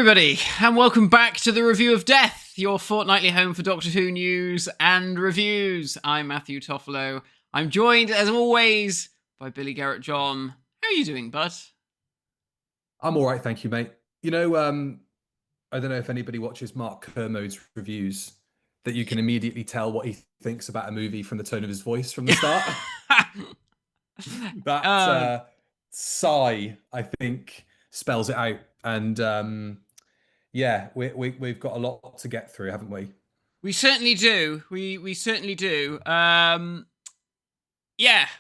everybody, and welcome back to the Review of Death, your fortnightly home for Doctor Who news and reviews. I'm Matthew Toffolo. I'm joined, as always, by Billy Garratt-John. How are you doing, bud? I'm all right, thank you, mate. I don't know if anybody watches Mark Kermode's reviews, that you can immediately tell what he thinks about a movie from the tone of his voice from the start. That sigh, I think, spells it out. And yeah, we've got a lot to get through, haven't we? We certainly do. We certainly do. Yeah,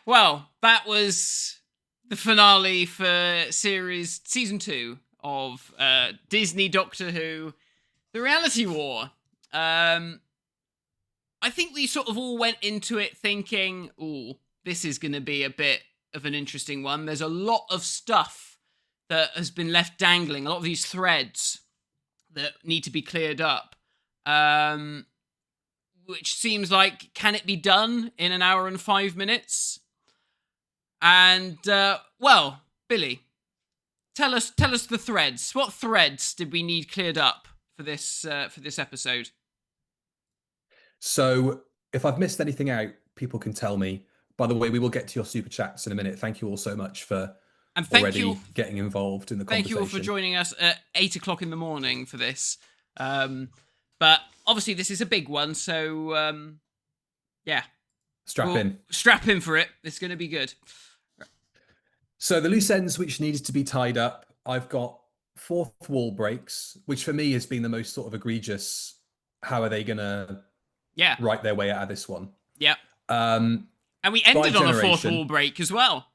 well, that was the finale for season 2 of Disney Doctor Who, The Reality War. I think we sort of all went into it thinking, ooh, this is going to be a bit of an interesting one. There's a lot of stuff that has been left dangling, a lot of these threads that need to be cleared up, which seems like, can it be done in an hour and 5 minutes? And, well, Billy, tell us the threads. What threads did we need cleared up for this episode? So if I've missed anything out, people can tell me. By the way, we will get to your super chats in a minute. Thank you all so much for getting involved in the conversation. Thank you all for joining us at 8 o'clock in the morning for this. But obviously this is a big one, so yeah. Strap in. Strap in for it. It's going to be good. So the loose ends which needed to be tied up, I've got fourth wall breaks, which for me has been the most sort of egregious. How are they going to write their way out of this one? Yeah. And we ended on a fourth wall break as well.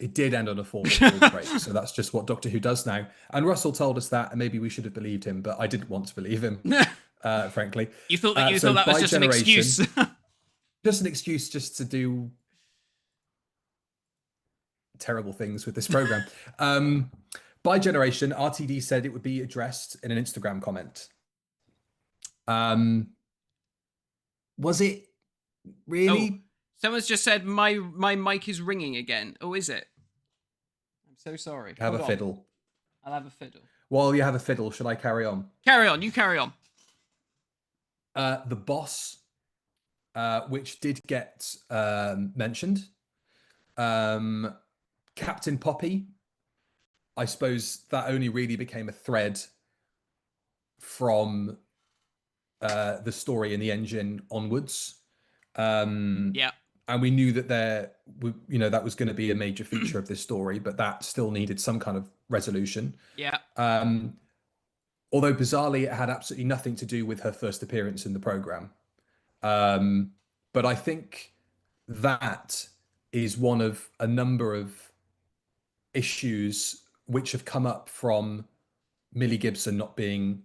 It did end on a fourth wall break, so that's just what Doctor Who does now. And Russell told us that, and maybe we should have believed him, but I didn't want to believe him, frankly. You thought that was just an excuse? Just an excuse just to do terrible things with this program. By generation, RTD said it would be addressed in an Instagram comment. Was it really? Oh, someone's just said my mic is ringing again. Oh, is it? I'm so sorry. Have a fiddle. I'll have a fiddle. While you have a fiddle, should I carry on? Carry on. You carry on. The boss, which did get mentioned. Captain Poppy, I suppose that only really became a thread from the story in the engine onwards. Yeah. And we knew that that was going to be a major feature of this story, but that still needed some kind of resolution. Yeah. Although bizarrely, it had absolutely nothing to do with her first appearance in the program. But I think that is one of a number of issues which have come up from Millie Gibson not being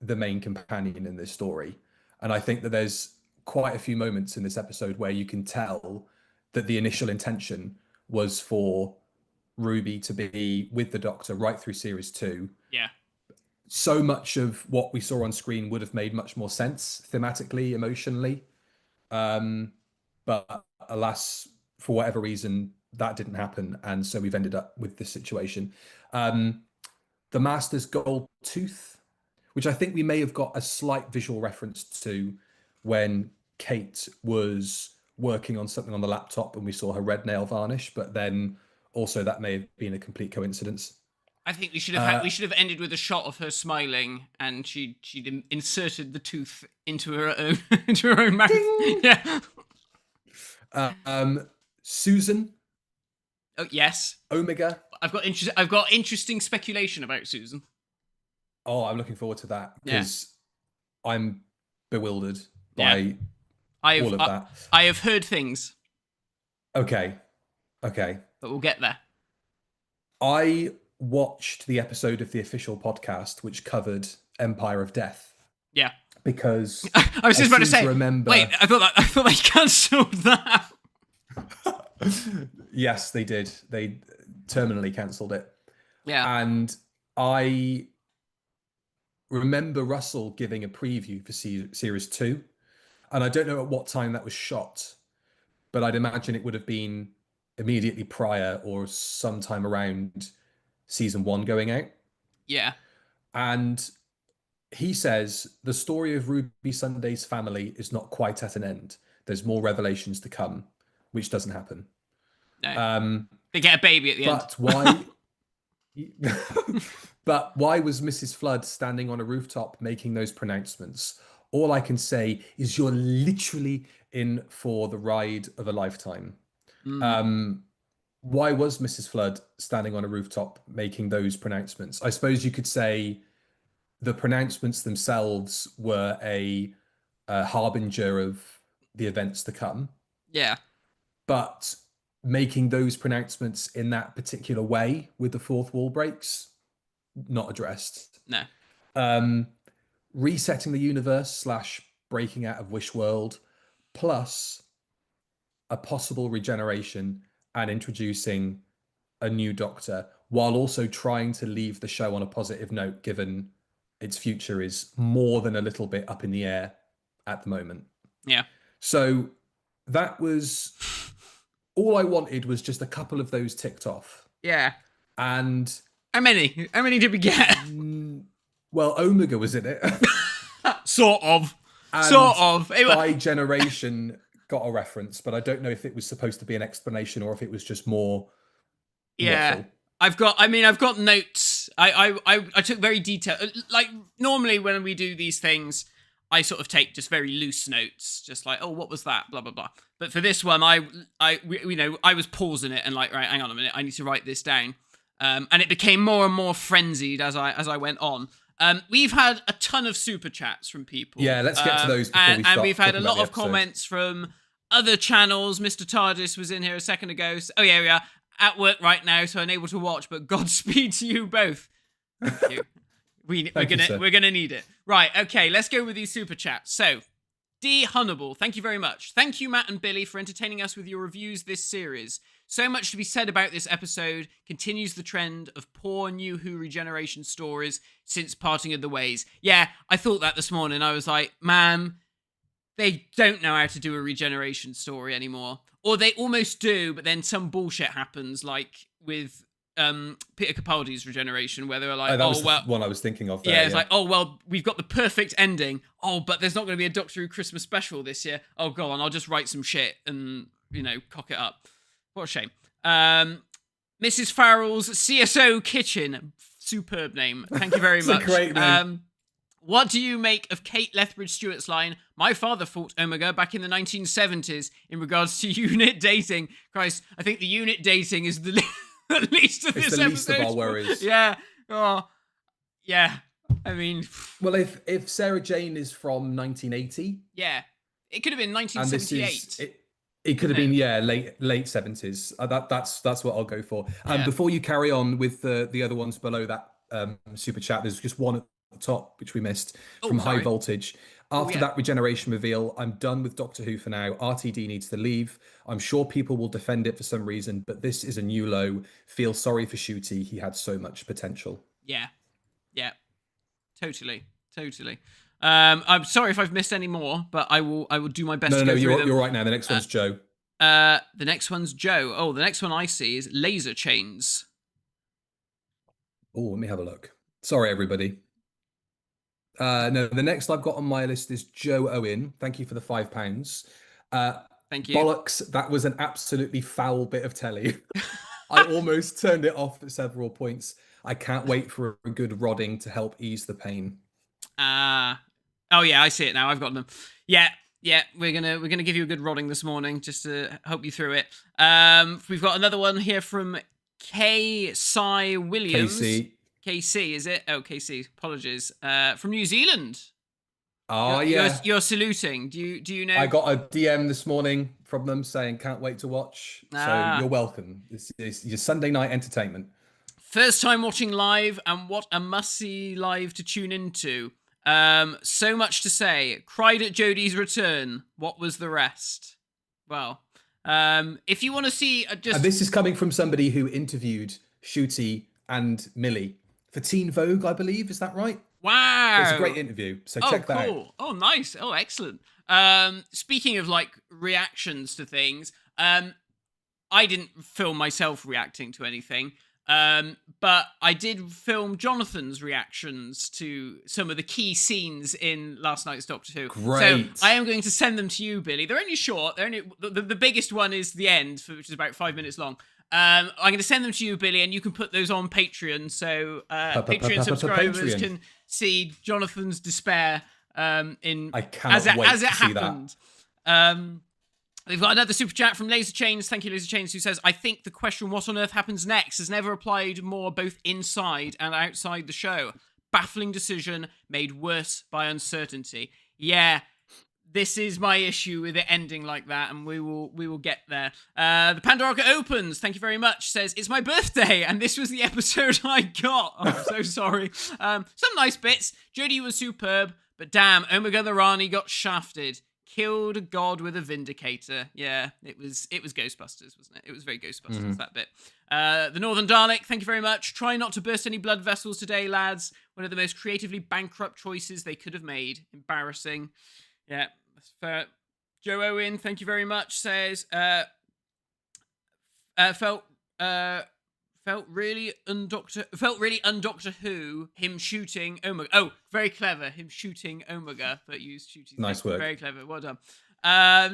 the main companion in this story. And I think that there's quite a few moments in this episode where you can tell that the initial intention was for Ruby to be with the Doctor right through series 2. Yeah. So much of what we saw on screen would have made much more sense thematically, emotionally. But alas, for whatever reason, that didn't happen. And so we've ended up with this situation. The Master's gold tooth, which I think we may have got a slight visual reference to when Kate was working on something on the laptop and we saw her red nail varnish, but then also that may have been a complete coincidence. I think we should have ended with a shot of her smiling and she'd inserted the tooth into her own mouth. Ding! Yeah. Susan. Oh yes. Omega. I've got interesting speculation about Susan. Oh, I'm looking forward to that because I'm bewildered by all of that. I have heard things. Okay. But we'll get there. I watched the episode of the official podcast which covered Empire of Death. Yeah. Because I was just about to say, wait, I thought they cancelled that. Yes, they did. They terminally cancelled it. Yeah. And I remember Russell giving a preview for series 2. And I don't know at what time that was shot, but I'd imagine it would have been immediately prior or sometime around season 1 going out. Yeah. And he says the story of Ruby Sunday's family is not quite at an end. There's more revelations to come, which doesn't happen. No. They get a baby at the But end. why? But why was Mrs. Flood standing on a rooftop making those pronouncements? All I can say is you're literally in for the ride of a lifetime. Why was Mrs. Flood standing on a rooftop making those pronouncements? I suppose you could say the pronouncements themselves were a harbinger of the events to come. Yeah. But making those pronouncements in that particular way with the fourth wall breaks, not addressed. No. Resetting the universe / breaking out of Wish World, plus a possible regeneration and introducing a new Doctor, while also trying to leave the show on a positive note, given its future is more than a little bit up in the air at the moment. Yeah. So that was all I wanted, was just a couple of those ticked off. Yeah. And how many did we get? Well, Omega was in it. Sort of. By generation got a reference, but I don't know if it was supposed to be an explanation or if it was just more. Yeah. Waffle. I've got notes. I took very detailed. Like normally when we do these things, I sort of take just very loose notes, just like, oh, what was that? Blah blah blah. But for this one, I was pausing it and like, right, hang on a minute, I need to write this down. And it became more and more frenzied as I went on. We've had a ton of super chats from people. Yeah, let's get to those before we start. And we've had a lot of comments from other channels. Mr. TARDIS was in here a second ago. Oh yeah, we are at work right now, so unable to watch. But Godspeed to you both. Thank you. We're gonna need it. Right. Okay. Let's go with these super chats. So, D. Hunnable, thank you very much. Thank you, Matt and Billy, for entertaining us with your reviews this series. So much to be said about this episode. Continues the trend of poor New Who regeneration stories since Parting of the Ways. Yeah, I thought that this morning. I was like, man, they don't know how to do a regeneration story anymore. Or they almost do, but then some bullshit happens, like with Peter Capaldi's regeneration, where they were like, one I was thinking of there, yeah, it's like, oh well, we've got the perfect ending. Oh, but there's not going to be a Doctor Who Christmas special this year. Oh, go on, I'll just write some shit and, cock it up. What a shame. Mrs. Farrell's CSO Kitchen, superb name. Thank you very much. A great name. What do you make of Kate Lethbridge-Stewart's line, my father fought Omega back in the 1970s in regards to unit dating? Christ, I think the unit dating is the least of this episode. It's the least of our worries. Yeah. Oh, yeah. I mean... Well, if Sarah Jane is from 1980... Yeah. It could have been 1978. It could have been, late 70s. That's what I'll go for. Before you carry on with the other ones below that super chat, there's just one at the top which we missed from High Voltage. After that regeneration reveal, I'm done with Doctor Who for now. RTD needs to leave. I'm sure people will defend it for some reason, but this is a new low. Feel sorry for Ncuti. He had so much potential. Yeah. Totally. I'm sorry if I've missed any more, but I will do my best to go through them. You're right now. The next one's Joe. The next one's Joe. Oh, the next one I see is Laser Chains. Oh, let me have a look. Sorry, everybody. No, the next I've got on my list is Joe Owen. Thank you for the £5. Thank you. Bollocks, that was an absolutely foul bit of telly. I almost turned it off at several points. I can't wait for a good rodding to help ease the pain. Oh yeah, I see it now. I've got them. Yeah. We're gonna give you a good rodding this morning just to help you through it. We've got another one here from K. Williams. KC, is it? Oh, KC. Apologies. From New Zealand. Oh, yeah. You're saluting. Do you know? I got a DM this morning from them saying can't wait to watch. So you're welcome. It's your Sunday night entertainment. First time watching live, and what a must-see live to tune into. So much to say. Cried at Jodie's return. What was the rest? Well, if you want to see... And this is coming from somebody who interviewed Ncuti and Millie for Teen Vogue, I believe. Is that right? Wow. It's a great interview, so check that out. Oh, nice. Oh, excellent. Speaking of, reactions to things, I didn't film myself reacting to anything. But I did film Jonathan's reactions to some of the key scenes in last night's Doctor Who. Great. So I am going to send them to you, Billy. They're only short. They're only the biggest one is the end, which is about 5 minutes long. I'm going to send them to you, Billy, and you can put those on Patreon, so Patreon subscribers can see Jonathan's despair as it happened. We've got another super chat from Laser Chains. Thank you, Laser Chains, who says, I think the question what on earth happens next has never applied more both inside and outside the show. Baffling decision made worse by uncertainty. Yeah, this is my issue with it ending like that, and we will get there. The Pandorica Opens, thank you very much, says, it's my birthday, and this was the episode I got. Oh, I'm so sorry. Some nice bits. Jodie was superb, but damn, Omega the Rani got shafted. Killed a god with a vindicator. Yeah, it was Ghostbusters, wasn't it? It was very Ghostbusters, that bit. The Northern Dalek, thank you very much. Try not to burst any blood vessels today, lads. One of the most creatively bankrupt choices they could have made. Embarrassing. Yeah, that's fair. Joe Owen, thank you very much, says, felt really un-Doctor Who, him shooting Omega. Oh, very clever, him shooting Omega, but used shooting. Nice work. Very clever, well done.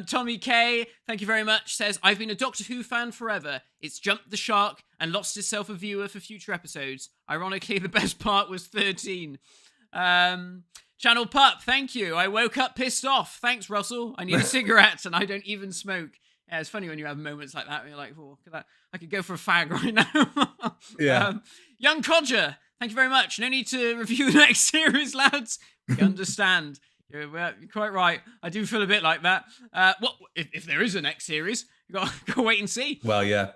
Tommy K, thank you very much, says, I've been a Doctor Who fan forever. It's jumped the shark and lost itself a viewer for future episodes. Ironically, the best part was 13. Channel Pup, thank you. I woke up pissed off. Thanks, Russell. I need a cigarette and I don't even smoke. Yeah, it's funny when you have moments like that where you're like, oh, I could go for a fag right now. Yeah. Young Codger, thank you very much. No need to review the next series, lads. We understand. You're quite right. I do feel a bit like that. What if there is a next series? You got to wait and see. Well, yeah.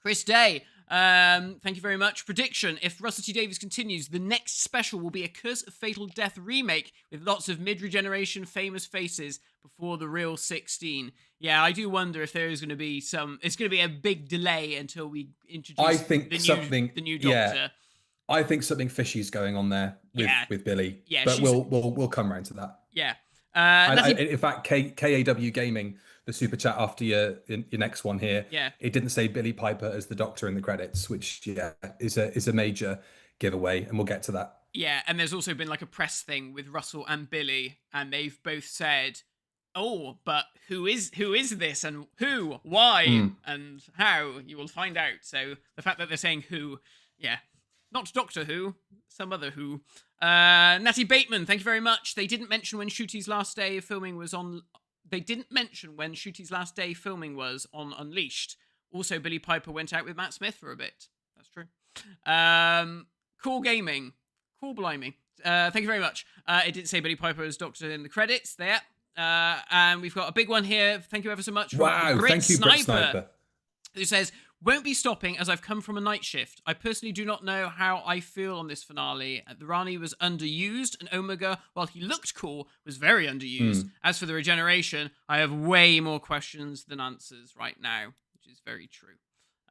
Chris Day, thank you very much. Prediction, if Russell T Davies continues, the next special will be a Curse of Fatal Death remake with lots of mid-regeneration famous faces before the real 16. Yeah, I do wonder if there is going to be it's going to be a big delay until we introduce the new Doctor. Yeah, I think something fishy is going on there with Billy. Yeah, but we'll come around to that. Yeah. In fact, KAW Gaming, the super chat after your next one here. Yeah. It didn't say Billy Piper as the Doctor in the credits, which is a major giveaway, and we'll get to that. Yeah, and there's also been like a press thing with Russell and Billy, and they've both said, oh, but who is this, and who, why, and how? You will find out. So the fact that they're saying who, yeah, not Doctor Who, some other who. Natty Bateman, thank you very much. They didn't mention when Ncuti's last day of filming was on. They didn't mention when Ncuti's last day filming was on Unleashed. Also, Billy Piper went out with Matt Smith for a bit. That's true. Cool Gaming, cool blimey. Thank you very much. It didn't say Billy Piper as Doctor in the credits there. And we've got a big one here. Thank you ever so much. Wow, thank you, Brit Sniper. Who says, won't be stopping as I've come from a night shift. I personally do not know how I feel on this finale. The Rani was underused, and Omega, while he looked cool, was very underused. As for the regeneration, I have way more questions than answers right now, which is very true.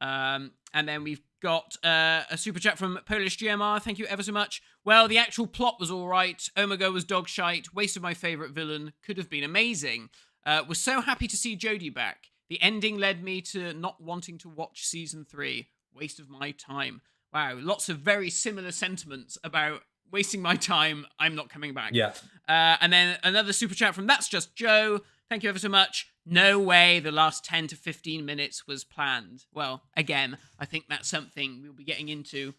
And then we've got a super chat from Polish GMR. Thank you ever so much. Well, the actual plot was all right. Omega was dog shite. Waste of my favourite villain. Could have been amazing. Was so happy to see Jodie back. The ending led me to not wanting to watch season 3. Waste of my time. Wow, lots of very similar sentiments about wasting my time. I'm not coming back. Yeah. And then another super chat from That's Just Joe. Thank you ever so much. No way the last 10 to 15 minutes was planned. Well, again, I think that's something we'll be getting into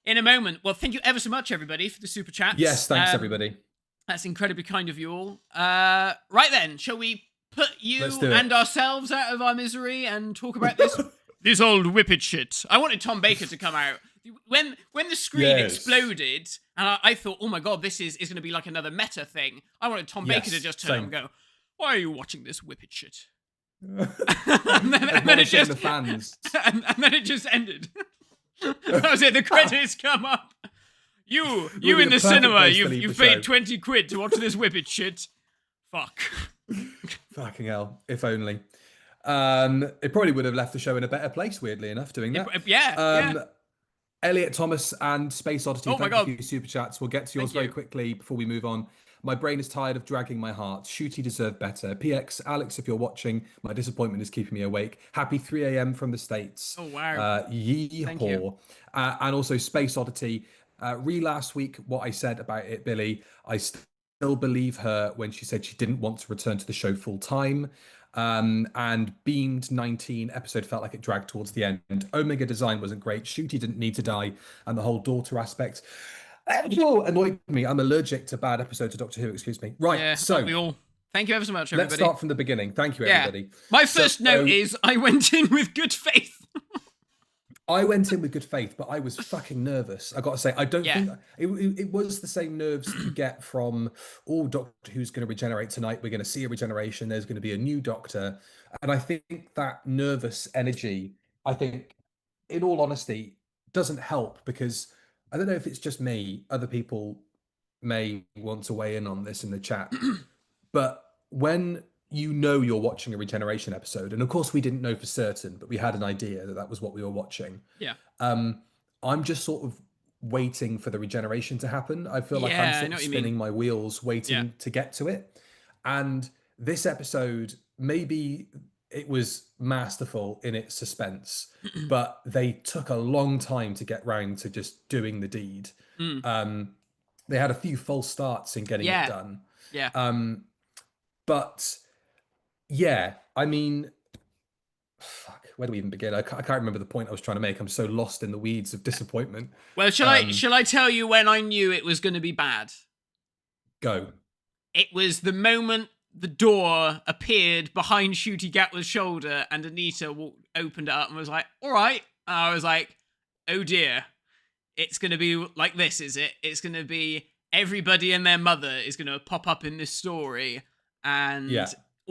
in a moment. Well, thank you ever so much, everybody, for the super chats. Yes, thanks, everybody. That's incredibly kind of you all. Right then, shall we put you and ourselves out of our misery and talk about this old whippet shit? I wanted Tom Baker to come out. When the screen exploded, and I thought, oh my god, this is going to be like another meta thing. I wanted Tom Baker to just turn and go, why are you watching this whippet shit? and then it just and then it just ended. That was it. The credits come up. You in the cinema, you've paid 20 quid to watch this whippet shit. Fuck. Fucking hell. If only. It probably would have left the show in a better place, weirdly enough, doing that. Yeah. Elliot Thomas and Space Oddity, thank you for your super chats. We'll get to yours very quickly before we move on. My brain is tired of dragging my heart. Shooty deserved better. PX, Alex, if you're watching, my disappointment is keeping me awake. Happy 3 a.m. from the States. Oh, wow. Thank you. Yeehaw. And also Space Oddity. Last week, what I said about it, Billy, I still believe her when she said she didn't want to return to the show full time. And Beamed 19 episode felt like it dragged towards the end. Omega design wasn't great. Shooty didn't need to die, and the whole daughter aspect annoyed me. I'm allergic to bad episodes of Doctor Who. Excuse me. Right. Yeah, so we all. Thank you ever so much, everybody. let's start from the beginning. Thank you, everybody. My first note is I went in with good faith. I went in with good faith, but I was fucking nervous. I got to say, I don't think it was the same nerves you get from, Doctor Who's going to regenerate tonight. We're going to see a regeneration. There's going to be a new Doctor. And I think that nervous energy, in all honesty, doesn't help, because I don't know if it's just me. Other people may want to weigh in on this in the chat. But when you're watching a regeneration episode, and of course we didn't know for certain, but we had an idea that was what we were watching. Yeah. I'm just sort of waiting for the regeneration to happen. I feel like I'm sort of spinning my wheels waiting to get to it. And this episode, maybe it was masterful in its suspense, but they took a long time to get round to just doing the deed. They had a few false starts in getting it done. Yeah. But yeah, I mean, fuck, where do we even begin? I can't remember the point I was trying to make. I'm so lost in the weeds of disappointment. Well, shall I tell you when I knew it was going to be bad? Go. It was the moment the door appeared behind Shooty Gatwa's shoulder and Anita opened it up and was like, all right. And I was like, oh dear. It's going to be like this, is it? It's going to be everybody and their mother is going to pop up in this story. And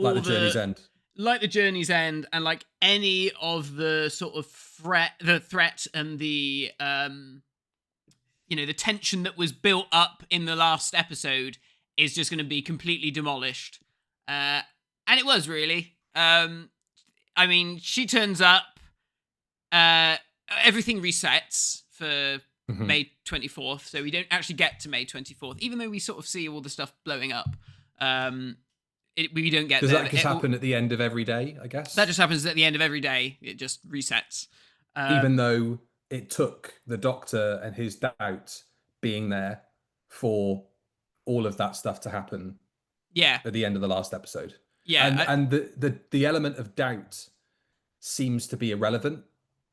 like the Journey's End. Like the Journey's End, and like any of the sort of threat and the the tension that was built up in the last episode is just going to be completely demolished. And it was really. I mean, she turns up. Everything resets for May 24th, so we don't actually get to May 24th, even though we sort of see all the stuff blowing up. We don't get. Does that just happen at the end of every day? I guess that just happens at the end of every day. It just resets. Even though it took the Doctor and his doubt being there for all of that stuff to happen. Yeah. At the end of the last episode. Yeah. And the element of doubt seems to be irrelevant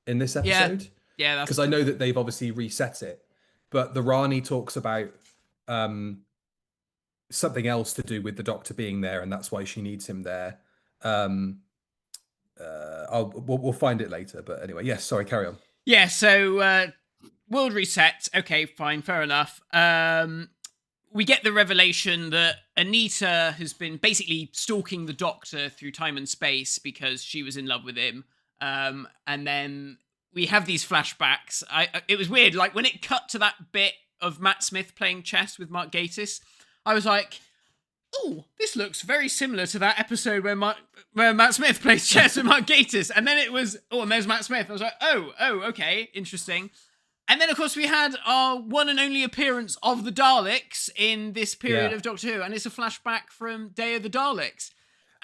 in this episode. Yeah. Because I know that they've obviously reset it, but the Rani talks about something else to do with the Doctor being there, and that's why she needs him there. We'll find it later, but anyway, yes. Sorry, carry on. Yeah. So world resets. Okay, fine, fair enough. We get the revelation that Anita has been basically stalking the Doctor through time and space because she was in love with him. And then we have these flashbacks. It was weird. Like when it cut to that bit of Matt Smith playing chess with Mark Gatiss, I was like, oh, this looks very similar to that episode where Matt Smith plays chess with Mark Gatiss. And then it was, and there's Matt Smith. I was like, oh, okay, interesting. And then, of course, we had our one and only appearance of the Daleks in this period of Doctor Who. And it's a flashback from Day of the Daleks.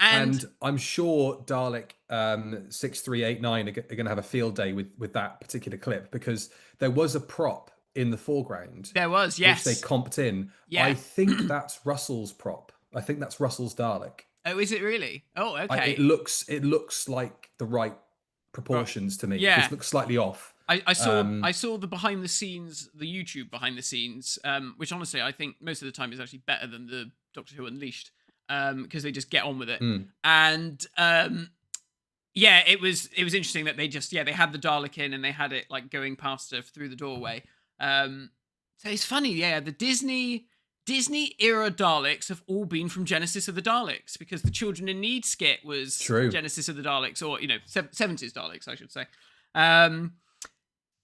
And I'm sure Dalek 6389 are going to have a field day with that particular clip, because there was a prop in the foreground. There was, yes. Which they comped in. Yeah. I think that's Russell's prop. I think that's Russell's Dalek. Oh, is it really? Oh, okay. It looks like the right proportions to me. Yeah. It looks slightly off. I saw the behind the scenes, the YouTube behind the scenes, which honestly I think most of the time is actually better than the Doctor Who Unleashed, because they just get on with it. And it was interesting that they had the Dalek in and they had it like going past her through the doorway. So it's funny, the Disney era Daleks have all been from Genesis of the Daleks, because the Children in Need skit was Genesis of the Daleks, or 70s Daleks, I should say.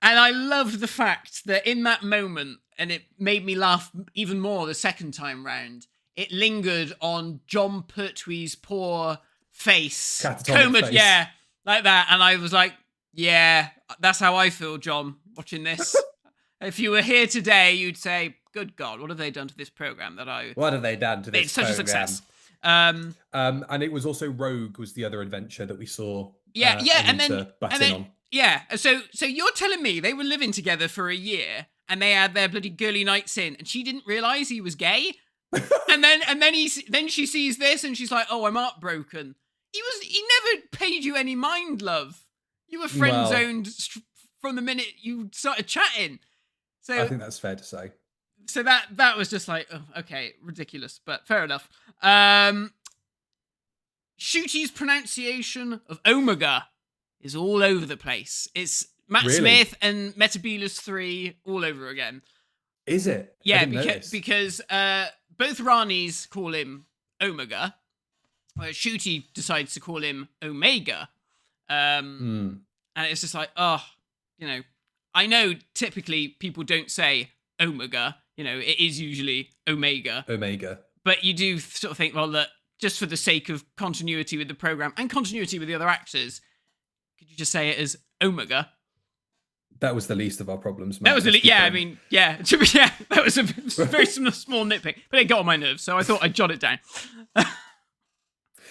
And I loved the fact that in that moment, and it made me laugh even more the second time round, it lingered on John Pertwee's poor face. Catatonic face. Yeah, like that. And I was like, yeah, that's how I feel, John, watching this. If you were here today, you'd say, "Good God, what have they done to this program that I What have they done to made this such a program? success?" And it was also Rogue was the other adventure that we saw. Yeah, I and need then to butt in on. yeah. So you're telling me they were living together for a year and they had their bloody girly nights in, and she didn't realize he was gay, and then she sees this and she's like, "Oh, I'm heartbroken." He never paid you any mind, love. You were friend zoned from the minute you started chatting. So I think that's fair to say. So that was just like, oh, okay, ridiculous, but fair enough. Shooty's pronunciation of Omega is all over the place. It's Matt Smith and Metebelis 3 all over again. Is it? Yeah, because both Ranis call him Omega. Shooty decides to call him Omega. And it's just like, oh, I know typically people don't say Omega. It is usually Omega. But you do sort of think, well, that just for the sake of continuity with the program and continuity with the other actors, could you just say it as Omega? That was the least of our problems, Matt. That was the that was a very small nitpick, but it got on my nerves, so I thought I'd jot it down.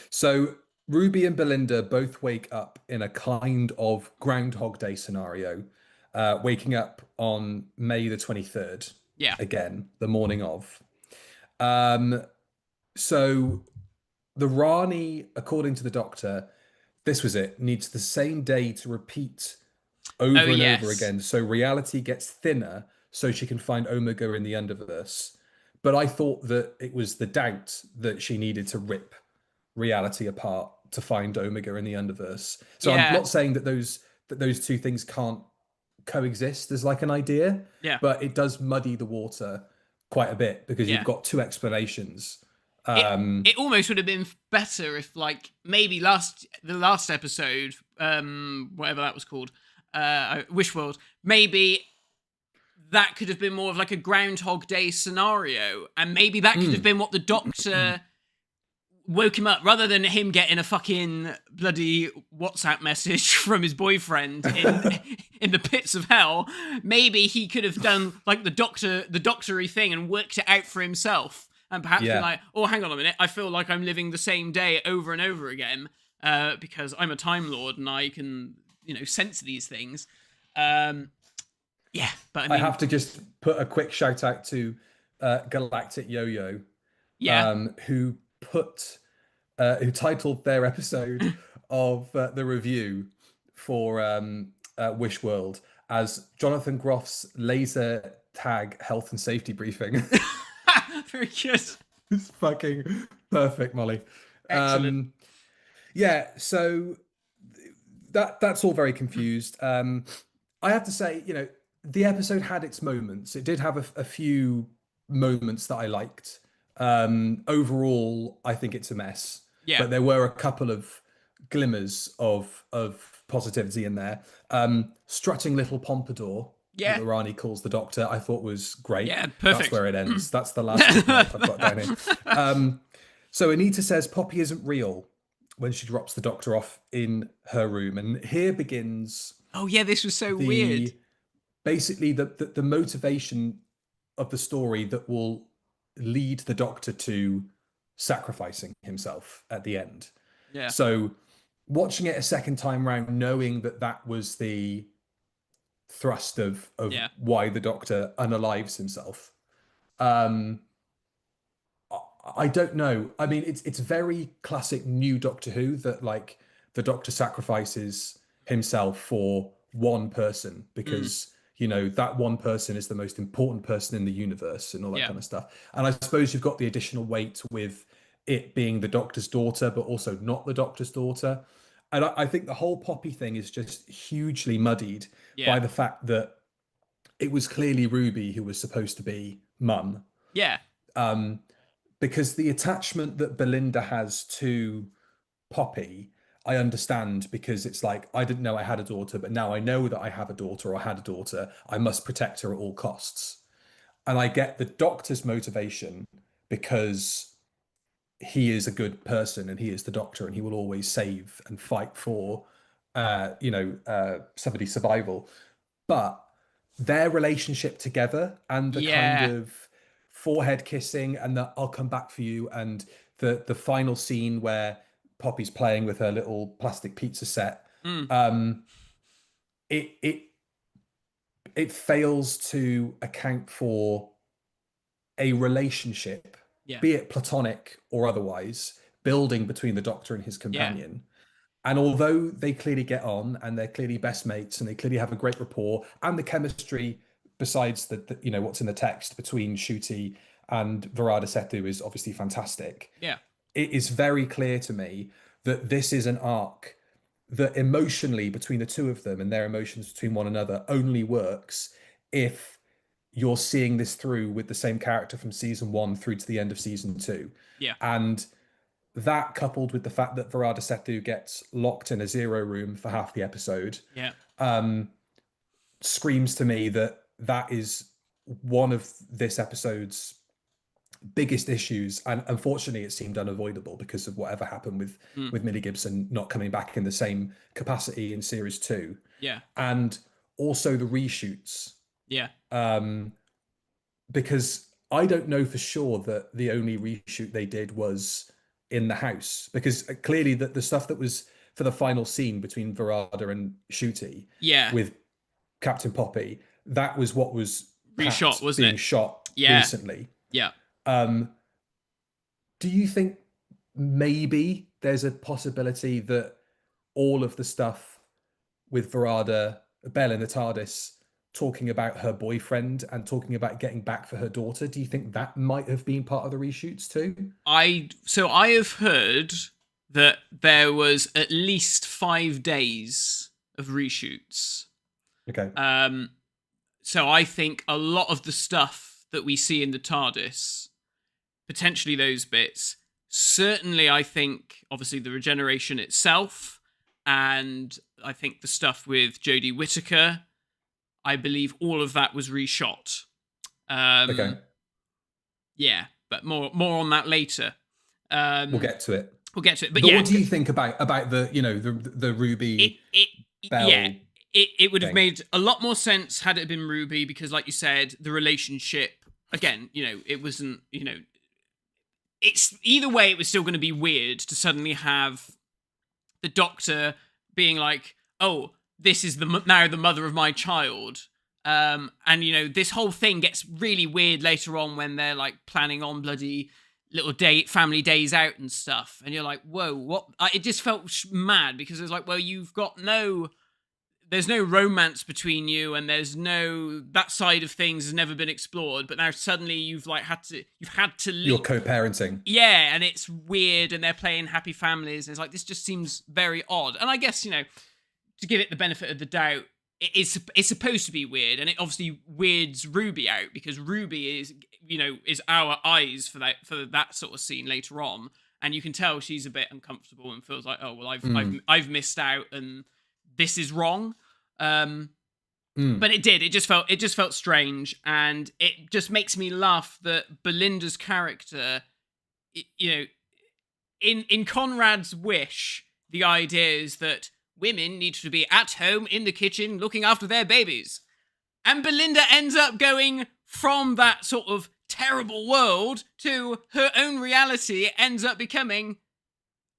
So Ruby and Belinda both wake up in a kind of Groundhog Day scenario, waking up on May the 23rd. Yeah. Again, the morning of. So the Rani, according to the Doctor, this was it, needs the same day to repeat over over again. So reality gets thinner so she can find Omega in the Underverse. But I thought that it was the doubt that she needed to rip reality apart to find Omega in the Underverse. So I'm not saying that those two things can't coexist as like an idea, but it does muddy the water quite a bit because you've got two explanations. It almost would have been better if, like, maybe the last episode, whatever that was called, Wish World, maybe that could have been more of like a Groundhog Day scenario, and maybe that could have been what the Doctor woke him up, rather than him getting a fucking bloody WhatsApp message from his boyfriend in the pits of hell. Maybe he could have done like the doctory thing and worked it out for himself, and perhaps been like, oh, hang on a minute, I feel like I'm living the same day over and over again because I'm a Time Lord and I can, sense these things. But I mean, I have to just put a quick shout out to Galactic Yo-Yo, who titled their episode of the review for Wish World as Jonathan Groff's laser tag health and safety briefing. Very good. It's fucking perfect, Molly. Excellent. So that's all very confused. I have to say, the episode had its moments. It did have a few moments that I liked. Overall, I think it's a mess. Yeah. But there were a couple of glimmers of positivity in there. Strutting little pompadour, that Rani calls the Doctor, I thought was great. Yeah, perfect. That's where it ends. That's the last thing I've got down here. So Anita says Poppy isn't real when she drops the Doctor off in her room. And here begins... Oh, yeah, this was so weird. Basically, the motivation of the story that will lead the Doctor to sacrificing himself at the end. Yeah. So watching it a second time round, knowing that was the thrust of why the Doctor unalives himself. I don't know. I mean, it's very classic new Doctor Who that like the Doctor sacrifices himself for one person because that one person is the most important person in the universe and all that kind of stuff. And I suppose you've got the additional weight with it being the Doctor's daughter, but also not the Doctor's daughter. And I think the whole Poppy thing is just hugely muddied by the fact that it was clearly Ruby who was supposed to be Mum. Yeah. Because the attachment that Belinda has to Poppy, I understand, because it's like, I didn't know I had a daughter, but now I know that I have a daughter or had a daughter. I must protect her at all costs. And I get the Doctor's motivation because he is a good person and he is the Doctor and he will always save and fight for, somebody's survival. But their relationship together and the kind Yeah. of forehead kissing and the "I'll come back for you" and the final scene where Poppy's playing with her little plastic pizza set. Mm. Um, it it it fails to account for a relationship, Yeah. be it platonic or otherwise, building between the Doctor and his Yeah. companion. And although they clearly get on and they're clearly best mates and they clearly have a great rapport, and the chemistry, besides the you know what's in the text between Ncuti and Varada Setu, is obviously fantastic. Yeah. It is very clear to me that this is an arc that emotionally between the two of them and their emotions between one another only works if you're seeing this through with the same character from season 1 through to the end of season 2. Yeah. And that, coupled with the fact that Varada Setu gets locked in a zero room for half the episode, Yeah. screams to me that that is one of this episode's biggest issues. And unfortunately, it seemed unavoidable because of whatever happened Mm. with Millie Gibson not coming back in the same capacity in series 2. Yeah. And also the reshoots. Yeah. Because I don't know for sure that the only reshoot they did was in the house, because clearly that the stuff that was for the final scene between Varada and Ncuti Yeah. with Captain Poppy, that was what was Reshot, wasn't being it? shot Yeah. recently. Yeah. Do you think maybe there's a possibility that all of the stuff with Varada, Belle in the TARDIS, talking about her boyfriend and talking about getting back for her daughter, do you think that might have been part of the reshoots too? I have heard that there was at least 5 days of reshoots. Okay. So I think a lot of the stuff that we see in the TARDIS, potentially those bits, certainly I think obviously the regeneration itself, and I think the stuff with Jodie Whittaker, I believe all of that was reshot. Okay. Yeah, but more on that later. We'll get to it. We'll get to it. But But yeah, what do you think about the the Ruby Bell? Yeah, it would have thing? made a lot more sense had it been Ruby, because like you said, the relationship, again, it wasn't, it's either way, it was still going to be weird to suddenly have the Doctor being like, oh, this is now the mother of my child. And this whole thing gets really weird later on when they're like planning on bloody little family days out and stuff, and you're like, whoa, what? It just felt mad, because it's like, well, there's no romance between you, and that side of things has never been explored, but now suddenly you've had to leave. You're co-parenting. Yeah, and it's weird, and they're playing happy families, and it's like, this just seems very odd. And I guess, to give it the benefit of the doubt, it's supposed to be weird, and it obviously weirds Ruby out, because Ruby is our eyes for that sort of scene later on, and you can tell she's a bit uncomfortable and feels like, oh well, I've missed out, and this is wrong. But it just felt strange, and it just makes me laugh that Belinda's character, in Conrad's wish, the idea is that women need to be at home in the kitchen looking after their babies. And Belinda ends up going from that sort of terrible world to her own reality, ends up becoming,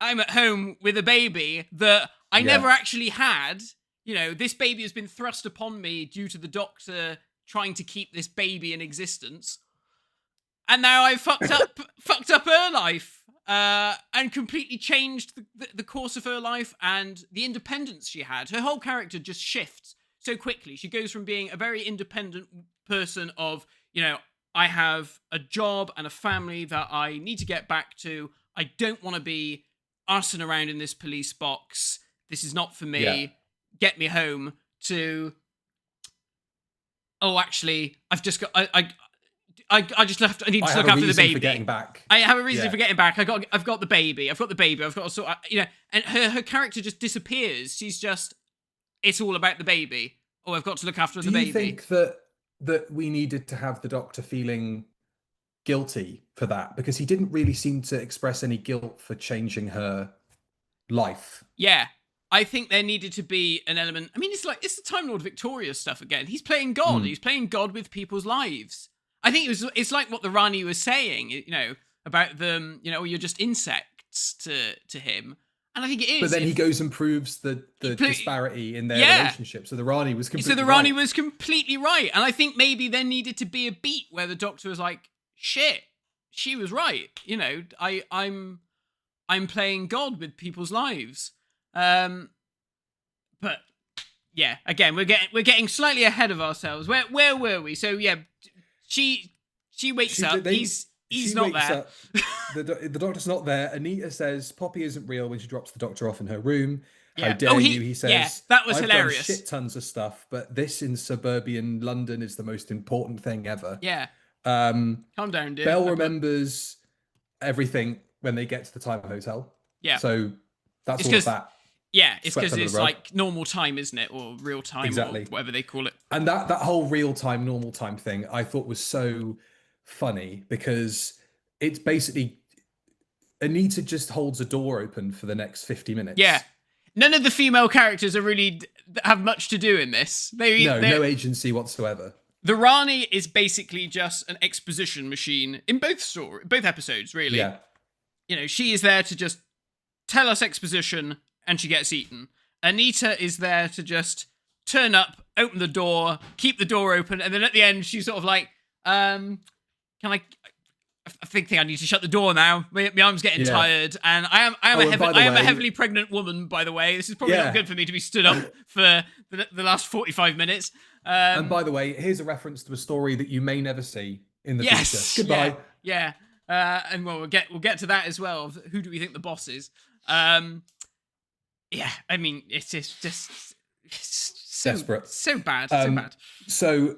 I'm at home with a baby that I never actually had. This baby has been thrust upon me due to the Doctor trying to keep this baby in existence. And now I've fucked up her life. And completely changed the course of her life and the independence she had. Her whole character just shifts so quickly. She goes from being a very independent person of, I have a job and a family that I need to get back to. I don't want to be arsing around in this police box. This is not for me. Yeah. Get me home. To, oh, actually, I've just got... I just left. I need to look after the baby. For getting back. I have a reason for getting back. I've got the baby. I've got the baby. I've got to sort. And her character just disappears. She's just. It's all about the baby. Oh, I've got to look after the baby. Do you think that we needed to have the Doctor feeling guilty for that, because he didn't really seem to express any guilt for changing her life? Yeah, I think there needed to be an element. I mean, it's the Time Lord Victoria stuff again. He's playing God. He's playing God with people's lives. I think it's like what the Rani was saying, about them, you're just insects to him. And I think it is. But then he goes and proves the disparity in their relationship. So the Rani was completely Rani was completely right. And I think maybe there needed to be a beat where the Doctor was like, shit, she was right. I'm playing God with people's lives. But yeah, again, we're getting slightly ahead of ourselves. Where were we? So yeah, she wakes up. He's not there. The Doctor's not there. Anita says Poppy isn't real when she drops the Doctor off in her room. How dare you? He says, yeah, that was I've hilarious. done shit tons of stuff, but this in suburban London is the most important thing ever. Yeah. Calm down, dear. Belle remembers everything when they get to the Time Hotel. Yeah. So that's all of that. Yeah, it's because it's like normal time, isn't it? Or real time, exactly. Or whatever they call it. And that whole real time, normal time thing, I thought was so funny because it's basically Anita just holds a door open for the next 50 minutes. Yeah. None of the female characters are really have much to do in this. No agency whatsoever. The Rani is basically just an exposition machine in both episodes, really. Yeah. She is there to just tell us exposition and she gets eaten. Anita is there to just turn up, open the door, keep the door open, and then at the end she's sort of like, can I think I need to shut the door now. My arm's getting tired, and I am a heavily pregnant woman, by the way. This is probably not good for me to be stood up for the last 45 minutes. And by the way, here's a reference to a story that you may never see in the future. Goodbye. Yeah. And we'll get to that as well. Who do we think the boss is? Yeah, I mean, it's just so desperate, so bad, so bad. So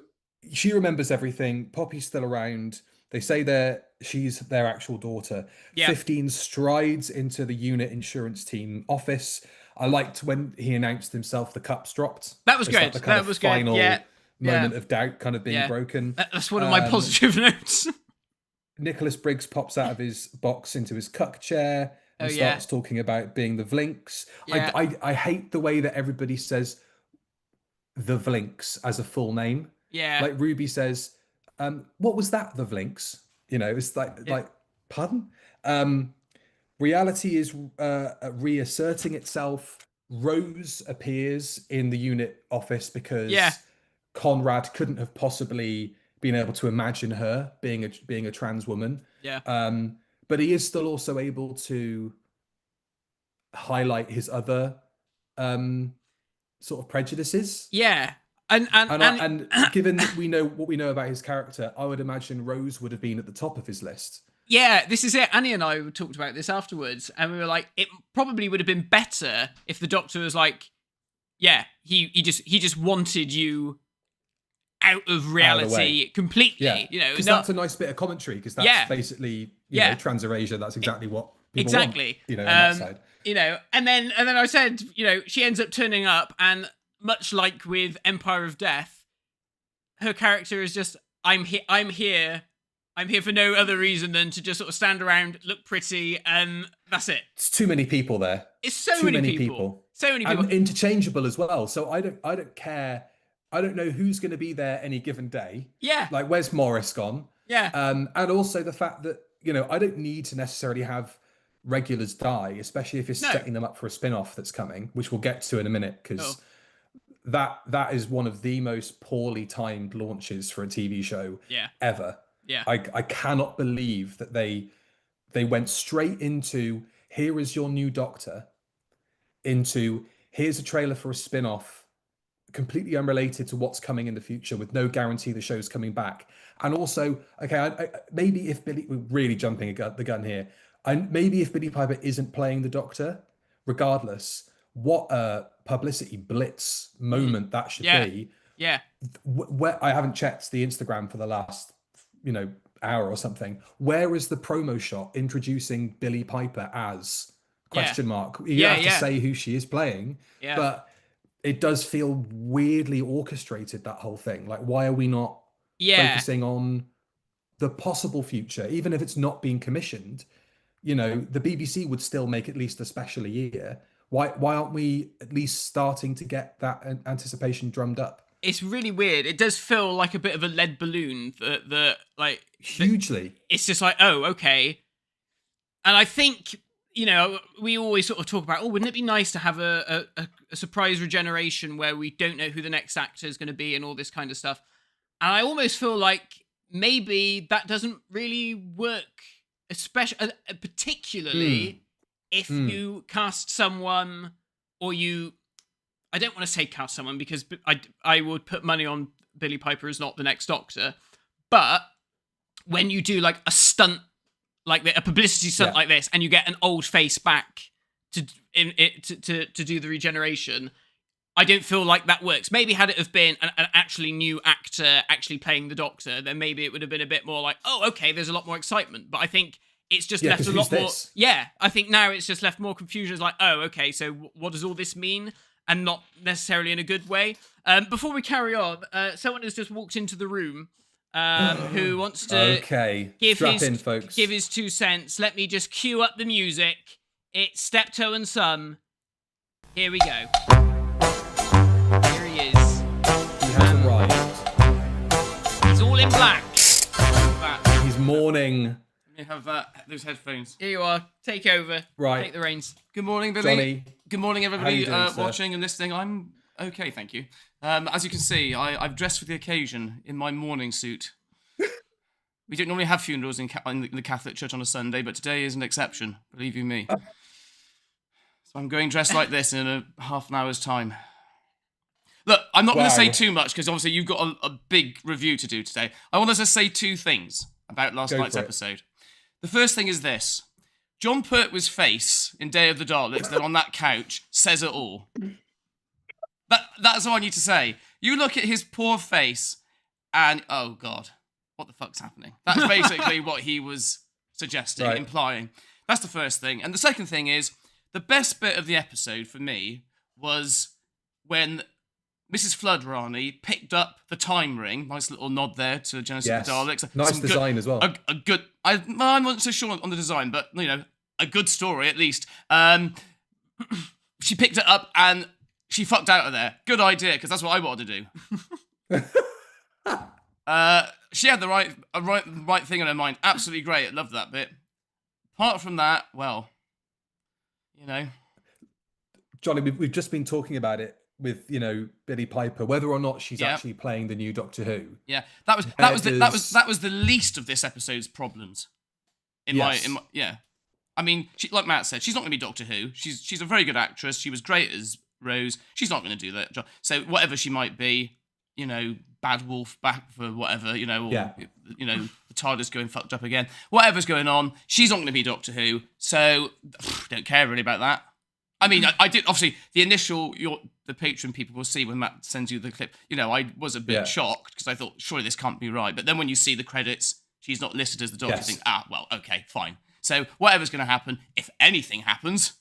she remembers everything. Poppy's still around. They say she's their actual daughter. 15 strides into the unit insurance team office. I liked when he announced himself. The cup's dropped. That was good. That was final good. moment of doubt, kind of being broken. That's one of my positive notes. Nicholas Briggs pops out of his box into his cuck chair and starts talking about being the Vlinks. Yeah. I hate the way that everybody says the Vlinks as a full name. Yeah. Like Ruby says, what was that, the Vlinks? It's like, pardon? Reality is reasserting itself. Rose appears in the unit office because Conrad couldn't have possibly been able to imagine her being a trans woman. Yeah. But he is still also able to highlight his other sort of prejudices. Yeah. And given that we know what we know about his character, I would imagine Rose would have been at the top of his list. Yeah, this is it. Annie and I talked about this afterwards, and we were like, it probably would have been better if the Doctor was like, he just wanted you out of reality completely. Because that's a nice bit of commentary. Because that's basically trans erasure. That's exactly what people want, on that side. And then I said, she ends up turning up, and much like with Empire of Death, her character is just, I'm here for no other reason than to just sort of stand around, look pretty, and that's it. It's too many people there. It's so many people. So many people. And interchangeable as well. So I don't care. I don't know who's going to be there any given day. Yeah. Like, where's Morris gone? Yeah. And also the fact that, I don't need to necessarily have regulars die, especially if you're setting them up for a spin-off that's coming, which we'll get to in a minute, because that is one of the most poorly timed launches for a TV show ever. Yeah. I cannot believe that they went straight into, here is your new Doctor, into here's a trailer for a spin-off completely unrelated to what's coming in the future, with no guarantee the show's coming back. And also, maybe if Billy, we're really jumping the gun here, maybe if Billy Piper isn't playing the Doctor, regardless, what a publicity blitz moment that should be. Yeah. I haven't checked the Instagram for the last hour or something. Where is the promo shot introducing Billy Piper as ? You have to say who she is playing, but it does feel weirdly orchestrated, that whole thing. Like, why are we not focusing on the possible future, even if it's not being commissioned? The BBC would still make at least a special a year. Why aren't we at least starting to get that anticipation drummed up? It's really weird. It does feel like a bit of a lead balloon that like Hugely. It's just like, oh, okay. And I think, we always sort of talk about, wouldn't it be nice to have a surprise regeneration where we don't know who the next actor is going to be and all this kind of stuff. And I almost feel like maybe that doesn't really work, especially, particularly if you cast someone or I don't want to say cast someone because I would put money on Billie Piper as not the next Doctor. But when you do like a stunt, like a publicity stunt like this, and you get an old face back to do the regeneration, I don't feel like that works. Maybe had it have been an actually new actor actually playing the Doctor, then maybe it would have been a bit more like, oh, okay, there's a lot more excitement. But I think it's just left a lot more. Yeah, I think now it's just left more confusion. It's like, oh, okay, so what does all this mean? And not necessarily in a good way. Before we carry on, someone has just walked into the room who wants to give his 2 cents. Let me just cue up the music. It's Steptoe and Son. Here we go. Here he is. He has arrived. He's all in black. He's mourning. Let me have those headphones. Here you are. Take over. Right. Take the reins. Good morning, Billy. Johnny. Good morning, everybody How you doing, watching and listening. I'm okay, thank you. As you can see, I've dressed for the occasion in my mourning suit. We don't normally have funerals in the Catholic Church on a Sunday, but today is an exception, believe you me. So I'm going dressed like this in a half an hour's time. Look, I'm not going to say too much, because obviously you've got a big review to do today. I want to just say 2 things about last night's episode. The first thing is this. John Pertwee's face in Day of the Daleks, then on that couch, says it all. That's all I need to say. You look at his poor face, and oh God, what the fuck's happening? That's basically what he was suggesting, implying. That's the first thing. And the second thing is, the best bit of the episode for me was when Mrs. Flood-Rani picked up the time ring. Nice little nod there to Genesis of the Daleks. Nice design as well. A good. I'm not so sure on the design, but a good story at least. She picked it up and she fucked out of there. Good idea, because that's what I wanted to do. She had the right thing in her mind. Absolutely great. I loved that bit. Apart from that, well, Johnny, we've just been talking about it with Billie Piper, whether or not she's actually playing the new Doctor Who. Yeah, that was the least of this episode's problems. In my I mean, like Matt said, she's not going to be Doctor Who. She's a very good actress. She was great as Rose. She's not going to do that job. So whatever she might be, bad wolf back for whatever, or the TARDIS going fucked up again. Whatever's going on, she's not going to be Doctor Who. So don't care really about that. I mean, I did, obviously, the Patreon people will see when Matt sends you the clip. I was a bit shocked because I thought, surely this can't be right. But then when you see the credits, she's not listed as the Doctor. You think, well, okay, fine. So whatever's going to happen, if anything happens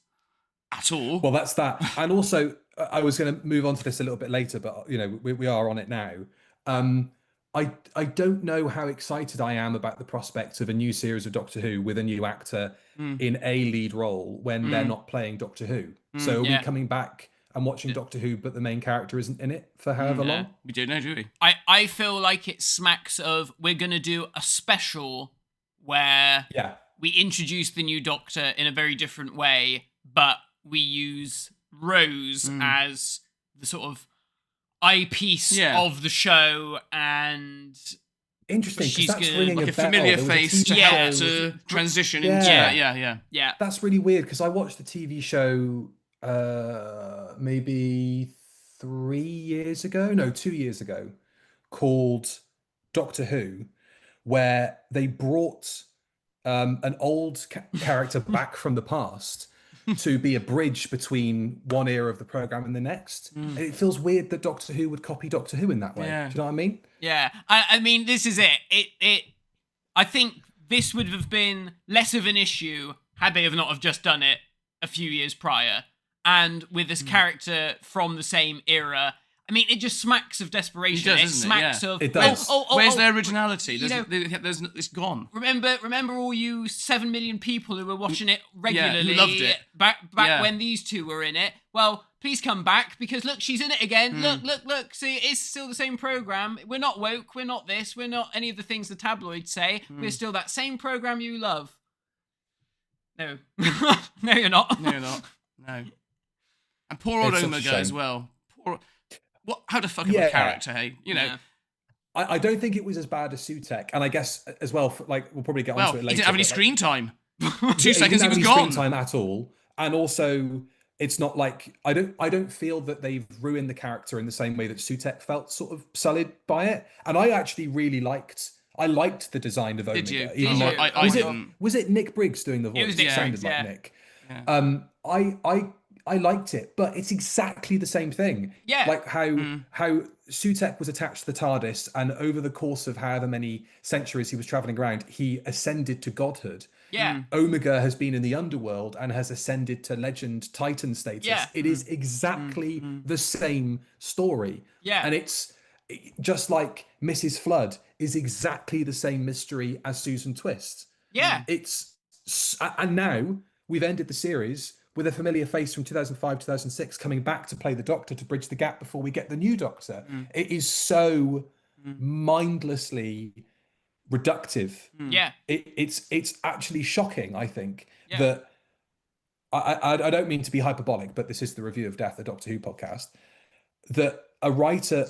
at all. Well, that's that. And also, I was going to move on to this a little bit later, but, we are on it now. I don't know how excited I am about the prospect of a new series of Doctor Who with a new actor in a lead role when they're not playing Doctor Who. So are we coming back and watching Doctor Who, but the main character isn't in it for however long? We don't know, do we? I feel like it smacks of we're going to do a special where we introduce the new Doctor in a very different way, but we use Rose as the sort of eyepiece of the show, and interesting. She's that's good. ringing Like a familiar face to help to transition into. Yeah. That's really weird because I watched the TV show maybe 2 years ago, called Doctor Who, where they brought an old character back from the past to be a bridge between one era of the program and the next. And it feels weird that Doctor Who would copy Doctor Who in that way. Yeah. Do you know what I mean? Yeah. I mean, this is it. I think this would have been less of an issue had they have not have just done it a few years prior. And with this character from the same era, I mean, it just smacks of desperation. It does, it doesn't it? smacks Yeah. of. It does. Where's their originality? You know, It's gone. remember all you 7 million people who were watching it regularly, who loved it. back Yeah. when these two were in it. Well, please come back because look, she's in it again. Mm. Look. See, it's still the same program. We're not woke. We're not this. We're not any of the things the tabloids say. We're still that same program you love. No, no, you're not. No, you're not. No. And poor old It's such a Omega shame. as well. What? How the fuck of a Yeah. character, hey? You know. Yeah. I don't think it was as bad as Sutek, and I guess as well. We'll probably get Well, onto it he later. didn't have any but, like, screen time. 2 yeah, seconds, he didn't was have any gone. screen time at all, and also it's not like I don't feel that they've ruined the character in the same way that Sutek felt sort of sullied by it. And I actually really liked the design of Omega. Did you? even Did though- you? I was didn't. it was it Nick Briggs doing the voice? It was Nick It sounded Briggs, like yeah. Nick. Yeah. I liked it, but it's exactly the same thing. Yeah. Like how Sutek was attached to the TARDIS, and over the course of however many centuries he was traveling around, he ascended to godhood. Yeah. Omega has been in the underworld and has ascended to legend Titan status. Yeah. It is exactly the same story. Yeah. And it's just like Mrs. Flood is exactly the same mystery as Susan Twist. Yeah. And now we've ended the series with a familiar face from 2005, 2006 coming back to play the Doctor to bridge the gap before we get the new Doctor. It is so mindlessly reductive. Yeah. It's actually shocking, I think, Yeah. that I don't mean to be hyperbolic, but this is the Review of Death, the Doctor Who podcast, that a writer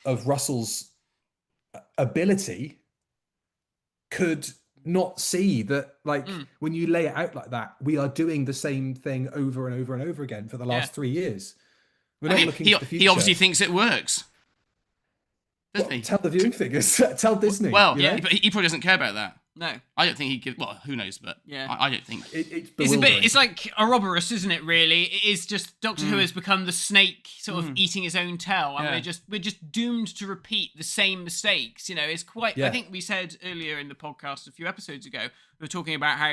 of Russell's ability could not see that, like, when you lay it out like that, we are doing the same thing over and over and over again for the last 3 years. We're not looking to the future. He obviously thinks it works. Doesn't Well, he? tell the viewing figures. Tell Disney. Well, you know? but he probably doesn't care about that. No. I don't think he gives. Well, who knows? But Yeah. I don't think. It's It's a bewildering. bit. It's like Ouroboros, isn't it? Really, it is just Doctor Who has become the snake, sort of eating his own tail, and Yeah. we're just doomed to repeat the same mistakes. You know, it's quite. Yeah. I think we said earlier in the podcast a few episodes ago, we were talking about how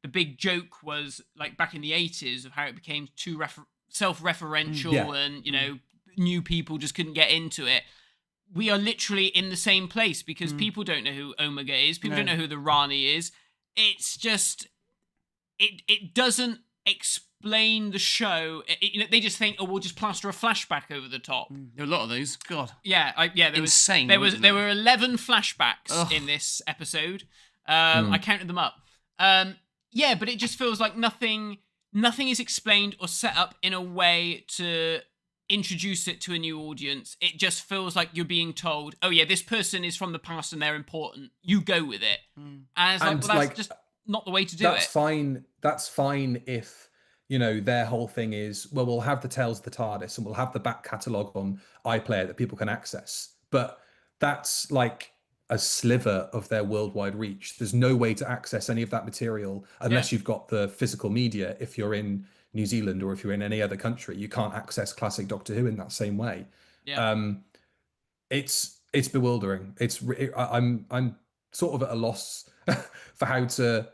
the big joke was like back in the 80s of how it became too self-referential, Yeah. and new people just couldn't get into it. We are literally in the same place because people don't know who Omega is. People don't know who the Rani is. It's just, it doesn't explain the show. They just think, oh, we'll just plaster a flashback over the top. There are a lot of those. God. Yeah, there Insane, There wasn't there it? were 11 flashbacks Ugh. in this episode. I counted them up. Yeah, but it just feels like nothing is explained or set up in a way to introduce it to a new audience. It just feels like you're being told, oh yeah, this person is from the past and they're important. You go with it. And it's like, And, well, that's like, just not the way to do That's it. fine. That's fine if their whole thing is, well, we'll have the Tales of the TARDIS and we'll have the back catalogue on iPlayer that people can access. But that's like a sliver of their worldwide reach. There's no way to access any of that material unless you've got the physical media. If you're in New Zealand or if you're in any other country, you can't access classic Doctor Who in that same way. Yeah. It's bewildering. I'm sort of at a loss for how to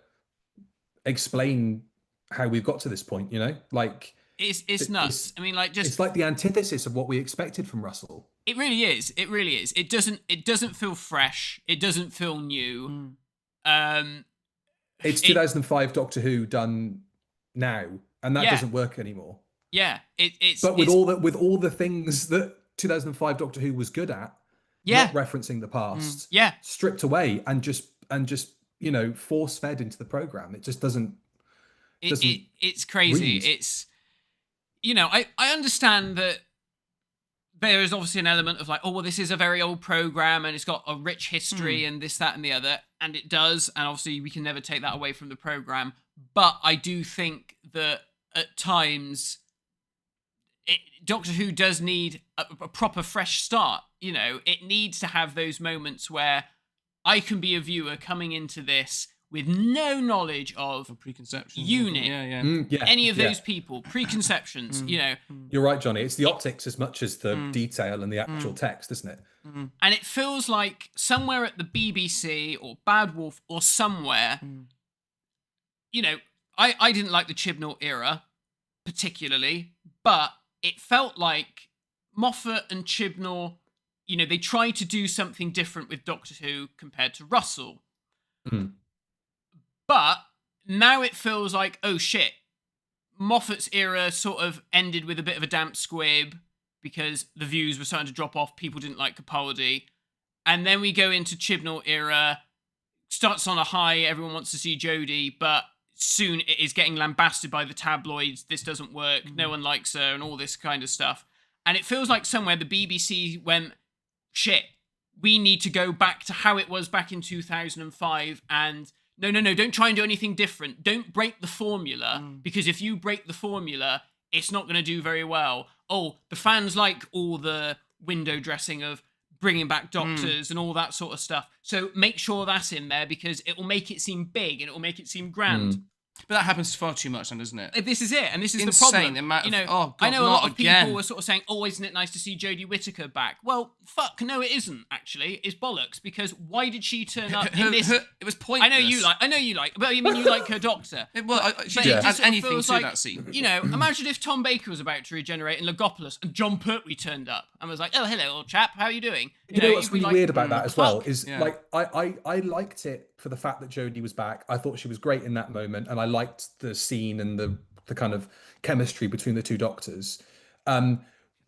explain how we've got to this point. Like It's nuts. I mean, like, just it's like the antithesis of what we expected from Russell. it really is. It really is. It doesn't feel fresh. It doesn't feel new. It's 2005 Doctor Who done now, and that doesn't work anymore. Yeah, it's But with it's- all the things that 2005 Doctor Who was good at, Yeah. not referencing the past, yeah, stripped away and just force fed into the program. It just doesn't. it's crazy. read. It's I understand that there is obviously an element of like, oh well, this is a very old program and it's got a rich history and this, that, and the other, and it does, and obviously we can never take that away from the program. But I do think that at times Doctor Who does need a proper fresh start. It needs to have those moments where I can be a viewer coming into this with no knowledge of Preconceptions. Unit. Yeah. any of those people, preconceptions, You're right, Johnny. It's the optics as much as the detail and the actual text, isn't it? and it feels like somewhere at the BBC or Bad Wolf or somewhere, I didn't like the Chibnall era particularly, but it felt like Moffat and Chibnall, they try to do something different with Doctor Who compared to Russell. Mm. But now it feels like, oh shit, Moffat's era sort of ended with a bit of a damp squib because the views were starting to drop off. People didn't like Capaldi. And then we go into Chibnall era, starts on a high, everyone wants to see Jodie, but soon it is getting lambasted by the tabloids. This doesn't work. No one likes her and all this kind of stuff. And it feels like somewhere the BBC went, shit, we need to go back to how it was back in 2005 and no, don't try and do anything different. Don't break the formula, because if you break the formula, it's not going to do very well. Oh, the fans like all the window dressing of bringing back doctors and all that sort of stuff. So make sure that's in there because it will make it seem big and it will make it seem grand. But that happens far too much, then, doesn't it? This is it, and this is Insane the problem. amount of, oh, God, I know a not lot of again. people were sort of saying, "Oh, isn't it nice to see Jodie Whittaker back?" Well, fuck, no, it isn't. Actually, it's bollocks because why did she turn up in this? It was pointless. I know you like, but you mean you like her Doctor? She But didn't it add just sort of anything feels to like, that scene. Imagine if Tom Baker was about to regenerate in Logopolis and John Pertwee turned up and was like, "Oh, hello, old chap, how are you doing?" You know what's you'd be really like, weird about that as well fuck. is Yeah. like I liked it for the fact that Jodie was back. I thought she was great in that moment, and I liked the scene and the kind of chemistry between the two Doctors. But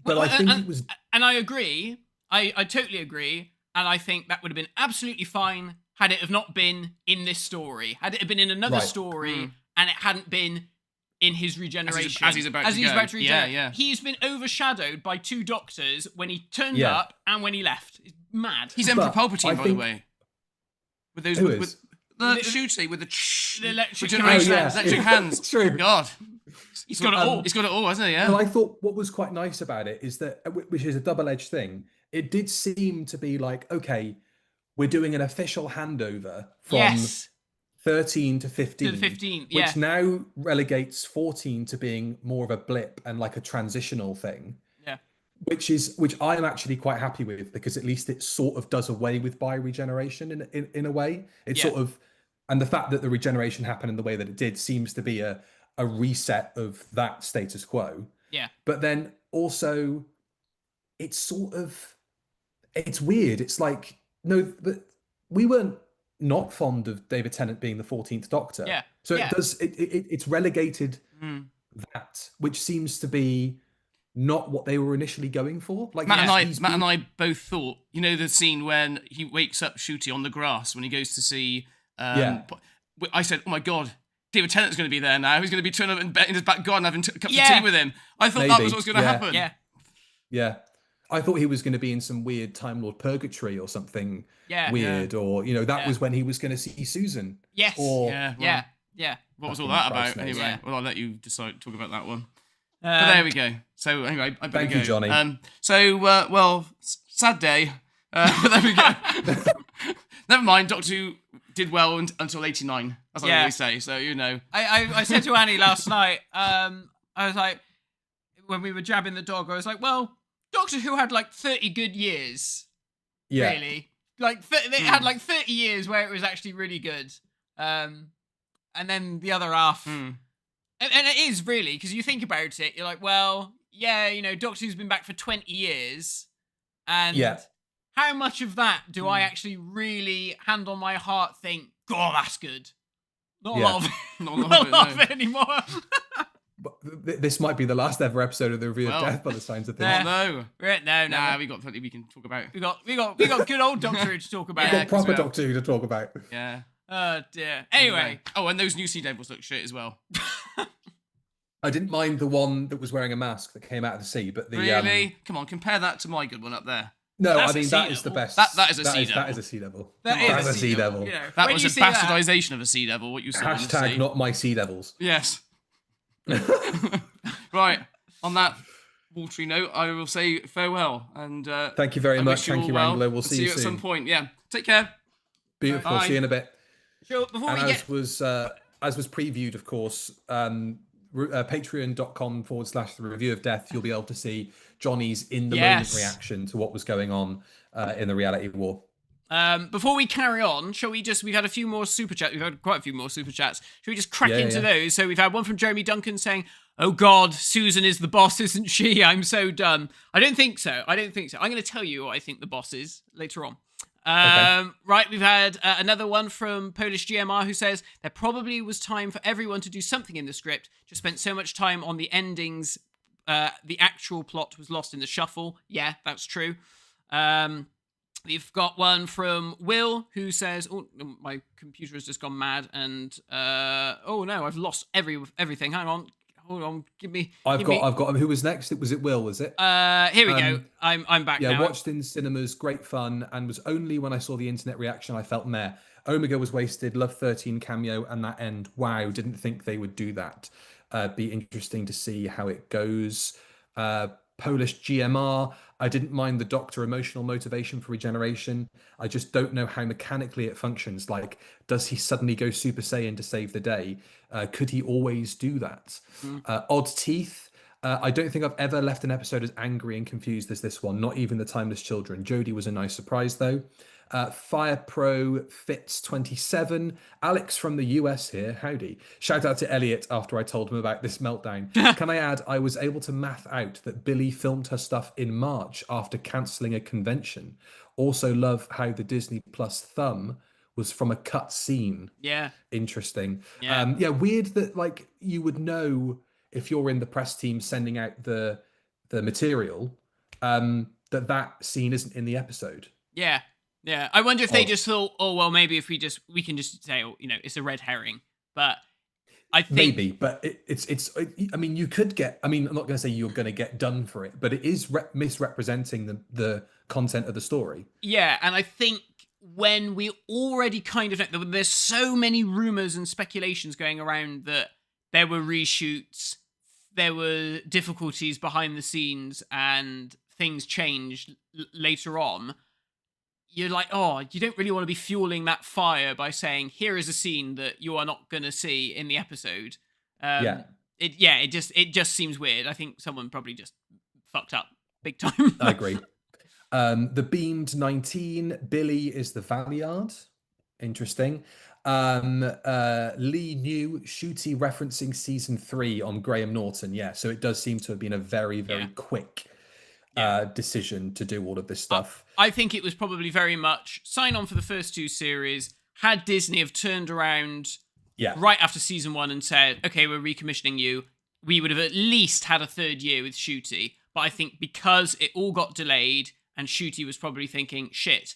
Well, I think it was and I agree. I totally agree. And I think that would have been absolutely fine had it have not been in this story. Had it have been in another Right. story and it hadn't been in his regeneration. As he's about to go. regenerate. Yeah. He's been overshadowed by two Doctors when he turned Yeah. up and when he left. It's mad. He's Emperor But Palpatine, I by the think- way. With those, Who with is? the shooting, with The electric regeneration, hands. electric hands. True. God, He's got it all. he's got it all, hasn't he? Yeah. Well, I thought what was quite nice about it is that, which is a double-edged thing, it did seem to be like, okay, we're doing an official handover from Yes. 13 to 15, To the 15, yeah. which now relegates 14 to being more of a blip and like a transitional thing. Yeah. Which I am actually quite happy with because at least it sort of does away with bioregeneration in a way. It's Yeah. sort of, and the fact that the regeneration happened in the way that it did seems to be a reset of that status quo. Yeah. But then also it's weird. It's like, no, but we weren't not fond of David Tennant being the 14th Doctor. Yeah. So Yeah. it's relegated that, which seems to be not what they were initially going for. Like Matt he's and I both thought, the scene when he wakes up Shooty on the grass when he goes to see. Yeah. I said, "Oh my God, David Tennant's going to be there now. He's going to be turning up in his back garden having cups Yeah. of tea with him." I thought that Maybe. was what was going to Yeah. happen. Yeah. Yeah. I thought he was going to be in some weird Time Lord purgatory or something Yeah. weird, or that Yeah. was when he was going to see Susan. Yes. Or Yeah. Well, Yeah. Yeah. What was all Fucking that about? Christ knows. Anyway, Yeah. well, I'll let you decide. Talk about that one. But there we go. So anyway, I better Thank you, go. Johnny. Sad day. But there we go. Never mind. Doctor Who did well until 89. That's what I Yeah. always say. So I said to Annie last night, I was like, when we were jabbing the dog, I was like, well, Doctor Who had like 30 good years. Yeah. Really. Like, they had like 30 years where it was actually really good. And then the other half. And it is really, because you think about it, you're like, well, yeah, Doctor Who's been back for 20 years. And Yeah. how much of that do I actually really, hand on my heart, think, God, that's good? Not a Yeah. lot of it. Not Not a lot no. of it anymore. But this might be the last ever episode of the Review Well. of Death by the signs of things. Yeah. No. Right, no. Nah, we got plenty we can talk about. We got good old Doctor Who to talk about. We've Yeah, got proper well. Doctor Who to talk about. Yeah. Oh dear. Anyway, Oh, and those new Sea Devils look shit as well. I didn't mind the one that was wearing a mask that came out of the sea, but the Really? Come on, compare that to my good one up there. no, That's I a mean sea that is the devil. best. That is a sea That devil. is a sea devil. that is a sea devil. That when was you a see that- bastardization of a Sea Devil. What you saw in the sea. Hashtag not my sea devils. Yes. Right. On that watery note, I will say farewell and Thank you very I much. wish you Thank all you, well, Wrangler. We'll and see you at soon. some point. Yeah. Take care. Beautiful. Bye. See you in a bit. Sure, before And we get as was previewed, of course, patreon.com/the Review of Death, you'll be able to see Johnny's in the moment Yes. reaction to what was going on in the reality war. before we carry on, shall we we've had a few more super chats. We've had quite a few more super chats. Shall we just crack Yeah, into yeah. those? So we've had one from Jeremy Duncan saying, oh God, Susan is the boss, isn't she? I'm so done. I don't think so. I'm going to tell you what I think the boss is later on. Right, we've had another one from Polish GMR who says, there probably was time for everyone to do something in the script, just spent so much time on the endings, the actual plot was lost in the shuffle. Yeah, that's true. We've got one from Will who says, oh, my computer has just gone mad, and oh no, I've lost everything. Hang on. Hold on, I've got. Who was next? Was it Will? Was it? Here we go. I'm back now. Yeah, watched in cinemas, great fun, and was only when I saw the internet reaction I felt meh. Omega was wasted. Love 13 cameo and that end. Wow, didn't think they would do that. Be interesting to see how it goes. Polish GMR. I didn't mind the Doctor emotional motivation for regeneration. I just don't know how mechanically it functions. Like, does he suddenly go Super Saiyan to save the day? Could he always do that? Odd Teeth. I don't think I've ever left an episode as angry and confused as this one. Not even the Timeless Children. Jodie was a nice surprise though. Fire Pro Fits 27. Alex from the US here. Howdy. Shout out to Elliot after I told him about this meltdown. Can I add, I was able to math out that Billy filmed her stuff in March after cancelling a convention. Also love how the Disney Plus thumb was from a cut scene. Yeah. Interesting. Yeah. Weird that like you would know if you're in the press team sending out the material, that scene isn't in the episode. Yeah. Yeah, I wonder if they just thought, oh well, maybe if we can just say, oh, it's a red herring. But I think maybe, but it's. I mean, you could get. I mean, I'm not going to say you're going to get done for it, but it is misrepresenting the content of the story. Yeah, and I think when we already kind of know, there's so many rumors and speculations going around that there were reshoots, there were difficulties behind the scenes, and things changed later on. You're like, oh, you don't really want to be fueling that fire by saying, here is a scene that you are not going to see in the episode. It just seems weird. I think someone probably just fucked up big time. I agree. The Beamed 19, Billy is the Valiard. Interesting. Lee New, Shooty referencing season 3 on Graham Norton. Yeah, so it does seem to have been a very, very quick decision to do all of this stuff. I think it was probably very much sign on for the first 2 series. Had Disney have turned around right after season 1 and said, okay, we're recommissioning you, we would have at least had a 3rd year with Shooty. But I think because it all got delayed and Shooty was probably thinking, shit,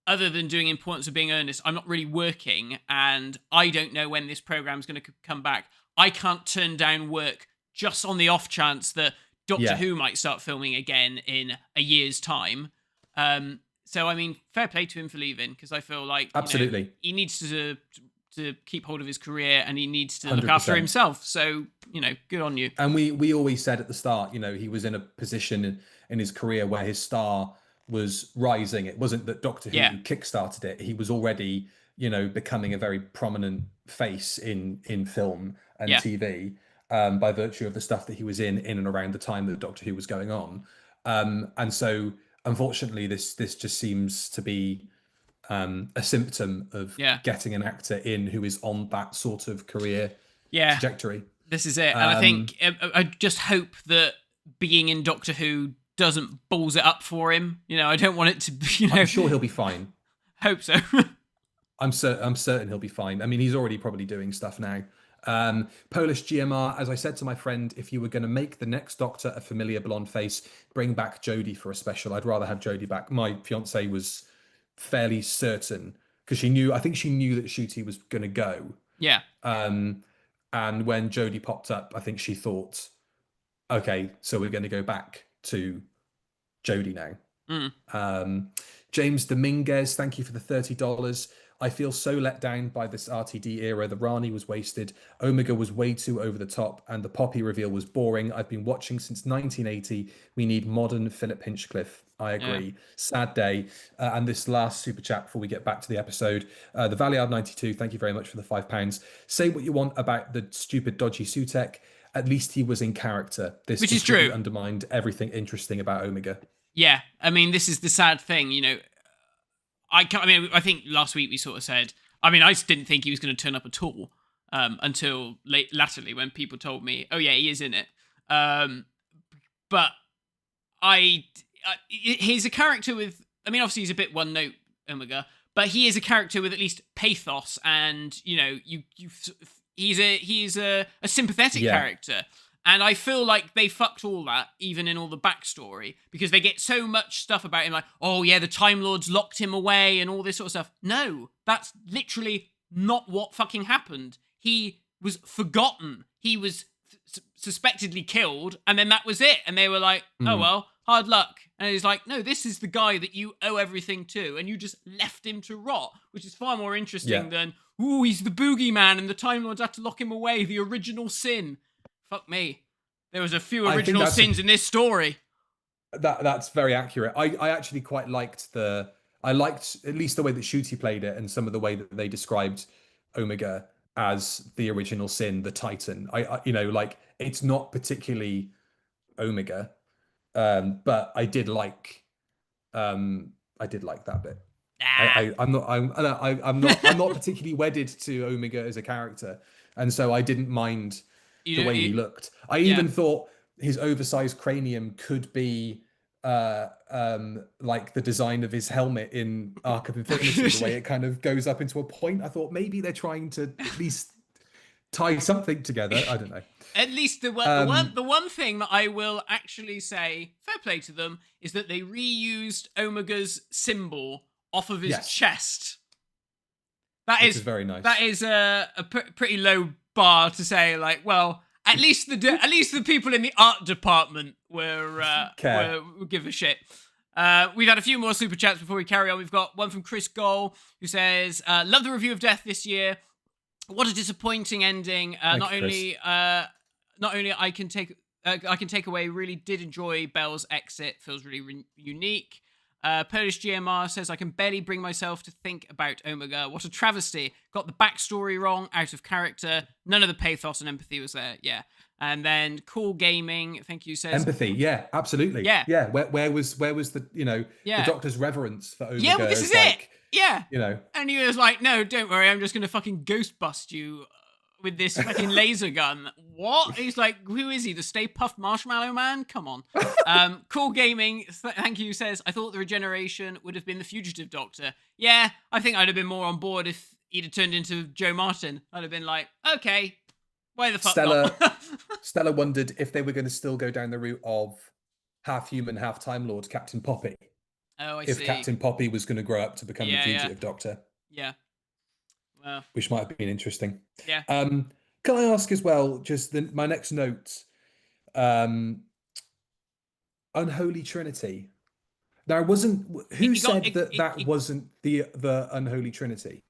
other than doing Importance of Being Earnest, I'm not really working and I don't know when this program's going to come back. I can't turn down work just on the off chance that Doctor Who might start filming again in a year's time. So, I mean, fair play to him for leaving, because I feel like absolutely he needs to keep hold of his career and he needs to look after himself. So, good on you. And we always said at the start, he was in a position in his career where his star was rising. It wasn't that Doctor Who kickstarted it. He was already, becoming a very prominent face in film and TV. By virtue of the stuff that he was in and around the time that Doctor Who was going on. And so, unfortunately, this just seems to be a symptom of getting an actor in who is on that sort of career trajectory. This is it. And I think, I just hope that being in Doctor Who doesn't balls it up for him. I don't want it to be, I'm sure he'll be fine. Hope so. I'm certain he'll be fine. I mean, he's already probably doing stuff now. Polish GMR, as I said to my friend, if you were going to make the next Doctor a familiar blonde face, bring back Jodie for a special. I'd rather have Jodie back. My fiance was fairly certain because I think she knew that Shooty was going to go. Yeah. And when Jodie popped up, I think she thought, okay, so we're going to go back to Jodie now. James Dominguez, thank you for the $30. I feel so let down by this RTD era. The Rani was wasted. Omega was way too over the top, and the Poppy reveal was boring. I've been watching since 1980. We need modern Philip Hinchcliffe. I agree. Yeah. Sad day. And this last super chat before we get back to the episode. The Valiard 92, thank you very much for the £5. Say what you want about the stupid, dodgy Sutek. At least he was in character. This which is true. Undermined everything interesting about Omega. Yeah, I mean, this is the sad thing, I think last week we sort of said, I mean, I didn't think he was going to turn up at all. until latterly when people told me, oh yeah, he is in it. But he's a character with, I mean, obviously he's a bit one note, Omega, but he is a character with at least pathos, and he's a sympathetic character. And I feel like they fucked all that, even in all the backstory, because they get so much stuff about him, like, oh yeah, the Time Lords locked him away and all this sort of stuff. No, that's literally not what fucking happened. He was forgotten. He was suspectedly killed, and then that was it. And they were like, oh well, hard luck. And he's like, no, this is the guy that you owe everything to, and you just left him to rot, which is far more interesting than, ooh, he's the boogeyman and the Time Lords had to lock him away, the original sin. Fuck me. There was a few original sins in this story. That's very accurate. I actually quite liked I liked at least the way that Shooty played it, and some of the way that they described Omega as the original sin, the Titan. I like, it's not particularly Omega, but I did like that bit. I'm not particularly wedded to Omega as a character, and so I didn't mind the way he looked. I even thought his oversized cranium could be like the design of his helmet in Arc of Infinity, the way it kind of goes up into a point. I thought maybe they're trying to at least tie something together. I don't know. At least the one thing that I will actually say, fair play to them, is that they reused Omega's symbol off of his chest. That is very nice. That is a pretty low bar to say, like, well, at least the people in the art department will give a shit. We've had a few more super chats before we carry on. We've got one from Chris Goll, who says, love the review of Death this year. What a disappointing ending. Not only I can take away, really did enjoy Belle's exit. Feels really unique. Polish GMR says, I can barely bring myself to think about Omega. What a travesty. Got the backstory wrong, out of character. None of the pathos and empathy was there. Yeah. And then Cool Gaming, thank you, says empathy. Yeah, absolutely. Yeah. Where was the the Doctor's reverence for Omega? Yeah, well, this is it. Yeah. And he was like, no, don't worry, I'm just going to fucking ghost bust you with this fucking laser gun. What? He's like, who is he? The Stay Puft Marshmallow Man? Come on. Cool Gaming, thank you, says, I thought the regeneration would have been the fugitive Doctor. Yeah, I think I'd have been more on board if he'd have turned into Joe Martin. I'd have been like, okay, why the fuck not? Stella wondered if they were going to still go down the route of half human, half Time Lord, Captain Poppy. Oh, I see. If Captain Poppy was going to grow up to become the fugitive Doctor. Yeah. Well, which might have been interesting. Yeah. Can I ask as well, just my next note, Unholy Trinity. Now, wasn't that wasn't the Unholy Trinity?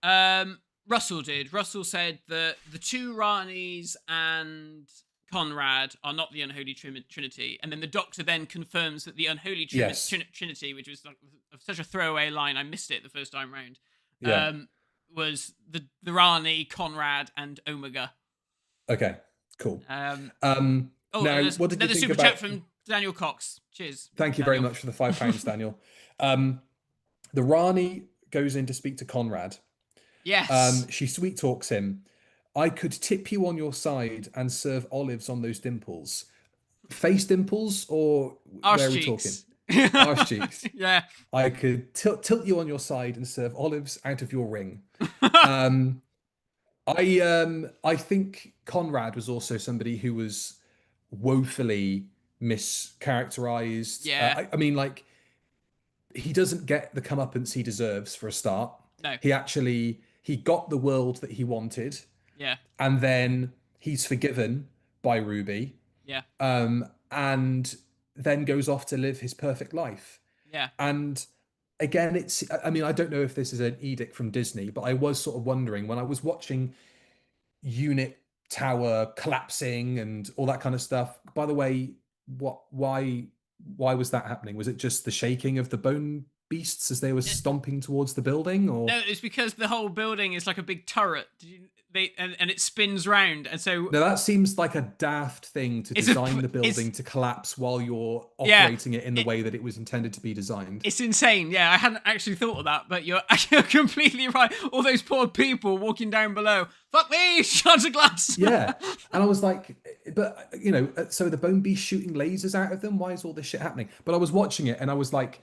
Russell did. Russell said that the two Ranis and Conrad are not the Unholy Trinity, and then the Doctor then confirms that the Unholy Trinity, which was like such a throwaway line, I missed it the first time round. Yeah. Was the Rani, Conrad, and Omega. Okay, cool. Now, what did you think super about... chat from Daniel Cox. Cheers. Thank you very much for the £5, Daniel. The Rani goes in to speak to Conrad. Yes. She sweet talks him. I could tip you on your side and serve olives on those dimples. Face dimples or arse where are we cheeks. talking? Arse cheeks. Yeah. I could tilt you on your side and serve olives out of your ring. I think Conrad was also somebody who was woefully mischaracterized. Yeah. I mean, like, he doesn't get the comeuppance he deserves for a start. No. He got the world that he wanted. Yeah. And then he's forgiven by Ruby. Yeah. And then goes off to live his perfect life. Yeah. And again, I mean, I don't know if this is an edict from Disney, but I was sort of wondering when I was watching Unit Tower collapsing and all that kind of stuff. By the way, why was that happening? Was it just the shaking of the bone beasts as they were stomping towards the building? Or No, it's because the whole building is like a big turret. And it spins round, and so no, that seems like a daft thing to design the building to collapse while you're operating it in the way that it was intended to be designed. It's insane. Yeah, I hadn't actually thought of that, but you're completely right. All those poor people walking down below. Fuck me, shards of glass. Yeah, and I was like, but so the bone beast shooting lasers out of them. Why is all this shit happening? But I was watching it, and I was like,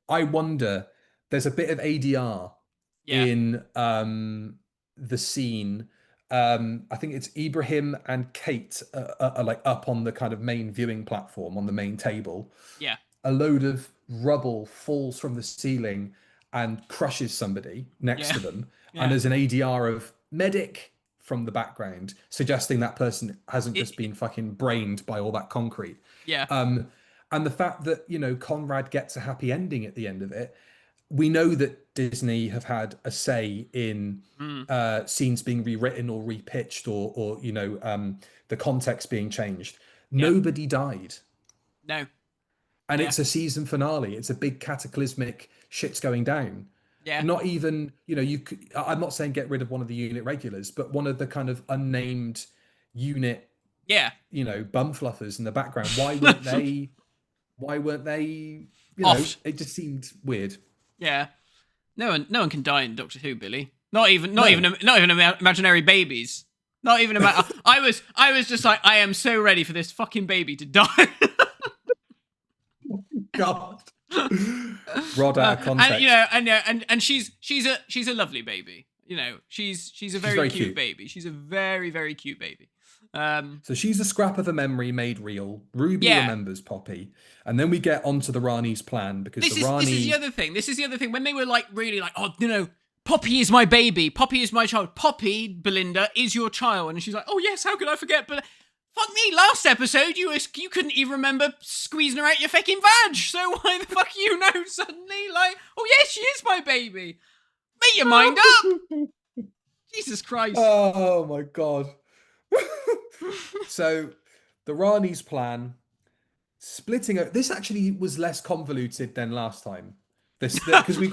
I wonder. There's a bit of ADR in the scene. I think it's Ibrahim and Kate are like up on the kind of main viewing platform on the main table. Yeah. A load of rubble falls from the ceiling and crushes somebody next to them. Yeah. And there's an ADR of medic from the background, suggesting that person hasn't just been fucking brained by all that concrete. Yeah. And the fact that, Conrad gets a happy ending at the end of it. We know that Disney have had a say in scenes being rewritten or repitched or the context being changed. Yeah. Nobody died. No. And it's a season finale. It's a big cataclysmic shit's going down. Yeah. Not even, I'm not saying get rid of one of the unit regulars, but one of the kind of unnamed unit, bum fluffers in the background. Why weren't they, it just seemed weird. Yeah, no one can die in Doctor Who, Billy. Not even imaginary babies. Not even I was just like, I am so ready for this fucking baby to die. God, rod out of context. And she's a lovely baby. She's a very cute baby. She's a very, very cute baby. So she's a scrap of a memory made real. Ruby remembers Poppy, and then we get onto the Rani's plan because this is the other thing. This is the other thing. When they were like really like, Poppy is my baby. Poppy is my child. Poppy, Belinda, is your child, and she's like, oh yes, how could I forget? But fuck me, last episode you couldn't even remember squeezing her out your fucking vag. So why the fuck suddenly like, oh yes, she is my baby. Make your mind up. Jesus Christ. Oh my God. So the Rani's plan, splitting this actually was less convoluted than last time. Because we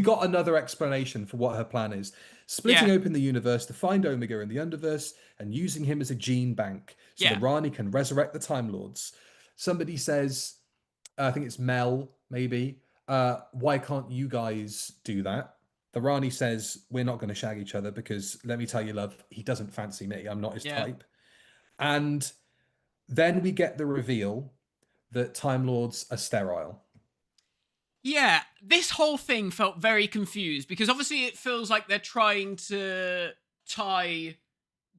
got another explanation for what her plan is. Splitting open the universe to find Omega in the Underverse and using him as a gene bank so the Rani can resurrect the Time Lords. Somebody says, I think it's Mel, maybe, why can't you guys do that? The Rani says, we're not going to shag each other because, let me tell you, love, he doesn't fancy me. I'm not his type. And then we get the reveal that Time Lords are sterile. Yeah, this whole thing felt very confused because obviously it feels like they're trying to tie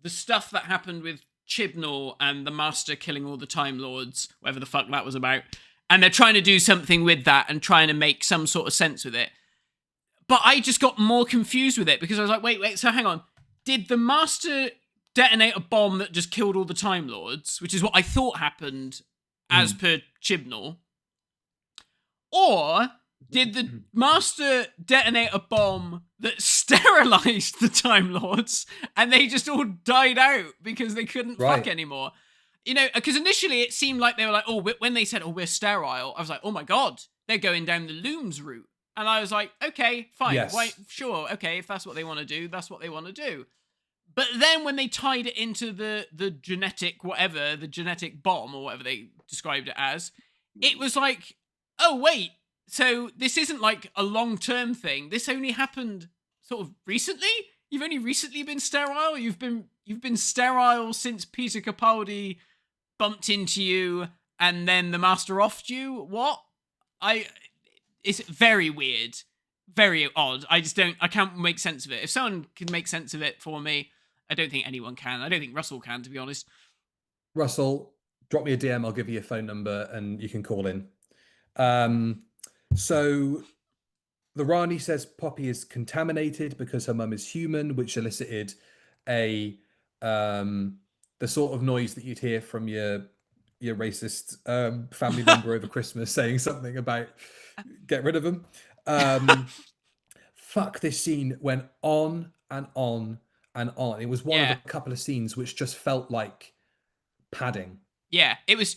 the stuff that happened with Chibnall and the Master killing all the Time Lords, whatever the fuck that was about, and they're trying to do something with that and trying to make some sort of sense with it. But I just got more confused with it because I was like, wait, so hang on. Did the Master detonate a bomb that just killed all the Time Lords, which is what I thought happened as per Chibnall? Or did the Master detonate a bomb that sterilized the Time Lords and they just all died out because they couldn't fuck anymore? Because initially it seemed like they were like, when they said, we're sterile, I was like, oh my God, they're going down the looms route. And I was like, okay, fine. Yes. Sure, okay, if that's what they want to do, that's what they want to do. But then when they tied it into the genetic whatever, the genetic bomb or whatever they described it as, it was like, oh, wait, so this isn't like a long-term thing. This only happened sort of recently? You've only recently been sterile? You've been sterile since Peter Capaldi bumped into you and then the Master offed you? What? It's very weird, very odd. I can't make sense of it. If someone can make sense of it for me, I don't think anyone can. I don't think Russell can, to be honest. Russell, drop me a DM. I'll give you a phone number and you can call in. So the Rani says Poppy is contaminated because her mum is human, which elicited the sort of noise that you'd hear from your racist family member over Christmas saying something about get rid of him. Fuck, this scene went on and on and on. It was one of a couple of scenes which just felt like padding. Yeah, it was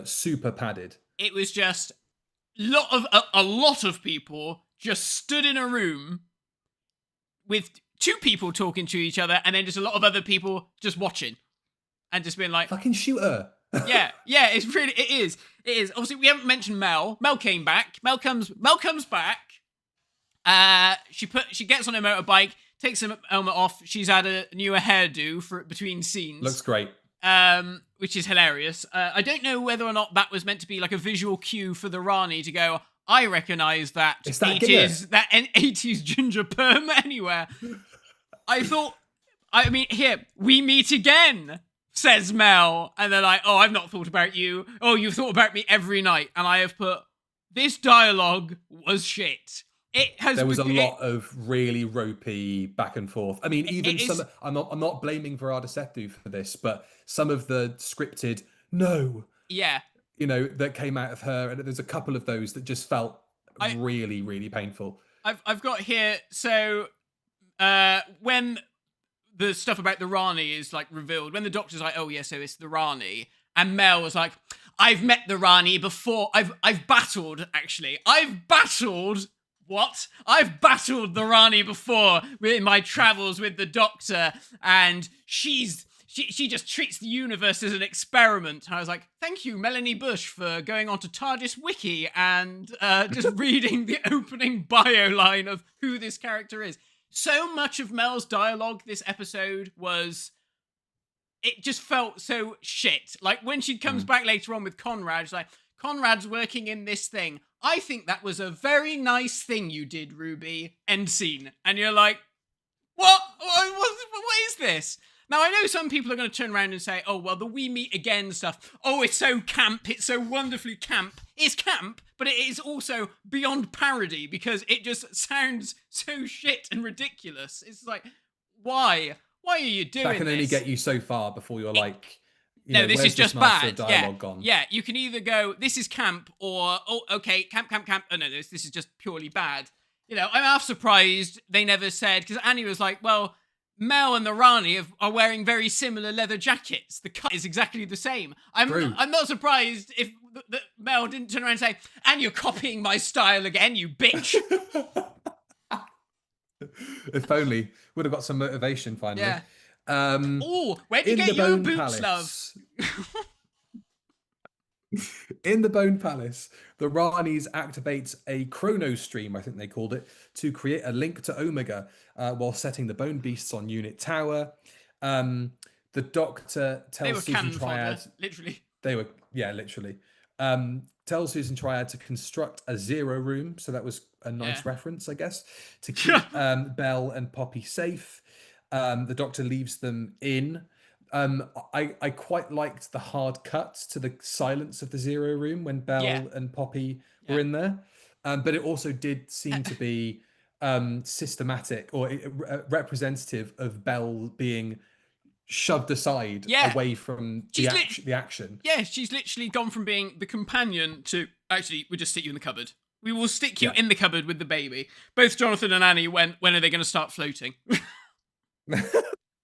super padded. It was just a lot of people just stood in a room with two people talking to each other, and then just a lot of other people just watching and just being like, Fucking shoot her. yeah, it is. Obviously, we haven't mentioned Mel. Mel came back. Mel comes back. She gets on her motorbike, takes her helmet off. She's had a newer hairdo for between scenes. Looks great. Which is hilarious. I don't know whether or not that was meant to be like a visual cue for the Rani to go, I recognise that It's that 80s ginger perm anywhere. I mean, here, we meet again, says Mel. And they're like, oh, I've not thought about you. Oh, you've thought about me every night. And I have put, this dialogue was shit. There was a lot of really ropey back and forth. I mean, even some. I'm not blaming Verada Sethu for this, but some of the scripted that came out of her, and there's a couple of those that just felt really, really painful. I've got here. So when the stuff about the Rani is like revealed, when the Doctor's like, oh yeah, so it's the Rani, and Mel was like, I've met the Rani before. I've battled the Rani before in my travels with the Doctor, and she just treats the universe as an experiment. And I was like, thank you, Melanie Bush, for going on to TARDIS Wiki and just reading the opening bio line of who this character is. So much of Mel's dialogue this episode it just felt so shit. Like when she comes back later on with Conrad, she's like, Conrad's working in this thing. I think that was a very nice thing you did, Ruby. End scene. And you're like, what is this? Now, I know some people are going to turn around and say, oh, well, the We Meet Again stuff, oh, it's so camp, it's so wonderfully camp. It's camp, but it is also beyond parody because it just sounds so shit and ridiculous. It's like, why? Why are you doing this? That can only get you so far before you're like... No, this is just bad. Gone? Yeah, you can either go, this is camp, or, oh, okay, camp. Oh, no, this is just purely bad. You know, I'm half surprised they never said, because Annie was like, well, Mel and the Rani are wearing very similar leather jackets. The cut is exactly the same. I'm not surprised if Mel didn't turn around and say, and you're copying my style again, you bitch. If only. Would have got some motivation finally. Yeah. Where'd you get your boots, love? In the Bone Palace, the Ranis activate a chrono stream, I think they called it, to create a link to Omega while setting the Bone Beasts on Unit Tower. The Doctor tells Susan Triad... literally. They were, yeah, literally. Tells Susan Triad to construct a zero room, so that was a nice reference, I guess, to keep Belle and Poppy safe. The Doctor leaves them in. I quite liked the hard cut to the silence of the zero room when Belle and Poppy were in there. But it also did seem to be systematic or representative of Belle being shoved aside away from the action. Yeah, she's literally gone from being the companion to, actually, we'll just stick you in the cupboard. We will stick you in the cupboard with the baby. Both Jonathan and Annie went, when are they going to start floating?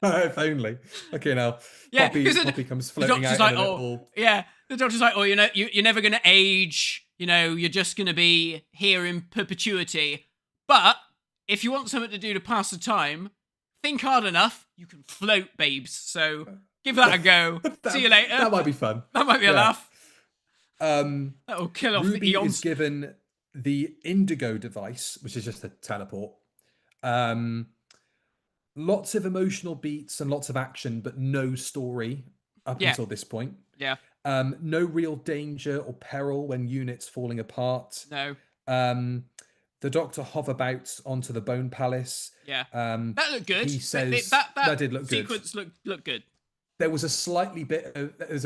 If only. Okay, now Poppy comes floating out like, in a little... Yeah, the Doctor's like, oh, you know, you're never going to age. You know, you're just going to be here in perpetuity. But if you want something to do to pass the time, think hard enough, you can float, babes. So give that a go. See you later. That might be fun. That might be a laugh. That'll kill off Ruby the eons. is given the Indigo device, which is just a teleport. Lots of emotional beats and lots of action, but no story up until this point. Yeah. No real danger or peril when units falling apart. No. The Doctor hoverbouts onto the Bone Palace. Yeah. That looked good. He says that did look good. Sequence looked good. There was a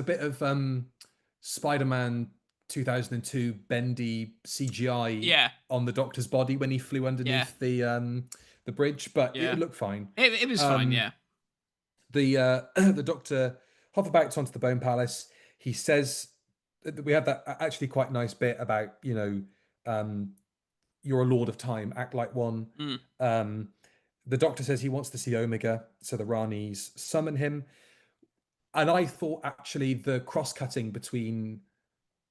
bit of Spider-Man 2002 bendy CGI on the Doctor's body when he flew underneath the bridge, but it looked fine. It was fine, yeah. The Doctor hoverbouts onto the Bone Palace. He says we have that actually quite nice bit about, you know, you're a Lord of Time, act like one. The Doctor says he wants to see Omega, so the Ranis summon him. And I thought actually the cross-cutting between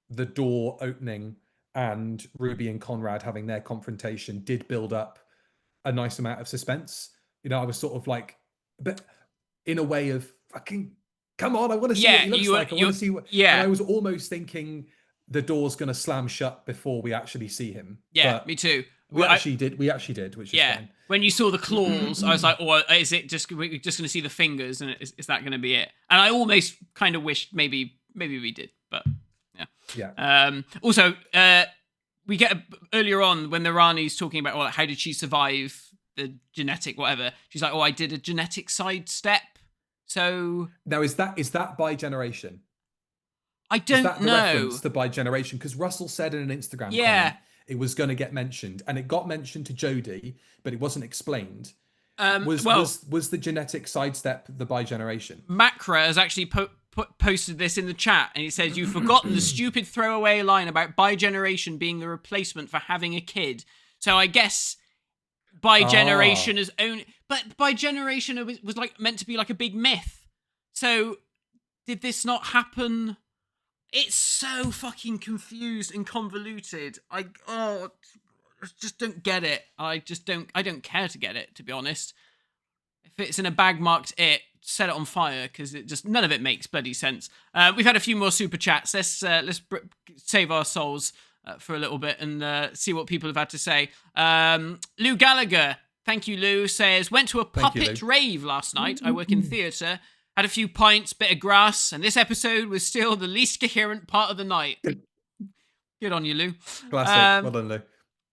the door opening and Ruby and Conrad having their confrontation did build up a nice amount of suspense. You know, I was sort of like, but in a way of fucking, come on, I want to see what he looks like. I want to see what. Yeah. And I was almost thinking the door's going to slam shut before we actually see him. Yeah, but me too. We actually did, which is fine. When you saw the claws, I was like, "Oh, is it just we're just going to see the fingers, and is that going to be it?" And I almost kind of wished maybe we did, but yeah. Also, we get earlier on when the Rani's talking about, well, how did she survive the genetic whatever? She's like, "Oh, I did a genetic sidestep." So now is that by generation? I don't is that the know. Reference to by generation, because Russell said in an Instagram comment it was going to get mentioned, and it got mentioned to Jodie, but it wasn't explained. Was the genetic sidestep the by generation? Macra has actually posted this in the chat, and he says, "You've forgotten the stupid throwaway line about by generation being the replacement for having a kid." So I guess by generation is only, but by generation it was like meant to be like a big myth. So did this not happen? It's so fucking confused and convoluted. I just don't get it. I don't care to get it, to be honest. If it's in a bag marked it, set it on fire, because it just, none of it makes bloody sense. We've had a few more super chats. Let's save our souls for a little bit and see what people have had to say. Lou Gallagher, thank you, Lou, says, went to a puppet rave last night. I work in theatre. Had a few pints, bit of grass, and this episode was still the least coherent part of the night. Good on you, Lou. Classic. Well done, Lou.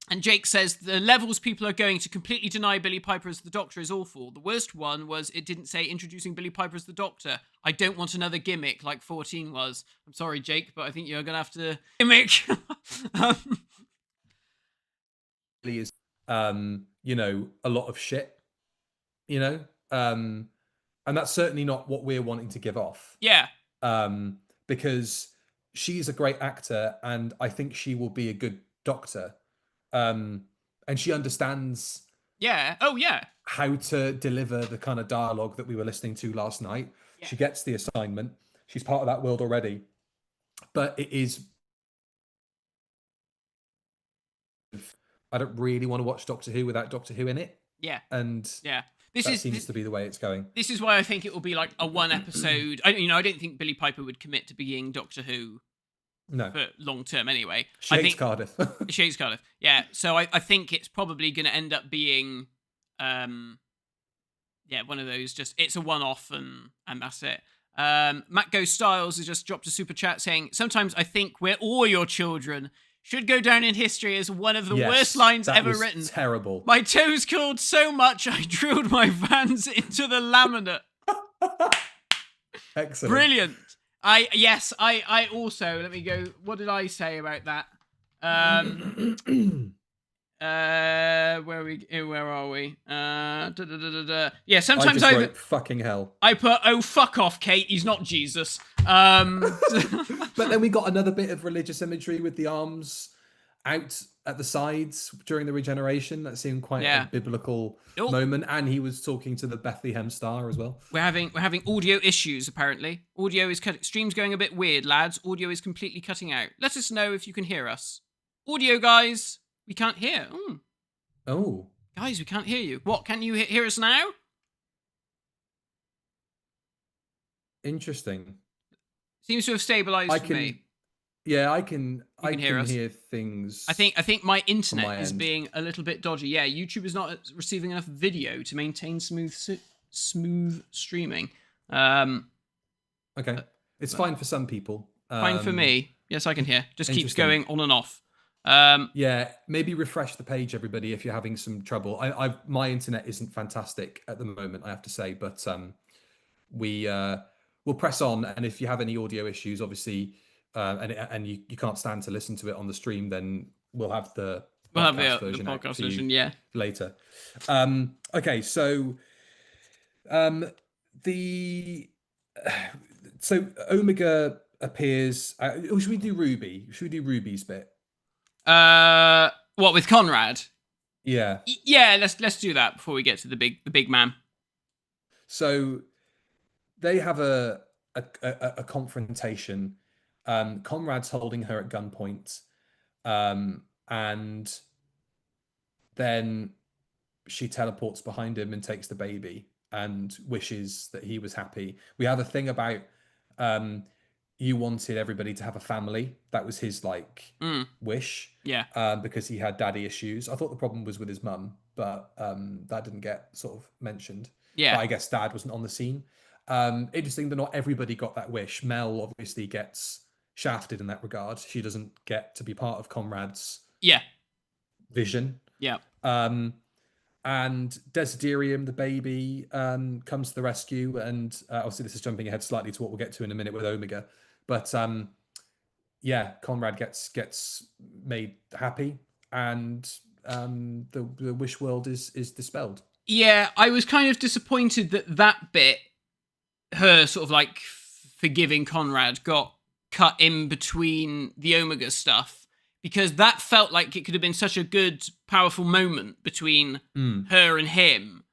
And Jake says, the levels people are going to completely deny Billy Piper as the Doctor is awful. The worst one was it didn't say introducing Billy Piper as the Doctor. I don't want another gimmick like 14 was. I'm sorry, Jake, but I think you're going to have to gimmick. Is, you know, a lot of shit, you know? And that's certainly not what we're wanting to give off. Yeah. Because she's a great actor, and I think she will be a good Doctor. And she understands how to deliver the kind of dialogue that we were listening to last night. She gets the assignment. She's part of that world already. But it is, I don't really want to watch Doctor Who without Doctor Who in it. Yeah. And this seems to be the way it's going. This is why I think it will be like a one episode. I don't think Billy Piper would commit to being Doctor Who. No. For long term, anyway. She hates Cardiff. She hates Cardiff. Yeah. So I think it's probably going to end up being, one of those. Just it's a one off and that's it. Matt Go Styles has just dropped a super chat saying, "Sometimes I think we're all your children. Should go down in history as one of the worst lines ever written. Terrible. My toes curled so much I drilled my fans into the laminate." Excellent. Brilliant. I also, let me go, what did I say about that? Where are we? Yeah, sometimes I wrote fucking hell. I put, "Oh, fuck off, Kate, he's not Jesus." But then we got another bit of religious imagery with the arms out at the sides during the regeneration. That seemed quite a biblical moment, and he was talking to the Bethlehem Star as well. We're having audio issues, apparently. Audio is stream's going a bit weird, lads. Audio is completely cutting out. Let us know if you can hear us. Audio, guys, we can't hear. Oh. Guys, we can't hear you. What, can't you hear us now? Interesting. Seems to have stabilized for me. Yeah, I can hear things. I think my internet is being a little bit dodgy. Yeah, YouTube is not receiving enough video to maintain smooth streaming. Okay. It's fine for some people. Fine for me. Yes, I can hear. Just keeps going on and off. Yeah, maybe refresh the page, everybody, if you're having some trouble. My internet isn't fantastic at the moment, I have to say, but we'll press on, and if you have any audio issues, obviously, and you can't stand to listen to it on the stream, then we'll have the podcast version later. Okay, so so Omega appears. Should we do Ruby? Should we do Ruby's bit? What, with Conrad? Yeah. Yeah, let's do that before we get to the big man. So they have a confrontation. Conrad's holding her at gunpoint. And then she teleports behind him and takes the baby and wishes that he was happy. We have a thing about you wanted everybody to have a family. That was his like wish. Yeah. Because he had daddy issues. I thought the problem was with his mum, but that didn't get sort of mentioned. Yeah. But I guess dad wasn't on the scene. Interesting that not everybody got that wish. Mel obviously gets shafted in that regard. She doesn't get to be part of Conrad's vision. Yeah. And Desiderium, the baby, comes to the rescue. And obviously this is jumping ahead slightly to what we'll get to in a minute with Omega. But yeah, Conrad gets made happy, and the wish world is dispelled. Yeah, I was kind of disappointed that bit, her sort of like forgiving Conrad, got cut in between the Omega stuff, because that felt like it could have been such a good, powerful moment between her and him,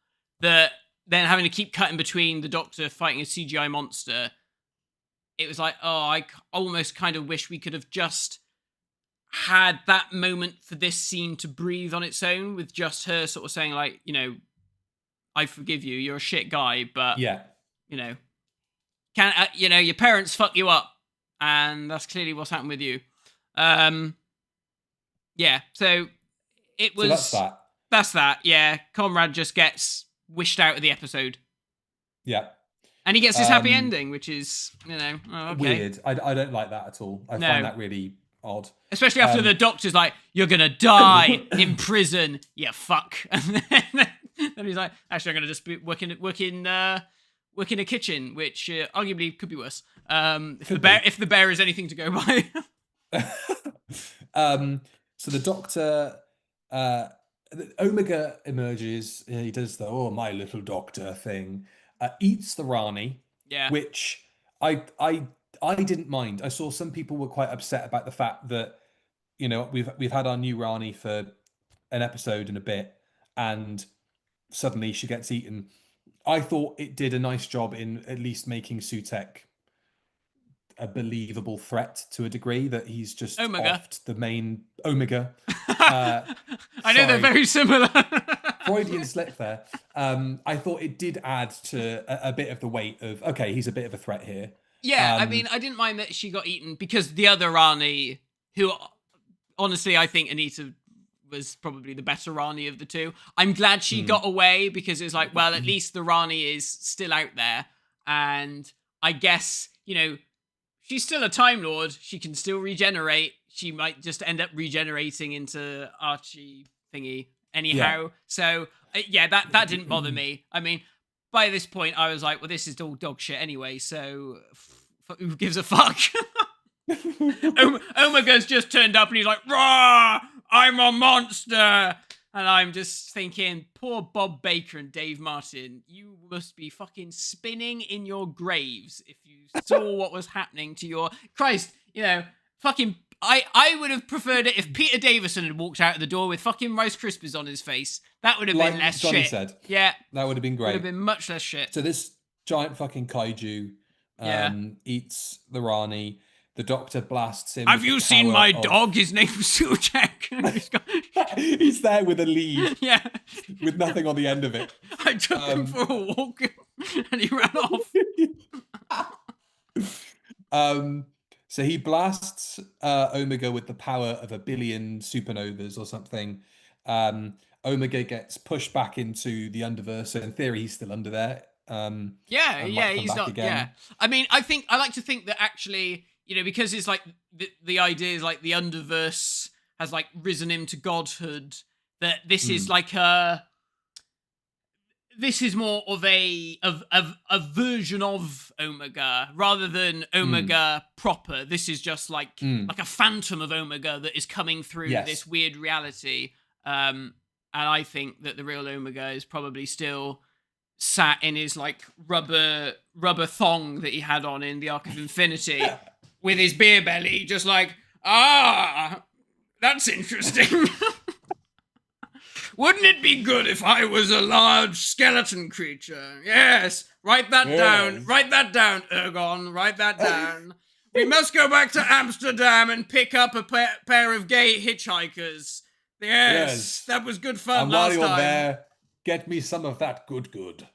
that then having to keep cutting between the Doctor fighting a CGI monster, it was like, oh, I almost kind of wish we could have just had that moment for this scene to breathe on its own, with just her sort of saying like, you know, I forgive you, you're a shit guy, but yeah, you know, you know, your parents fuck you up, and that's clearly what's happened with you. Yeah, so it was. So that's that. That's that. Yeah, Conrad just gets wished out of the episode. Yeah. And he gets his happy ending, which is, you know, okay. Weird. I don't like that at all. I find that really odd. Especially after the Doctor's like, you're going to die in prison, you fuck. And then he's like, actually, I'm going to just be work in a kitchen, which arguably could be worse. If the bear is anything to go by. So the Doctor, Omega emerges. He does the my little doctor thing. Eats the Rani, which I didn't mind. I saw some people were quite upset about the fact that, you know, we've had our new Rani for an episode and a bit, and suddenly she gets eaten. I thought it did a nice job in at least making Sutek a believable threat to a degree, that he's just oft the main Omega. I know they're very similar. Freudian slip there. I thought it did add to a bit of the weight of, okay, he's a bit of a threat here. Yeah, I mean, I didn't mind that she got eaten, because the other Rani, who honestly I think Anita was probably the better Rani of the two. I'm glad she got away, because it's like, well, at least the Rani is still out there, and I guess, you know, she's still a Time Lord. She can still regenerate. She might just end up regenerating into Archie thingy anyhow. Yeah. So, yeah, that didn't bother me. I mean, by this point, I was like, well, this is all dog shit anyway, so who gives a fuck? Omega's just turned up and he's like, rah, I'm a monster. And I'm just thinking, poor Bob Baker and Dave Martin, you must be fucking spinning in your graves if you saw what was happening to your... Christ, you know, fucking... I would have preferred it if Peter Davison had walked out of the door with fucking Rice Krispies on his face. That would have been less Johnny shit. Said. Yeah. That would have been great. Would have been much less shit. So this giant fucking kaiju eats the Rani. The Doctor blasts him. Have you seen my dog? His name's Sutek. He's there with a lead. Yeah. With nothing on the end of it. I took him for a walk and he ran off. So he blasts Omega with the power of 1 billion supernovas or something. Omega gets pushed back into the Underverse. So in theory, he's still under there. He's not. Again. Yeah. I mean, I like to think that actually, you know, because it's like the idea is like the Underverse has like risen him to godhood, that this is like this is more of a version of Omega rather than Omega proper. This is just like a phantom of Omega that is coming through this weird reality. And I think that the real Omega is probably still sat in his like rubber thong that he had on in the Arc of Infinity with his beer belly, just like, that's interesting. Wouldn't it be good if I was a large skeleton creature? Yes, write that down. Write that down, Ergon. Write that down. We must go back to Amsterdam and pick up a pair of gay hitchhikers. Yes, that was good fun and last while you're time. there, get me some of that good.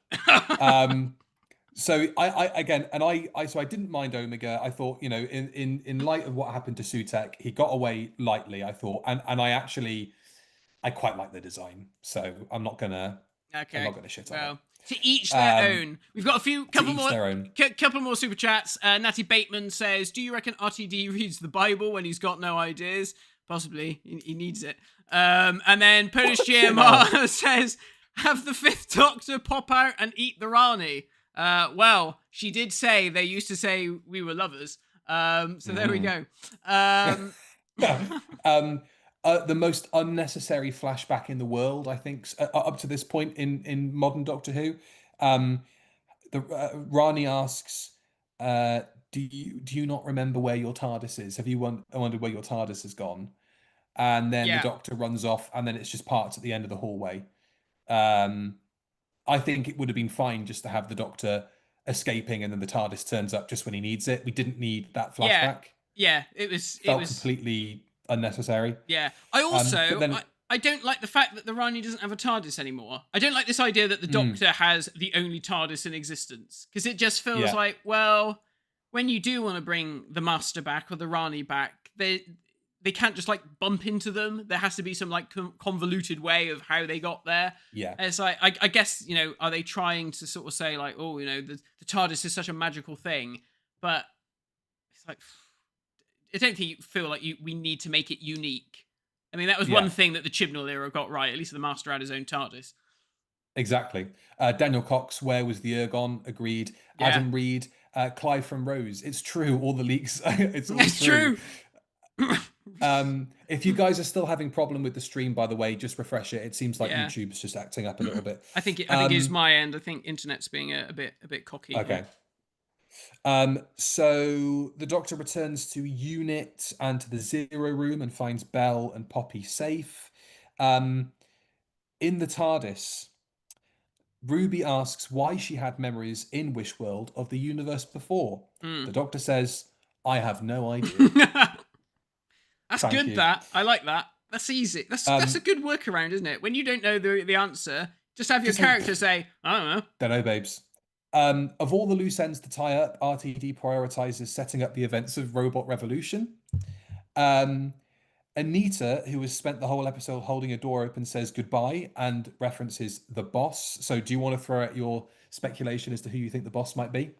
So I didn't mind Omega. I thought, in light of what happened to Sutek, he got away lightly, I thought, and I quite like the design. So I'm not gonna shit on it. To each their own. We've got couple more super chats. Natty Bateman says, "Do you reckon RTD reads the Bible when he's got no ideas? Possibly. He needs it." And then Polish GMR says, "Have the Fifth Doctor pop out and eat the Rani." Well, she did say they used to say we were lovers. So there we go. The most unnecessary flashback in the world, I think, up to this point in modern Doctor Who. Rani asks, "Do you not remember where your TARDIS is? Have you wondered where your TARDIS has gone?" And then the Doctor runs off, and then it's just parked at the end of the hallway. I think it would have been fine just to have the Doctor escaping, and then the TARDIS turns up just when he needs it. We didn't need that flashback. Yeah, it felt completely unnecessary. Yeah. I also I don't like the fact that the Rani doesn't have a TARDIS anymore. I don't like this idea that the Doctor has the only TARDIS in existence, because it just feels like, well, when you do want to bring the Master back or the Rani back, they can't just like bump into them. There has to be some like convoluted way of how they got there. Yeah. It's like, I guess, are they trying to sort of say like, oh, the TARDIS is such a magical thing, but it's like, I don't think you feel like we need to make it unique. I mean, that was one thing that the Chibnall era got right. At least the Master had his own TARDIS. Exactly. Daniel Cox, where was the Ergon? Agreed. Yeah. Adam Reed, Clive from Rose. It's true. All the leaks. It's true. If you guys are still having problem with the stream, by the way, just refresh it. It seems like YouTube's just acting up a little bit. I think it's my end. I think internet's being a bit cocky. Okay. So the Doctor returns to Unit and to the Zero Room and finds Belle and Poppy safe. In the TARDIS, Ruby asks why she had memories in Wishworld of the universe before. The Doctor says, "I have no idea." That's good. I like that. That's easy. That's a good workaround, isn't it? When you don't know the answer, just have your character say, "I don't know." Don't know, babes. Of all the loose ends to tie up, RTD prioritizes setting up the events of Robot Revolution. Anita, who has spent the whole episode holding a door open, says goodbye and references the boss. So do you want to throw out your speculation as to who you think the boss might be?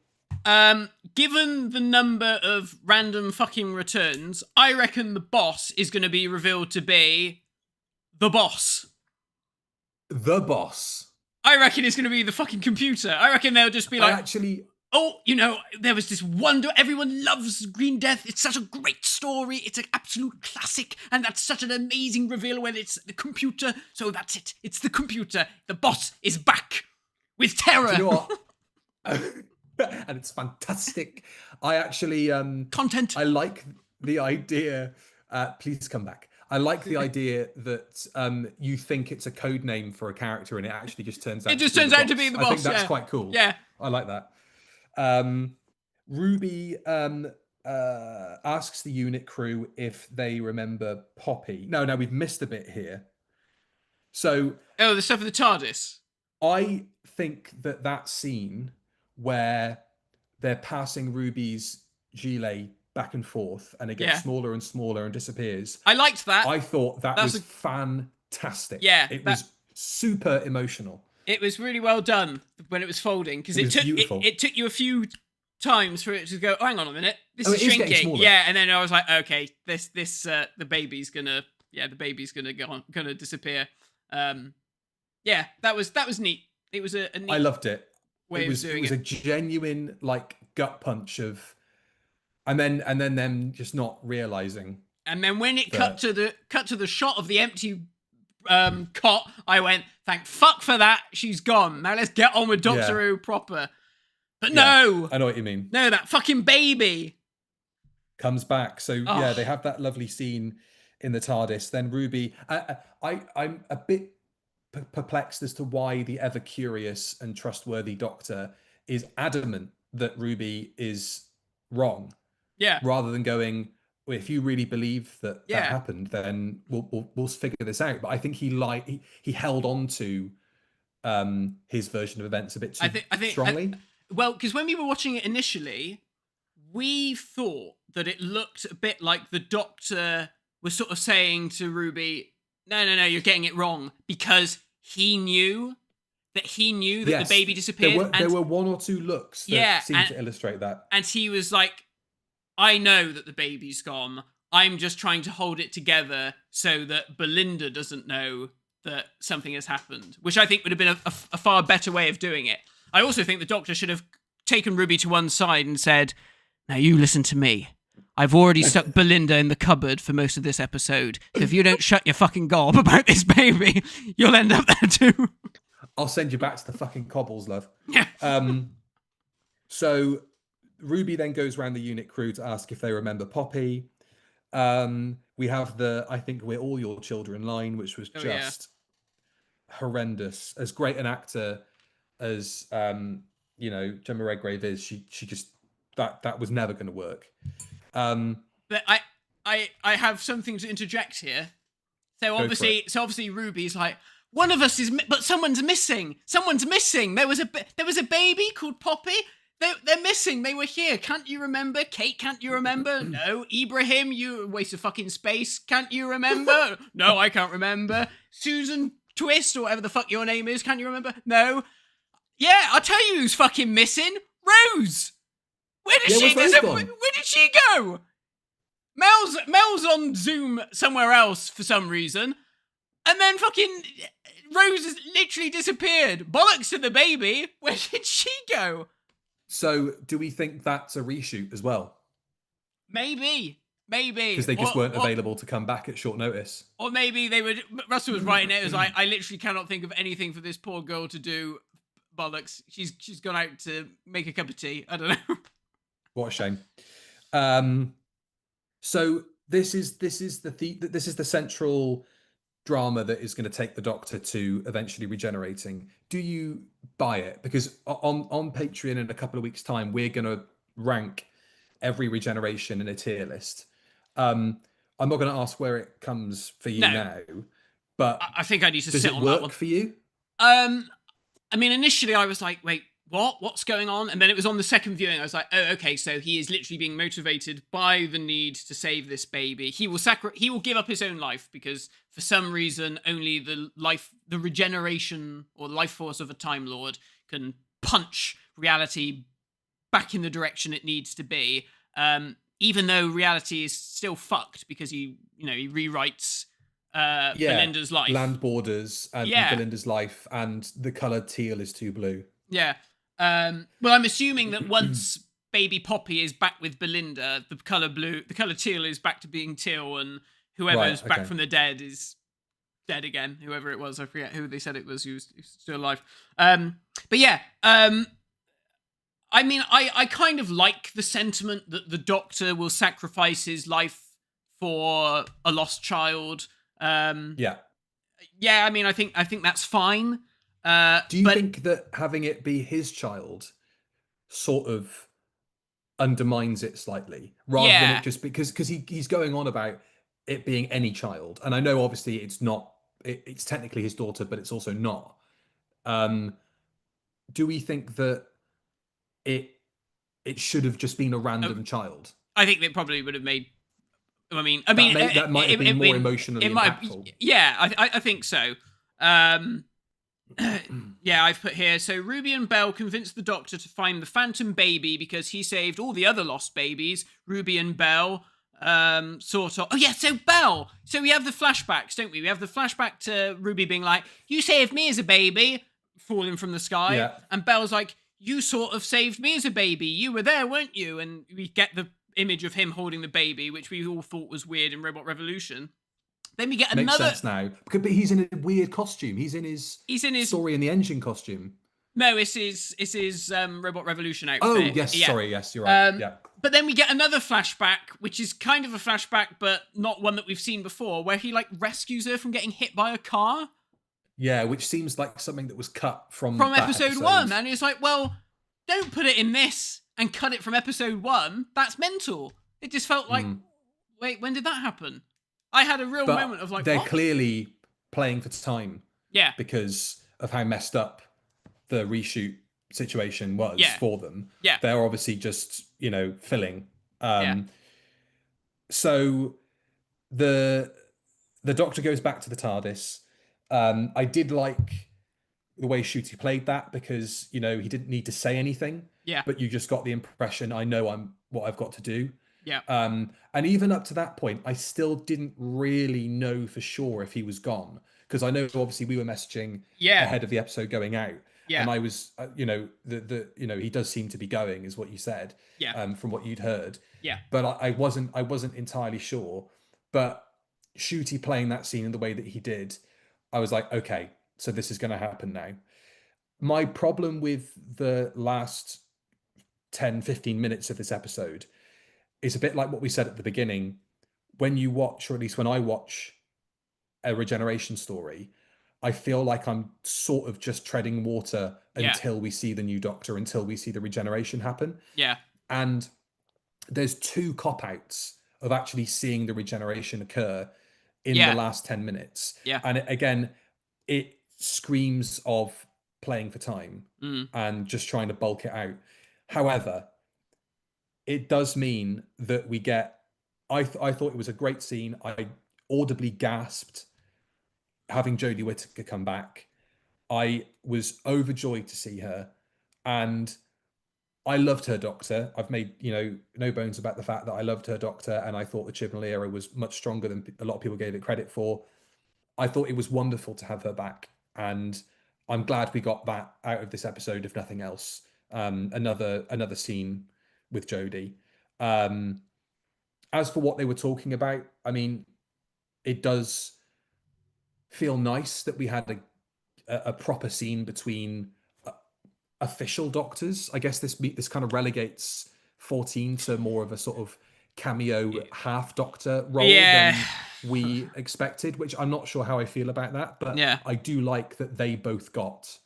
Given the number of random fucking returns, I reckon the boss is going to be revealed to be the boss. The boss. I reckon it's going to be the fucking computer. I reckon they'll just be like, there was this wonder. Everyone loves Green Death. It's such a great story. It's an absolute classic. And that's such an amazing reveal when it's the computer. So that's it. It's the computer. The boss is back with terror. Do you know what? And it's fantastic. I actually... Content. I like the idea... please come back. I like the idea that you think it's a code name for a character and it actually just turns out. It just turns out to be the boss. I think that's quite cool. Yeah, I like that. Ruby asks the unit crew if they remember Poppy. No, we've missed a bit here. So the stuff with the TARDIS. I think that scene where they're passing Ruby's gilet back and forth and it gets smaller and smaller and disappears. I liked that. I thought that was fantastic. Yeah. It was super emotional. It was really well done when it was folding, because it took you a few times for it to go, oh, hang on a minute, this is shrinking. Yeah, and then I was like, okay, this the baby's gonna disappear. Yeah, that was neat. It was a neat. I loved it. It was a genuine like gut punch of. And then them just not realizing. And then when it cut to the shot of the empty cot, I went, thank fuck for that. She's gone. Now let's get on with Doctor Who proper. But no, I know what you mean. No, that fucking baby comes back. So they have that lovely scene in the TARDIS. Then Ruby, I'm a bit perplexed as to why the ever curious and trustworthy Doctor is adamant that Ruby is wrong. Yeah. rather than going, well, if you really believe that Yeah. that happened, then we'll figure this out. But I think he held on to his version of events a bit too strongly. Well, because when we were watching it initially, we thought that it looked a bit like the Doctor was sort of saying to Ruby, no, you're getting it wrong, because he knew that Yes, the baby disappeared. There were one or two looks that seemed to illustrate that. And he was like, I know that the baby's gone. I'm just trying to hold it together so that Belinda doesn't know that something has happened, which I think would have been a far better way of doing it. I also think the Doctor should have taken Ruby to one side and said, now you listen to me. I've already stuck Belinda in the cupboard for most of this episode, so if you don't shut your fucking gob about this baby, you'll end up there too. I'll send you back to the fucking cobbles, love. Yeah. So Ruby then goes around the unit crew to ask if they remember Poppy. We have the I think we're all your children line, which was just horrendous. As great an actor as Gemma Redgrave is, she just that was never going to work. But I have something to interject here. So obviously Ruby's like, one of us is, but someone's missing. Someone's missing. There was a baby called Poppy. They're missing. They were here. Can't you remember? Kate, can't you remember? No. Ibrahim, you waste of fucking space. Can't you remember? No, I can't remember. Susan Twist, or whatever the fuck your name is. Can't you remember? No. Yeah, I'll tell you who's fucking missing. Rose. Where did she go? Mel's on Zoom somewhere else for some reason. And then fucking Rose has literally disappeared. Bollocks to the baby. Where did she go? So, do we think that's a reshoot as well? Maybe. Because they just weren't available to come back at short notice. Or maybe they would. Russell was writing it. It was like, I literally cannot think of anything for this poor girl to do. Bollocks. She's gone out to make a cup of tea. I don't know. What a shame. So this is the central drama that is going to take the Doctor to eventually regenerating. Do you buy it? Because on Patreon in a couple of weeks' time, we're going to rank every regeneration in a tier list. I'm not going to ask where it comes for you now, but I think I need to sit on that one. Does it work for you? I mean, initially I was like, wait, what's going on? And then it was on the second viewing, I was like, oh, okay, so he is literally being motivated by the need to save this baby. He will give up his own life because for some reason only the regeneration or life force of a Time Lord can punch reality back in the direction it needs to be. Even though reality is still fucked because he rewrites Belinda's life. Land borders and Belinda's life, and the colour teal is too blue. Yeah. Well, I'm assuming that once baby Poppy is back with Belinda, the colour teal is back to being teal, and whoever's back from the dead is dead again. Whoever it was, I forget who they said it was, who's still alive. But yeah, I mean, I kind of like the sentiment that the Doctor will sacrifice his life for a lost child. Yeah. I mean, I think that's fine. Do you think that having it be his child sort of undermines it slightly, rather than it just because he's going on about it being any child, and I know obviously it's not, it's technically his daughter, but it's also not. Do we think that it should have just been a random child? I think they probably would have made. I mean, that might have been more emotionally impactful. Yeah, I think so. Yeah, I've put here, so Ruby and Belle convinced the Doctor to find the Phantom Baby because he saved all the other lost babies. Ruby and Belle sort of... Oh yeah, so Belle! So we have the flashbacks, don't we? We have the flashback to Ruby being like, you saved me as a baby, falling from the sky. Yeah. And Belle's like, you sort of saved me as a baby. You were there, weren't you? And we get the image of him holding the baby, which we all thought was weird in Robot Revolution. Then we get another. Makes sense now. But he's in a weird costume. He's in his Story in the Engine costume. No, it's his Robot Revolution outfit. Oh yes, sorry, yes, you're right. Yeah. But then we get another flashback, which is kind of a flashback, but not one that we've seen before, where he rescues her from getting hit by a car. Yeah, which seems like something that was cut from episode 1, and it's like, well, don't put it in this and cut it from episode 1. That's mental. It just felt like, wait, when did that happen? I had a real But moment of like, they're what? clearly playing for time Yeah, because of how messed up the reshoot situation was Yeah. for them. Yeah. They're obviously just, filling. Yeah. So the Doctor goes back to the TARDIS. I did like the way Shooty played that because, he didn't need to say anything, Yeah. but you just got the impression, I know what I've got to do. Yeah. And even up to that point, I still didn't really know for sure if he was gone because I know obviously we were messaging Yeah. ahead of the episode going out, Yeah. and I was, he does seem to be going, is what you said, Yeah. from what you'd heard, Yeah. but I wasn't entirely sure. But Shooty playing that scene in the way that he did, I was like, okay, so this is going to happen now. My problem with the last 10-15 minutes of this episode is a bit like what we said at the beginning. When you watch, or at least when I watch, a regeneration story, I feel like I'm sort of just treading water until we see the new Doctor, until we see the regeneration happen. Yeah. And there's two cop-outs of actually seeing the regeneration occur in the last 10 minutes. Yeah. And it screams of playing for time and just trying to bulk it out. However, it does mean that we get, I thought it was a great scene. I audibly gasped having Jodie Whittaker come back. I was overjoyed to see her, and I loved her Doctor. I've made, no bones about the fact that I loved her Doctor, and I thought the Chibnall era was much stronger than a lot of people gave it credit for. I thought it was wonderful to have her back, and I'm glad we got that out of this episode, if nothing else. Another scene with Jodie. As for what they were talking about, I mean, it does feel nice that we had a proper scene between official Doctors. I guess this kind of relegates 14 to more of a sort of cameo half Doctor role than we expected, which I'm not sure how I feel about that, but I do like that they both got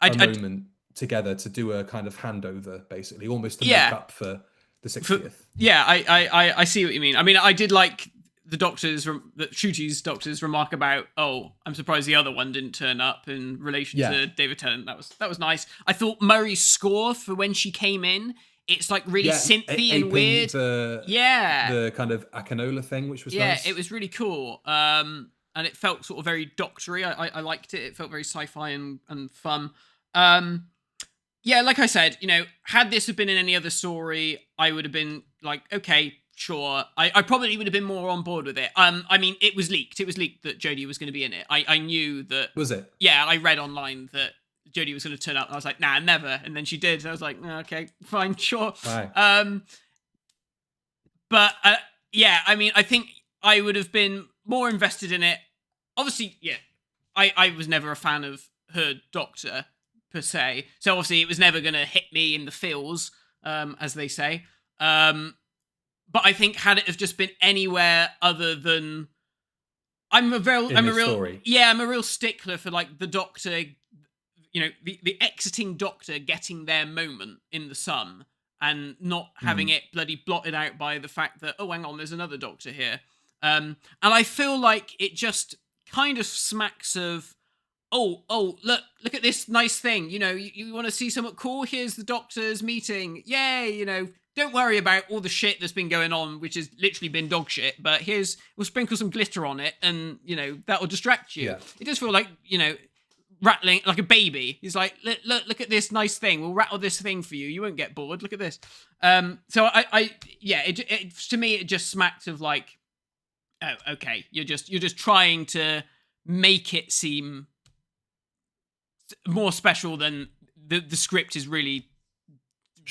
a moment together to do a kind of handover, basically, almost to make up for the 60th. I see what you mean. I mean, I did like the Shooty's Doctor's remark about, I'm surprised the other one didn't turn up in relation to David Tennant. That was nice. I thought Murray's score for when she came in, it's like really synthy and weird. The kind of Akinola thing, which was nice. Yeah, it was really cool. And it felt sort of very doctory. I liked it. It felt very sci-fi and fun. Like I said, had this have been in any other story, I would have been like, okay, sure. I probably would have been more on board with it. I mean, it was leaked. It was leaked that Jodie was going to be in it. I knew that. Was it? Yeah, I read online that Jodie was going to turn up. And I was like, nah, never. And then she did. I was like, okay, fine, sure. Right. But I mean, I think I would have been more invested in it. Obviously, I was never a fan of her Doctor per se, so obviously it was never going to hit me in the feels, as they say. But I think had it have just been anywhere other than, I'm a real stickler for like the Doctor, the exiting Doctor getting their moment in the sun and not having it bloody blotted out by the fact that, hang on, there's another Doctor here. And I feel like it just kind of smacks of, look at this nice thing. You want to see something cool? Here's the Doctor's meeting. Yay, don't worry about all the shit that's been going on, which has literally been dog shit, but we'll sprinkle some glitter on it and, that'll distract you. Yeah. It does feel like, rattling like a baby. He's like, look at this nice thing. We'll rattle this thing for you. You won't get bored. Look at this. So it to me, it just smacked of like, oh, okay. You're just trying to make it seem more special than the script is really,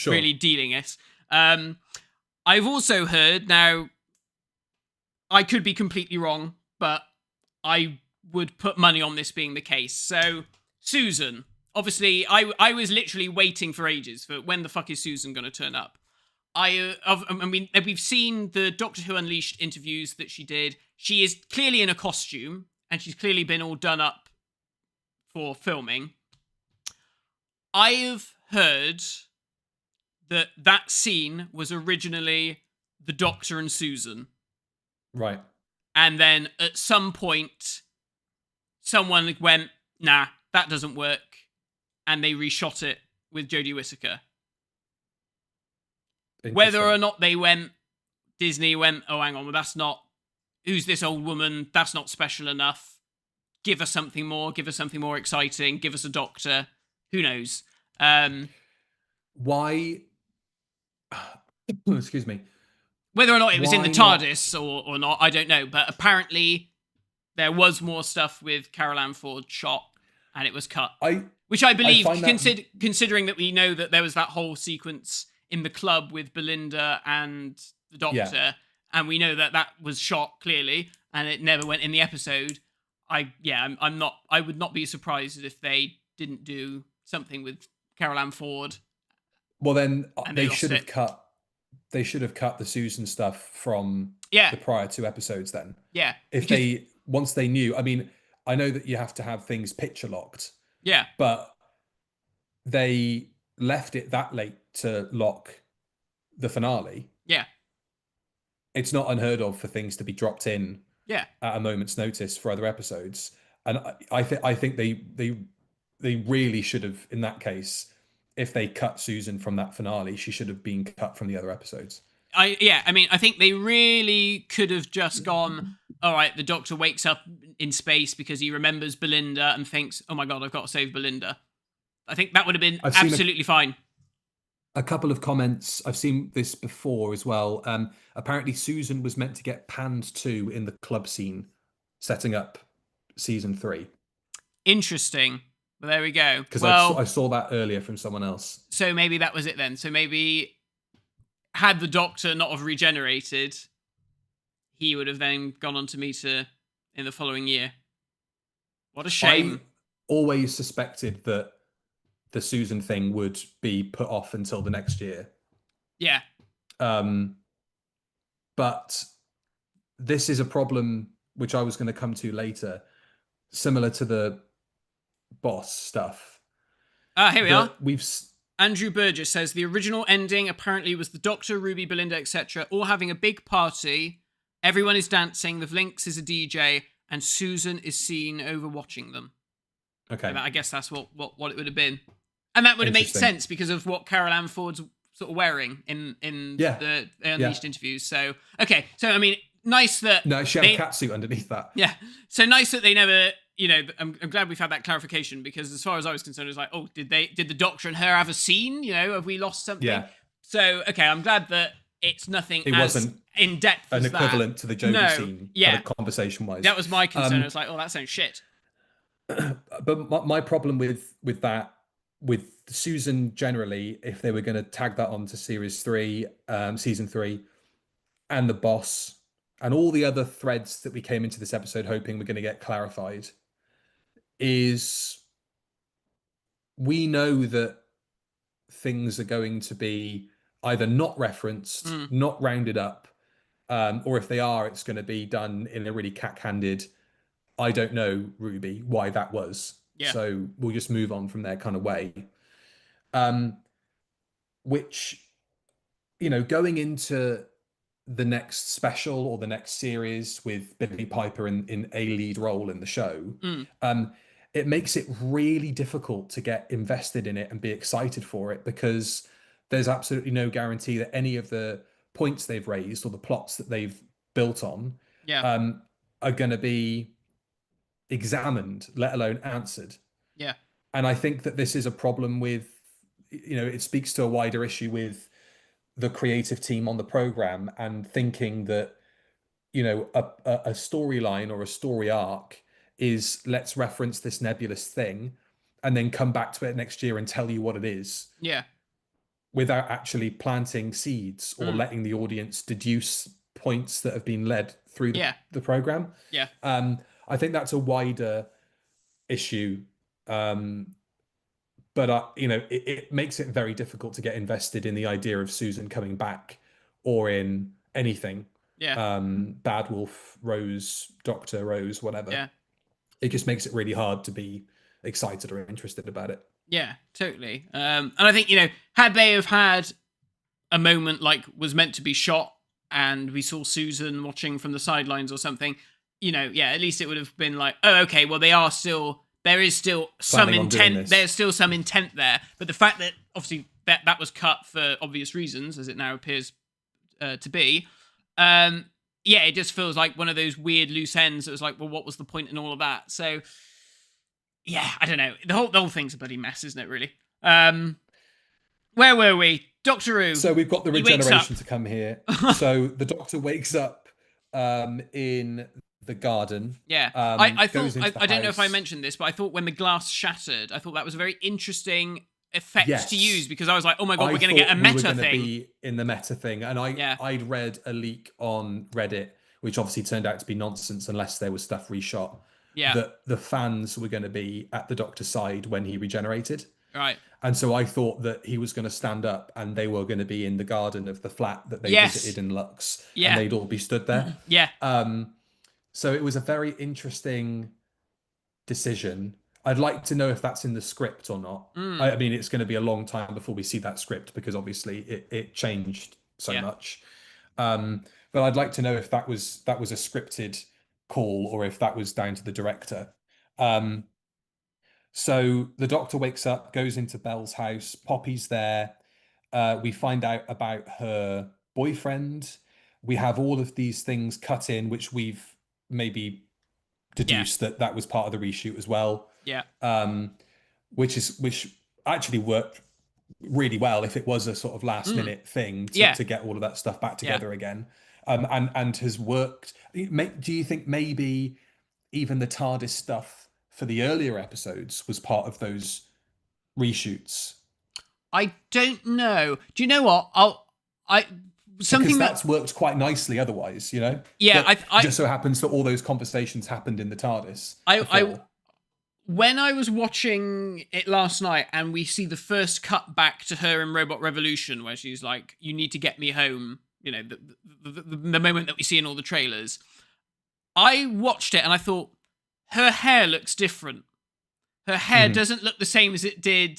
really dealing us. I've also heard, now I could be completely wrong, but I would put money on this being the case. So Susan, obviously I was literally waiting for ages for when the fuck is Susan going to turn up. I mean, we've seen the Doctor Who Unleashed interviews that she did. She is clearly in a costume and she's clearly been all done up for filming. I've heard that scene was originally the Doctor and Susan. Right. And then at some point, someone went, nah, that doesn't work. And they reshot it with Jodie Whittaker. Whether or not Disney went, oh, hang on, well, that's not, who's this old woman? That's not special enough. Give us something more exciting. Give us a Doctor. Who knows? Why? Excuse me. Whether or not it was in the Why TARDIS or not, I don't know. But apparently there was more stuff with Carol Ann Ford shot and it was cut. Which I believe, considering that we know that there was that whole sequence in the club with Belinda and the Doctor, and we know that that was shot clearly and it never went in the episode. I would not be surprised if they didn't do something with Carol Ann Ford. Well, then they should have cut. They should have cut the Susan stuff from the prior 2 episodes. Then, once they knew. I mean, I know that you have to have things picture locked. Yeah, but they left it that late to lock the finale. Yeah, it's not unheard of for things to be dropped in. Yeah, at a moment's notice for other episodes, and I think they really should have, in that case, if they cut Susan from that finale, she should have been cut from the other episodes. I mean, I think they really could have just gone, all right, the Doctor wakes up in space because he remembers Belinda and thinks, oh my God, I've got to save Belinda. I think that would have been absolutely fine. A couple of comments. I've seen this before as well. Apparently Susan was meant to get panned to in the club scene, setting up season 3. Interesting. Well, there we go. Because I saw that earlier from someone else. So maybe that was it then. So maybe had the Doctor not have regenerated, he would have then gone on to meet her in the following year. What a shame. I always suspected that the Susan thing would be put off until the next year. Yeah. But this is a problem which I was going to come to later, similar to the boss stuff. Here we are. Andrew Burgess says the original ending apparently was the Doctor, Ruby, Belinda, etc. all having a big party. Everyone is dancing. The Vlinx is a DJ, and Susan is seen overwatching them. Okay, I guess that's what it would have been, and that would have made sense because of what Carol Ann Ford's sort of wearing in the Unleashed interviews. So okay, so I mean, nice that she had a catsuit underneath that. Yeah, so nice that they never. I'm glad we've had that clarification because as far as I was concerned, it was like, oh, did the Doctor and her have a scene? Have we lost something? Yeah. So okay, I'm glad that it's nothing. It wasn't in depth an as equivalent that. to the Jodie scene. Yeah. Conversation wise, that was my concern. I was like, oh, that sounds shit. But my problem with that, with Susan generally, if they were going to tag that onto series 3, season 3, and the boss, and all the other threads that we came into this episode hoping we're going to get clarified, is we know that things are going to be either not referenced, not rounded up, or if they are, it's going to be done in a really cack-handed, I don't know, Ruby, why that was. Yeah. So we'll just move on from there kind of way. Which, going into the next special or the next series with Billie Piper in a lead role in the show, it makes it really difficult to get invested in it and be excited for it because there's absolutely no guarantee that any of the points they've raised or the plots that they've built on are going to be examined, let alone answered. Yeah. And I think that this is a problem with, it speaks to a wider issue with the creative team on the program and thinking that, a storyline or a story arc is let's reference this nebulous thing and then come back to it next year and tell you what it is. Yeah. Without actually planting seeds or letting the audience deduce points that have been led through the program. Yeah. I think that's a wider issue. But it makes it very difficult to get invested in the idea of Susan coming back or in anything. Yeah. Bad Wolf, Rose, Doctor, Rose, whatever. Yeah. It just makes it really hard to be excited or interested about it. Yeah, totally. And I think, had they have had a moment like was meant to be shot and we saw Susan watching from the sidelines or something, at least it would have been like, oh, okay, well, there is still some Planning on doing intent. this. There's still some intent there. But the fact that obviously that was cut for obvious reasons, as it now appears to be, it just feels like one of those weird loose ends. It was like, well, what was the point in all of that? So, yeah, I don't know. The whole thing's a bloody mess, isn't it, really? Where were we? Doctor Who. So we've got the He wakes regeneration up. to come here. So the Doctor wakes up in the garden. Yeah, I thought, goes into the I don't know if I house. mentioned this, but I thought when the glass shattered, I thought that was a very interesting effect Yes. to use, because I was like, oh my God, we're going to thought get a we meta were gonna thing. Be in the meta thing, and I'd read a leak on Reddit, which obviously turned out to be nonsense unless there was stuff reshot. Yeah. That the fans were going to be at the Doctor's side when he regenerated. Right. And so I thought that he was going to stand up and they were going to be in the garden of the flat that they Yes. visited in Lux. Yeah. And they'd all be stood there. Yeah. So it was a very interesting decision. I'd like to know if that's in the script or not. I mean, it's going to be a long time before we see that script because obviously it changed so much. But I'd like to know if that was a scripted call or if that was down to the director. So the Doctor wakes up, goes into Belle's house. Poppy's there. We find out about her boyfriend. We have all of these things cut in, which we've maybe deduced that was part of the reshoot as well. Yeah. Which actually worked really well if it was a sort of last minute thing to get all of that stuff back together again. And has worked. Do you think maybe even the TARDIS stuff for the earlier episodes was part of those reshoots? I don't know. Do you know what? Because that's worked quite nicely otherwise, Yeah, I just so happens that all those conversations happened in the TARDIS. When I was watching it last night and we see the first cut back to her in Robot Revolution where she's like, you need to get me home, the moment that we see in all the trailers, I watched it and I thought, her hair looks different. Her hair doesn't look the same as it did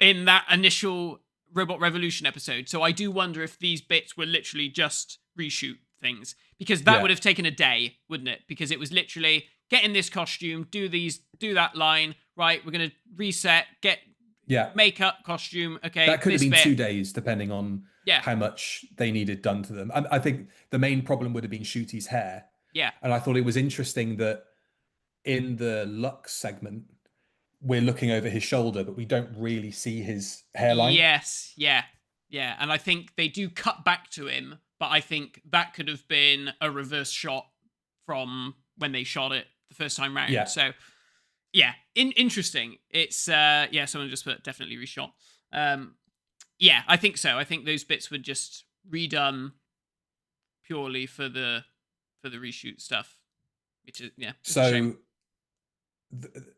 in that initial Robot Revolution episode. So I do wonder if these bits were literally just reshoot things, because that would have taken a day, wouldn't it? Because it was literally get in this costume, do that line, right? We're going to reset, get makeup, costume. Okay. That could have been bit. 2 days depending on how much they needed done to them. And I think the main problem would have been Shooty's hair. Yeah. And I thought it was interesting that in the Lux segment, we're looking over his shoulder, but we don't really see his hairline. Yes. Yeah. Yeah. And I think they do cut back to him, but I think that could have been a reverse shot from when they shot it the first time round. Yeah. So, yeah. Interesting. It's, someone just put definitely reshot. Yeah, I think so. I think those bits were just redone purely for the reshoot stuff, which is So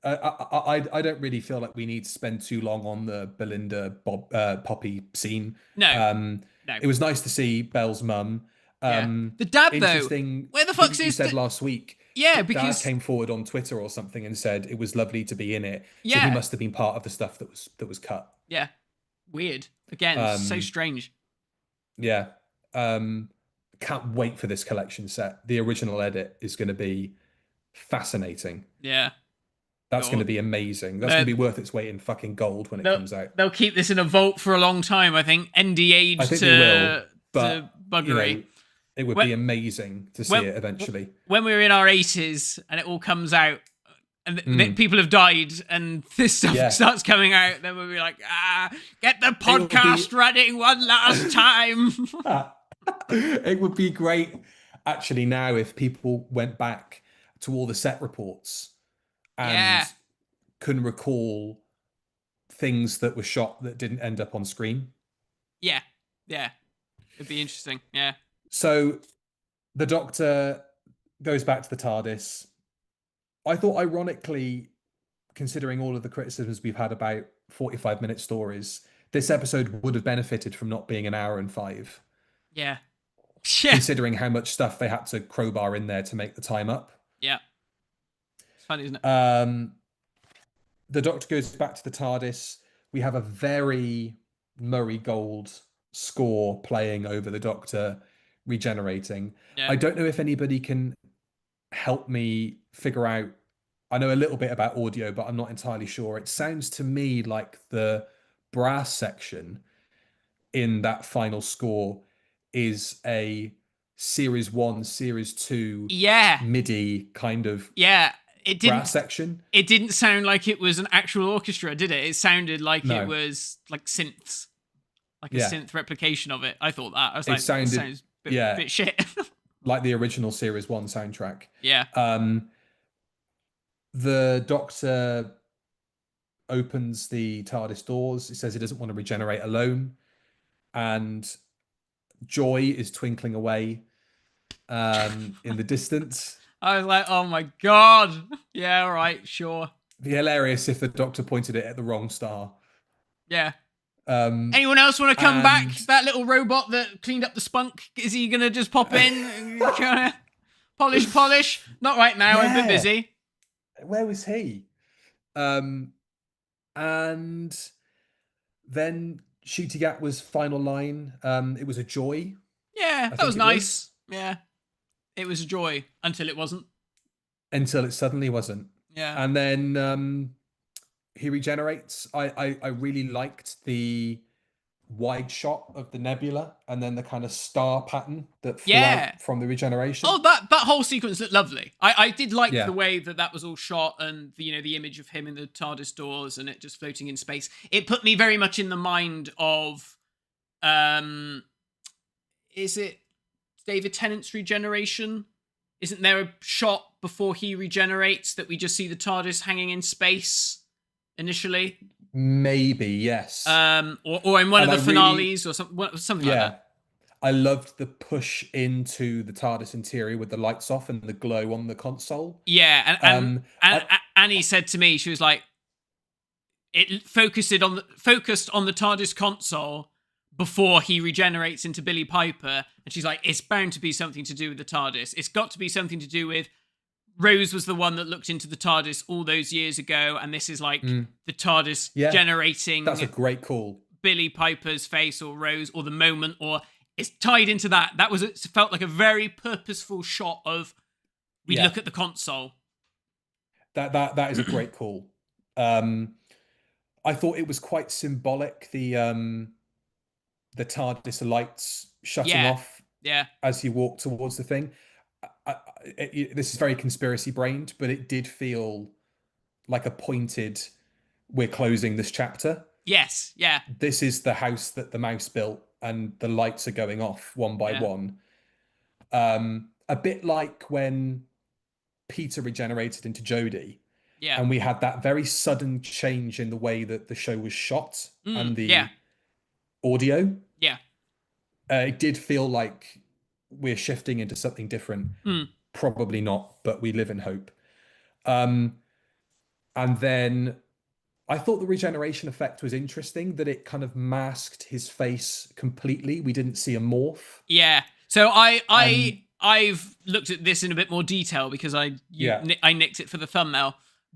I don't really feel like we need to spend too long on the Belinda Poppy scene. No, It was nice to see Belle's mum. The dad though, where the fuck's you his? said last week. Yeah, Dad because came forward on Twitter or something and said it was lovely to be in it. Yeah, so he must have been part of the stuff that was cut. Yeah, weird. Again, so strange. Yeah. Can't wait for this collection set. The original edit is going to be fascinating. Yeah. That's going to be amazing. That's going to be worth its weight in fucking gold when it comes out. They'll keep this in a vault for a long time, I think. NDA'd I think to, they will, but, to buggery. It would be amazing to see it eventually. When we were in our 80s and it all comes out and people have died and this stuff starts coming out, then we'll be like, get the podcast running one last time. It would be great, actually, now if people went back to all the set reports and couldn't recall things that were shot that didn't end up on screen. Yeah. It'd be interesting. Yeah. So the Doctor goes back to the TARDIS. I thought, ironically, considering all of the criticisms we've had about 45-minute stories, this episode would have benefited from not being an hour and 5. Yeah. Considering how much stuff they had to crowbar in there to make the time up. Yeah. It's funny, isn't it? The Doctor goes back to the TARDIS. We have a very Murray Gold score playing over the Doctor regenerating. Yeah. I don't know if anybody can help me figure out. I know a little bit about audio, but I'm not entirely sure. It sounds to me like the brass section in that final score is a series 1, series 2 Yeah. MIDI kind of Yeah. It didn't. brass section. It didn't sound like it was an actual orchestra, did it? It sounded like No. it was like synths, like a Yeah. synth replication of it. I thought that. I was It like, sounded- this sounds a bit, yeah. bit shit. Like the original series 1 soundtrack. Yeah. The Doctor opens the TARDIS doors. He says he doesn't want to regenerate alone, and joy is twinkling away in the distance. I was like, oh my god. Yeah, all right, sure. It'd be hilarious if the Doctor pointed it at the wrong star. Yeah. Um, Anyone else want to come back? and- That little robot that cleaned up the spunk, is he gonna just pop in? Polish? Not right now. I'm a bit Yeah. busy. Where was he? And then Shooty Gatwa's final line. It was a joy. Yeah, that think was it nice. Yeah, it was a joy until it wasn't. Until it suddenly wasn't. Yeah. And then he regenerates. I really liked the wide shot of the nebula and then the kind of star pattern that flew Yeah. out from the regeneration. Oh, that whole sequence looked lovely. I did like Yeah. the way that was all shot, and the image of him in the TARDIS doors and it just floating in space. It put me very much in the mind of, is it David Tennant's regeneration? Isn't there a shot before he regenerates that we just see the TARDIS hanging in space initially? Maybe, yes. Or in one And of the I finales or something like yeah. that. I loved the push into the TARDIS interior with the lights off and the glow on the console. Yeah, and Annie said to me, she was like, it focused on the TARDIS console before he regenerates into Billy Piper, and she's like, it's bound to be something to do with the TARDIS. It's got to be something to do with Rose was the one that looked into the TARDIS all those years ago, and this is like the TARDIS generating That's a great call. Billy Piper's face or Rose or the moment, or it's tied into that. It felt like a very purposeful shot of we look at the console. That is a great call. I thought it was quite symbolic. The TARDIS lights shutting off as you walk towards the thing. This is very conspiracy brained, but it did feel like a pointed, we're closing this chapter. Yes, yeah. This is the house that the mouse built and the lights are going off one by one. A bit like when Peter regenerated into Jodie. Yeah. And we had that very sudden change in the way that the show was shot and the audio. Yeah. It did feel like we're shifting into something different. Probably not, but we live in hope. And then I thought the regeneration effect was interesting, that it kind of masked his face completely. We didn't see a morph. Yeah. So I've looked at this in a bit more detail because I nicked it for the thumbnail.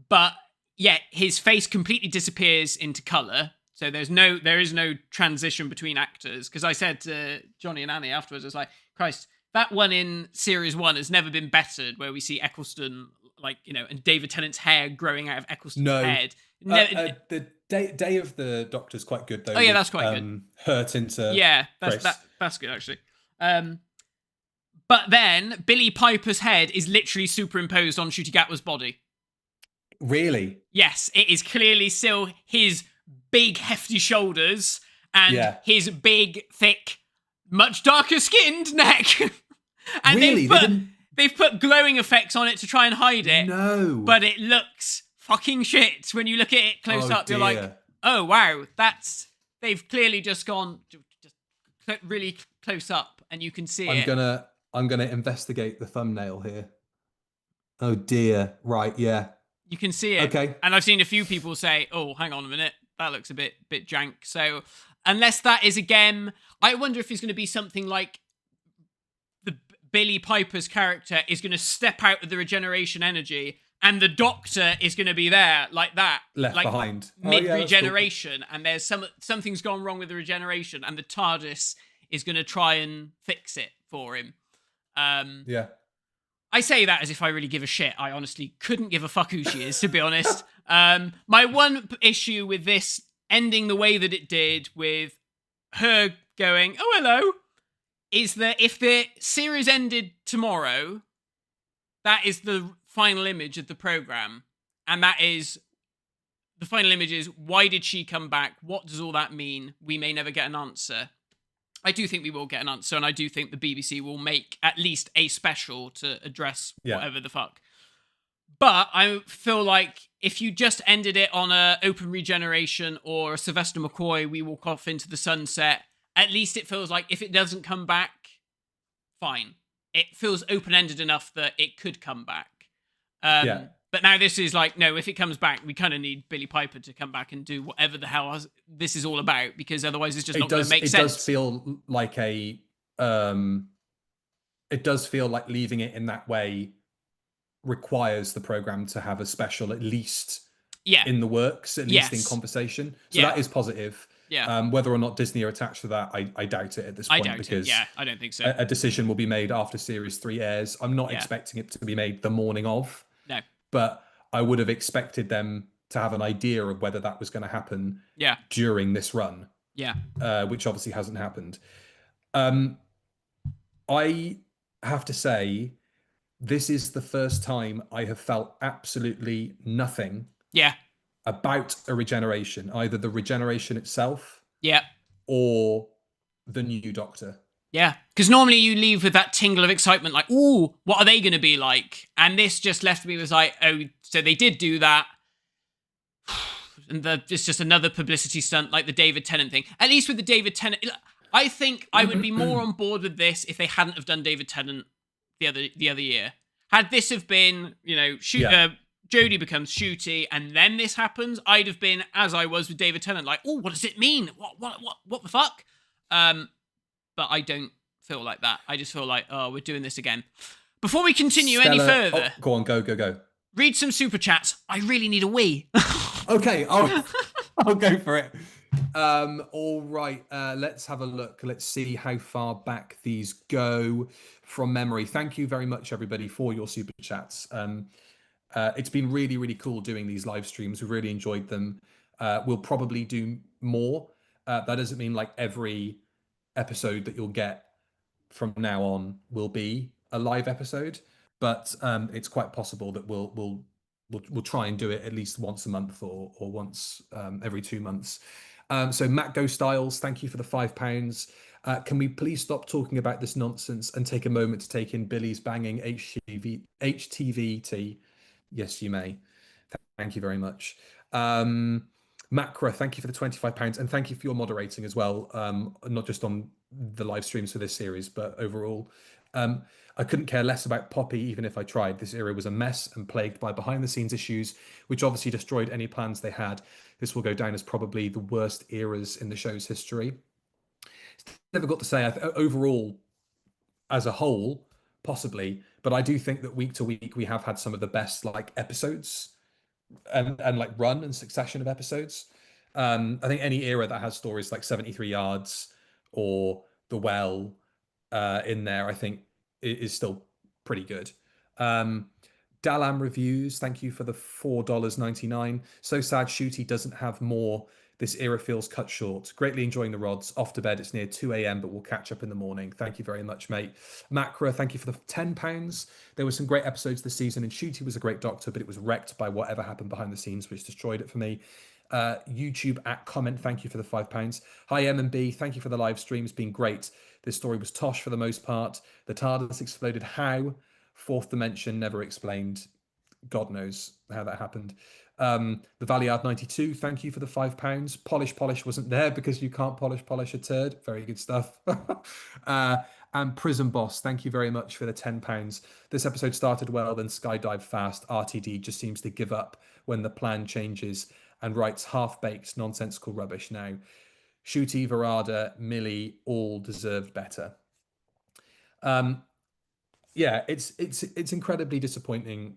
But yeah, his face completely disappears into colour. So there is no transition between actors. Because I said to Johnny and Annie afterwards, I was like, Christ, that one in series 1 has never been bettered, where we see Eccleston, and David Tennant's hair growing out of Eccleston's head. The day of the Doctor's quite good though. Oh yeah, that's quite good. Hurt into that's good actually. But then Billy Piper's head is literally superimposed on Ncuti Gatwa's body. Really? Yes, it is clearly still his big hefty shoulders and his big thick, much darker skinned neck. And really? they've put glowing effects on it to try and hide it. No. But it looks fucking shit when you look at it close up. You're like, oh wow, they've clearly just gone really close up, and you can see I'm gonna investigate the thumbnail here. Oh dear. Right, yeah. You can see it. Okay. And I've seen a few people say, oh, hang on a minute, that looks a bit jank. So unless that is again, I wonder if it's going to be something like the Billy Piper's character is going to step out of the regeneration energy and the Doctor is going to be there like that, Left like behind. mid that's cool. regeneration, and there's something's gone wrong with the regeneration, and the TARDIS is going to try and fix it for him. Yeah. I say that as if I really give a shit. I honestly couldn't give a fuck who she is, to be honest. My one issue with this ending the way that it did, with her going, "Oh, hello," is that if the series ended tomorrow, that is the final image of the program. And that is, the final image is, why did she come back? What does all that mean? We may never get an answer. I do think we will get an answer, and I do think the BBC will make at least a special to address whatever the fuck. But I feel like if you just ended it on a open regeneration or a Sylvester McCoy, we walk off into the sunset, at least it feels like if it doesn't come back, fine. It feels open-ended enough that it could come back. But now this is like, no, if it comes back, we kind of need Billy Piper to come back and do whatever the hell this is all about, because otherwise it's just not going to make sense. It does feel like it does feel like leaving it in that way requires the program to have a special at least in the works, at least in conversation. So that is positive. Yeah. Whether or not Disney are attached to that, I doubt it at this point. I don't think so. A decision will be made after Series 3 airs. I'm not expecting it to be made the morning of. No. But I would have expected them to have an idea of whether that was going to happen during this run. Yeah. Which obviously hasn't happened. I have to say, this is the first time I have felt absolutely nothing about a regeneration, either the regeneration itself or the new Doctor. Yeah, because normally you leave with that tingle of excitement, like, ooh, what are they going to be like? And this just left me with like, oh, so they did do that. And it's just another publicity stunt like the David Tennant thing. At least with the David Tennant, I think I would be more on board with this if they hadn't have done David Tennant the other year. Had this have been, Jodie becomes Shooty, and then this happens, I'd have been, as I was with David Tennant, like, oh, what does it mean? What the fuck? But I don't feel like that. I just feel like, oh, we're doing this again. Before we continue any further... go on, go. Read some super chats. I really need a wee. Okay, I'll go for it. All right, let's have a look. Let's see how far back these go from memory. Thank you very much, everybody, for your super chats. It's been really, really cool doing these live streams. We've really enjoyed them. We'll probably do more. That doesn't mean like every episode that you'll get from now on will be a live episode, but it's quite possible that we'll try and do it at least once a month or once every 2 months. So Matt Go Styles, thank you for the £5. Can we please stop talking about this nonsense and take a moment to take in Billy's banging HTVT? Yes, you may. Thank you very much. Macra, thank you for the £25, and thank you for your moderating as well, not just on the live streams for this series, but overall. I couldn't care less about Poppy, even if I tried. This era was a mess and plagued by behind-the-scenes issues, which obviously destroyed any plans they had. This will go down as probably the worst eras in the show's history. It's difficult to say. Overall, as a whole, possibly, but I do think that week to week we have had some of the best like episodes and like run and succession of episodes. I think any era that has stories like 73 Yards or The Well in there, I think is still pretty good. Dalam Reviews, thank you for the $4.99. So sad Shooty doesn't have more. This era feels cut short. Greatly enjoying the rods. Off to bed. It's near 2 a.m, but we'll catch up in the morning. Thank you very much, mate. Macra, thank you for the £10. There were some great episodes this season, and Shooty was a great Doctor, but it was wrecked by whatever happened behind the scenes, which destroyed it for me. YouTube at comment, thank you for the £5. Hi M&B, thank you for the live stream. It's been great. This story was tosh for the most part. The TARDIS exploded. How? Fourth dimension, never explained. God knows how that happened. The Valiard 92, thank you for the £5. Polish wasn't there because you can't polish a turd. Very good stuff. And Prison Boss, thank you very much for the £10. This episode started well, then skydived fast. RTD just seems to give up when the plan changes and writes half-baked, nonsensical rubbish now. Shooty, Verada, Millie, all deserved better. Yeah, it's incredibly disappointing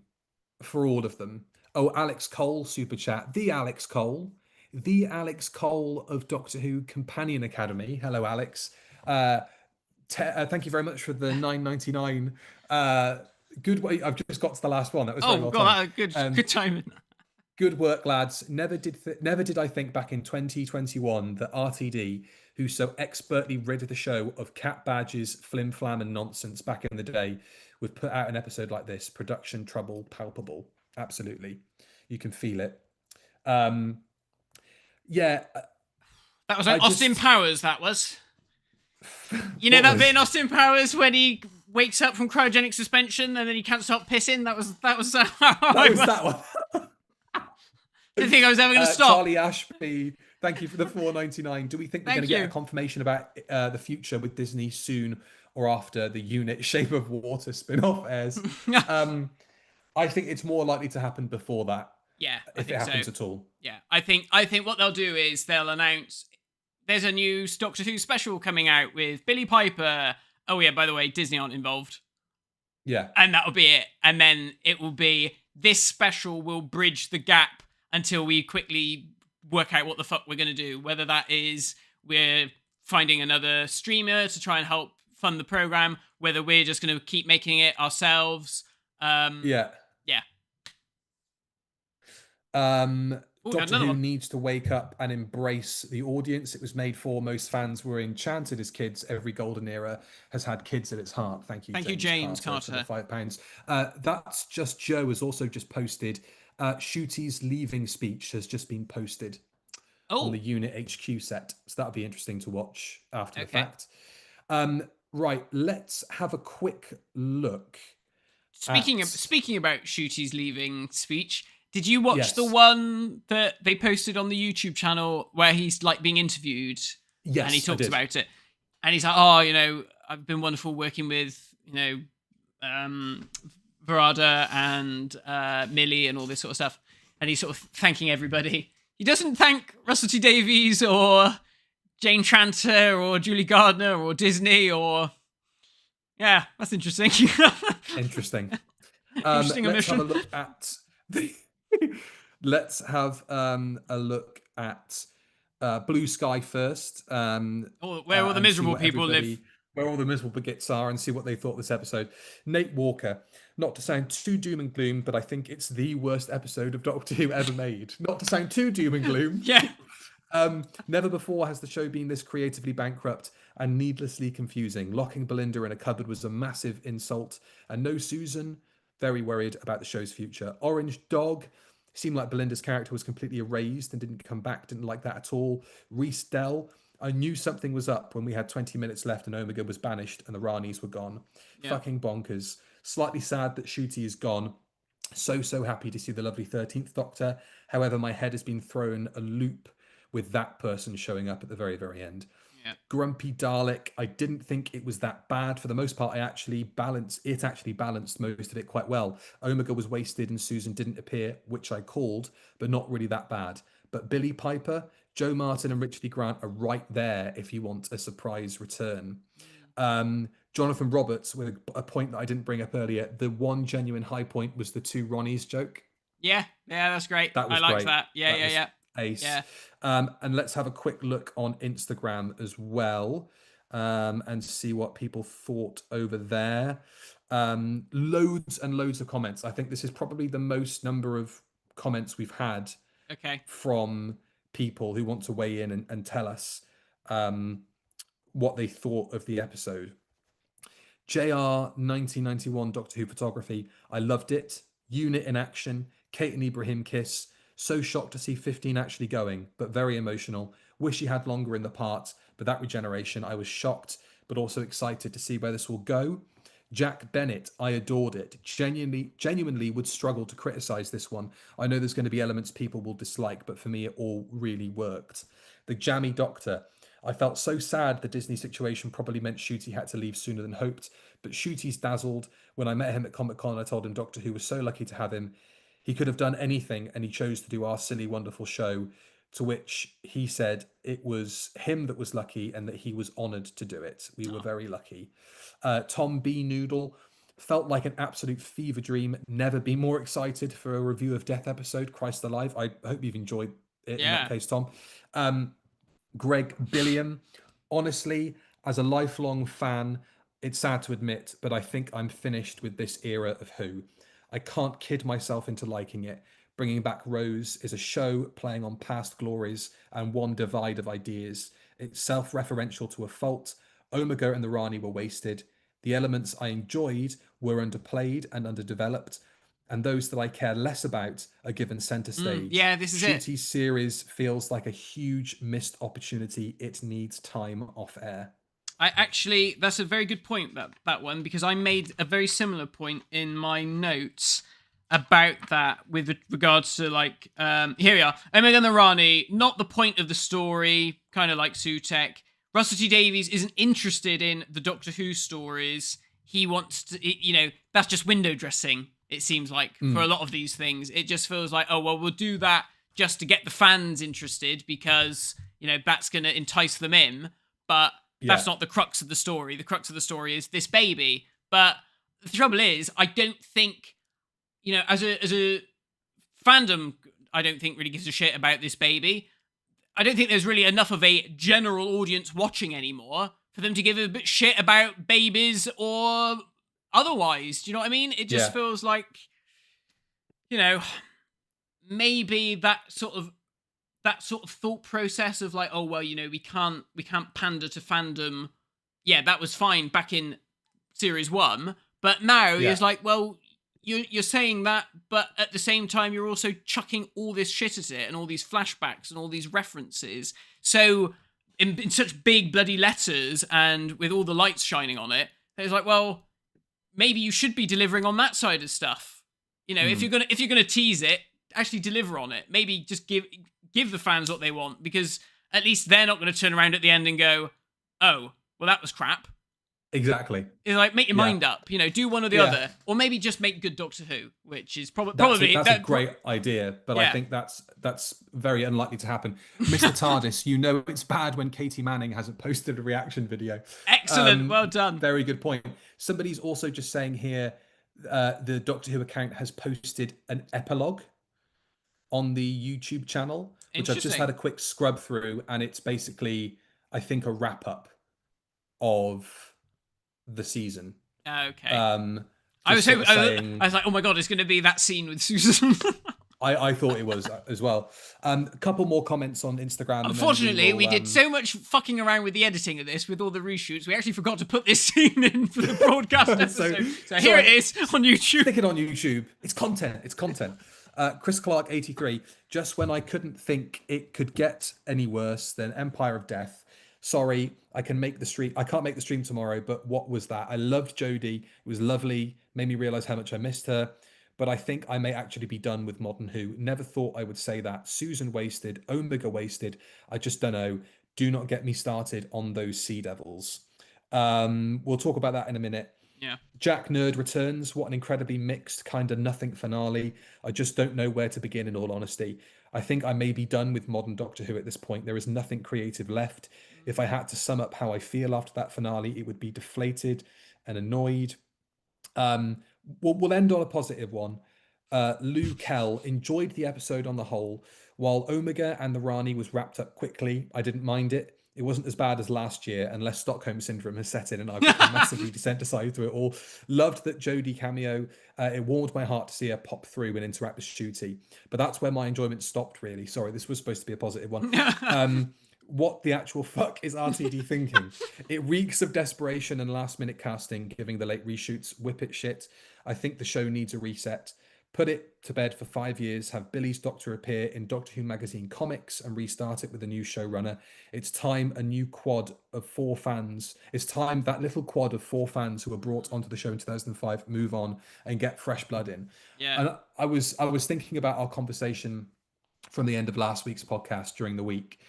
for all of them. Oh, Alex Cole, super chat. The Alex Cole. The Alex Cole of Doctor Who Companion Academy. Hello, Alex. Thank you very much for the $9.99. Good way. I've just got to the last one. That was very Oh well god, timed. good timing. Good work, lads. Never did I think back in 2021 that RTD, who so expertly rid the show of cat badges, flim flam, and nonsense back in the day, would put out an episode like this. Production trouble palpable. Absolutely, you can feel it. Yeah, That was like Austin Powers. That was. You know What that was? bit in Austin Powers when he wakes up from cryogenic suspension and then he can't stop pissing. That was. That was that one. Didn't think I was ever going to stop. Charlie Ashby, thank you for the $4.99. Do we think we're going to get a confirmation about the future with Disney soon or after the unit Shape of Water spin-off airs? I think it's more likely to happen before that. Yeah, if it happens at all. Yeah, I think what they'll do is they'll announce there's a new Doctor Who special coming out with Billy Piper. Oh yeah, by the way, Disney aren't involved. Yeah. And that'll be it. And then it will be this special will bridge the gap until we quickly work out what the fuck we're going to do. Whether that is we're finding another streamer to try and help fund the program, whether we're just going to keep making it ourselves. Yeah. Doctor Who needs to wake up and embrace the audience it was made for. Most fans were enchanted as kids. Every golden era has had kids at its heart. Thank you, James Carter. For the £5. That's just Joe has also just posted. Shooty's leaving speech has just been posted on the Unit HQ set, so that'll be interesting to watch after the fact. Right, let's have a quick look. Speaking about Shooty's leaving speech. Did you watch the one that they posted on the YouTube channel where he's like being interviewed? Yes, and he talks about it, and he's like, "Oh, I've been wonderful working with Verada and Millie and all this sort of stuff." And he's sort of thanking everybody. He doesn't thank Russell T Davies or Jane Tranter or Julie Gardner or Disney or that's interesting. Interesting. Interesting let's omission. have a look at the. Let's have a look at Blue Sky first. Where all the miserable people live. Where all the miserable bits are, and see what they thought this episode. Nate Walker, not to sound too doom and gloom, but I think it's the worst episode of Doctor Who ever made. Not to sound too doom and gloom. Yeah. Never before has the show been this creatively bankrupt and needlessly confusing. Locking Belinda in a cupboard was a massive insult. And no Susan, very worried about the show's future. Orange Dog, seemed like Belinda's character was completely erased and didn't come back, didn't like that at all. Reese Dell, I knew something was up when we had 20 minutes left and Omega was banished and the Ranis were gone. Yeah. Fucking bonkers. Slightly sad that Shooty is gone. So happy to see the lovely 13th Doctor. However, my head has been thrown a loop with that person showing up at the very, very end. Yeah. Grumpy Dalek, I didn't think it was that bad. For the most part, it actually balanced most of it quite well. Omega was wasted and Susan didn't appear, which I called, but not really that bad. But Billy Piper, Joe Martin and Richard E. Grant are right there if you want a surprise return. Jonathan Roberts, with a point that I didn't bring up earlier, the one genuine high point was the two Ronnies joke. Yeah, that's great. That was I liked great. that. Yeah. Ace. Yeah. And let's have a quick look on Instagram as well, and see what people thought over there. Loads and loads of comments. I think this is probably the most number of comments we've had from people who want to weigh in and tell us what they thought of the episode. JR 1991 Doctor Who photography. I loved it. Unit in action. Kate and Ibrahim kiss. So shocked to see 15 actually going, but very emotional. Wish he had longer in the part, but that regeneration, I was shocked, but also excited to see where this will go. Jack Bennett, I adored it. Genuinely would struggle to criticize this one. I know there's going to be elements people will dislike, but for me, it all really worked. The Jammy Doctor. I felt so sad the Disney situation probably meant Shooty had to leave sooner than hoped, but Shooty's dazzled. When I met him at Comic-Con, I told him Doctor Who was so lucky to have him. He could have done anything, and he chose to do our silly, wonderful show, to which he said it was him that was lucky and that he was honoured to do it. We were very lucky. Tom B. Noodle, Felt like an absolute fever dream. Never been more excited for a review of Death episode. Christ alive. I hope you've enjoyed it in that case, Tom. Greg Billiam. Honestly, as a lifelong fan, it's sad to admit, but I think I'm finished with this era of Who. I can't kid myself into liking it. Bringing back Rose is a show playing on past glories and one divide of ideas. It's self-referential to a fault. Omega and the Rani were wasted. The elements I enjoyed were underplayed and underdeveloped, and those that I care less about are given center stage. Yeah, this is it. Shooty's series feels like a huge missed opportunity. It needs time off air. That's a very good point, that one, because I made a very similar point in my notes about that with regards to, like, here we are. Omega and the Rani, not the point of the story, kind of like Sutek. Russell T Davies isn't interested in the Doctor Who stories. He wants to, that's just window dressing, it seems like, for a lot of these things. It just feels like, oh, well, we'll do that just to get the fans interested because, that's going to entice them in. But that's not the crux of the story. The crux of the story is this baby. But the trouble is, I don't think, as a fandom, I don't think really gives a shit about this baby. I don't think there's really enough of a general audience watching anymore for them to give a bit shit about babies or otherwise. Do you know what I mean? It just feels like, maybe that sort of thought process of like, oh well, we can't pander to fandom. Yeah, that was fine back in series 1, but now it's like, well, you're saying that, but at the same time you're also chucking all this shit at it and all these flashbacks and all these references. So in such big bloody letters and with all the lights shining on it, it's like, well, maybe you should be delivering on that side of stuff. If you're gonna tease it, actually deliver on it. Maybe just give the fans what they want, because at least they're not going to turn around at the end and go, oh, well, that was crap. Exactly. It's like, make your mind up, do one or the other, or maybe just make good Doctor Who, which is probably a great idea, but I think that's very unlikely to happen. Mr. TARDIS, it's bad when Katie Manning hasn't posted a reaction video. Excellent, well done. Very good point. Somebody's also just saying here, the Doctor Who account has posted an epilogue on the YouTube channel, which I've just had a quick scrub through, and it's basically, I think, a wrap up of the season. Okay. I was like, oh my god, it's going to be that scene with Susan. I thought it was as well. A couple more comments on Instagram. Unfortunately, we did so much fucking around with the editing of this, with all the reshoots, we actually forgot to put this scene in for the broadcast episode. So here it is on YouTube. Stick it on YouTube. It's content. It's content. Chris Clark 83. Just when I couldn't think it could get any worse than Empire of Death. Sorry, I can't make the stream tomorrow, but what was that? I loved Jodie. It was lovely. Made me realize how much I missed her. But I think I may actually be done with Modern Who. Never thought I would say that. Susan wasted. Omega wasted. I just don't know. Do not get me started on those Sea Devils. We'll talk about that in a minute. Yeah. Jack Nerd returns. What an incredibly mixed, kind of nothing finale. I just don't know where to begin, in all honesty. I think I may be done with modern Doctor Who at this point. There is nothing creative left. If I had to sum up how I feel after that finale, it would be deflated and annoyed. We'll end on a positive one. Lou Kell enjoyed the episode on the whole. While Omega and the Rani was wrapped up quickly, I didn't mind it. It wasn't as bad as last year, unless Stockholm Syndrome has set in and I've massively desensitized to it all. Loved that Jodie cameo. It warmed my heart to see her pop through and interact with Shooty. But that's where my enjoyment stopped, really. Sorry, this was supposed to be a positive one. What the actual fuck is RTD thinking? It reeks of desperation and last-minute casting, giving the late reshoots whippet shit. I think the show needs a reset. Put it to bed for 5 years, have Billy's Doctor appear in Doctor Who magazine comics and restart it with a new showrunner. It's time a new quad of 4 fans. It's time that little quad of 4 fans who were brought onto the show in 2005 move on and get fresh blood in. Yeah. And I was thinking about our conversation from the end of last week's podcast during the week,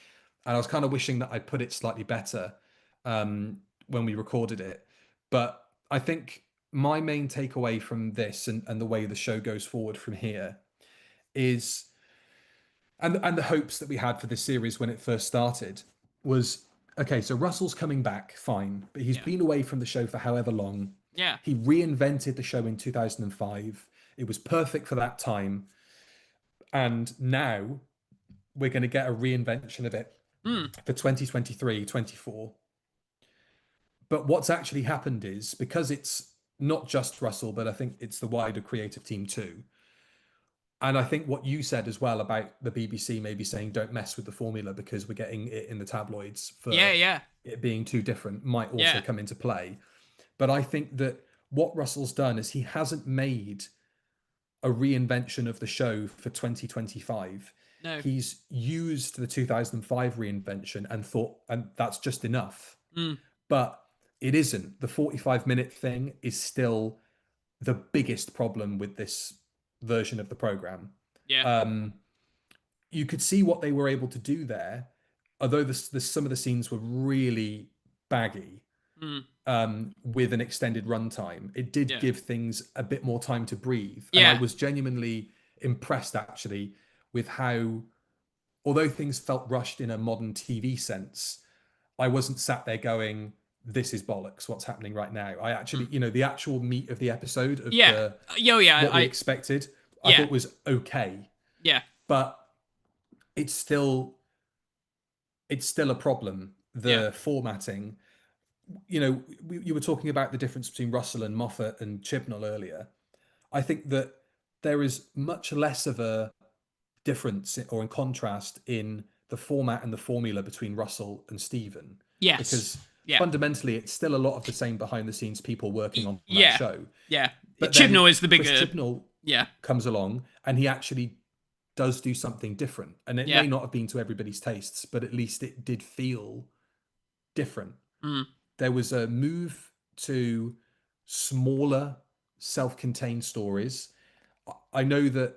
and I was kind of wishing that I'd put it slightly better when we recorded it. But I think my main takeaway from this and the way the show goes forward from here is, and the hopes that we had for this series when it first started was, okay, so Russell's coming back, fine, but he's been away from the show for however long. Yeah. He reinvented the show in 2005. It was perfect for that time. And now we're going to get a reinvention of it for 2023, 24. But what's actually happened is, because it's not just Russell, but I think it's the wider creative team too. And I think what you said as well about the BBC maybe saying don't mess with the formula because we're getting it in the tabloids for it being too different might also come into play. But I think that what Russell's done is he hasn't made a reinvention of the show for 2025. No. He's used the 2005 reinvention and thought, and that's just enough. But it isn't. The 45-minute thing is still the biggest problem with this version of the program. You could see what they were able to do there, although some of the scenes were really baggy. With an extended runtime, it did give things a bit more time to breathe. And I was genuinely impressed actually with how, although things felt rushed in a modern TV sense, I wasn't sat there going, this is bollocks, what's happening right now. I actually, the actual meat of the episode of what we expected, I thought was okay. But it's still a problem. The formatting, you were talking about the difference between Russell and Moffat and Chibnall earlier. I think that there is much less of a difference or in contrast in the format and the formula between Russell and Stephen. Because fundamentally it's still a lot of the same behind the scenes people working on that show. But Chibnall is the bigger. Chris Chibnall comes along and he actually does do something different. And it may not have been to everybody's tastes, but at least it did feel different. There was a move to smaller, self-contained stories. I know that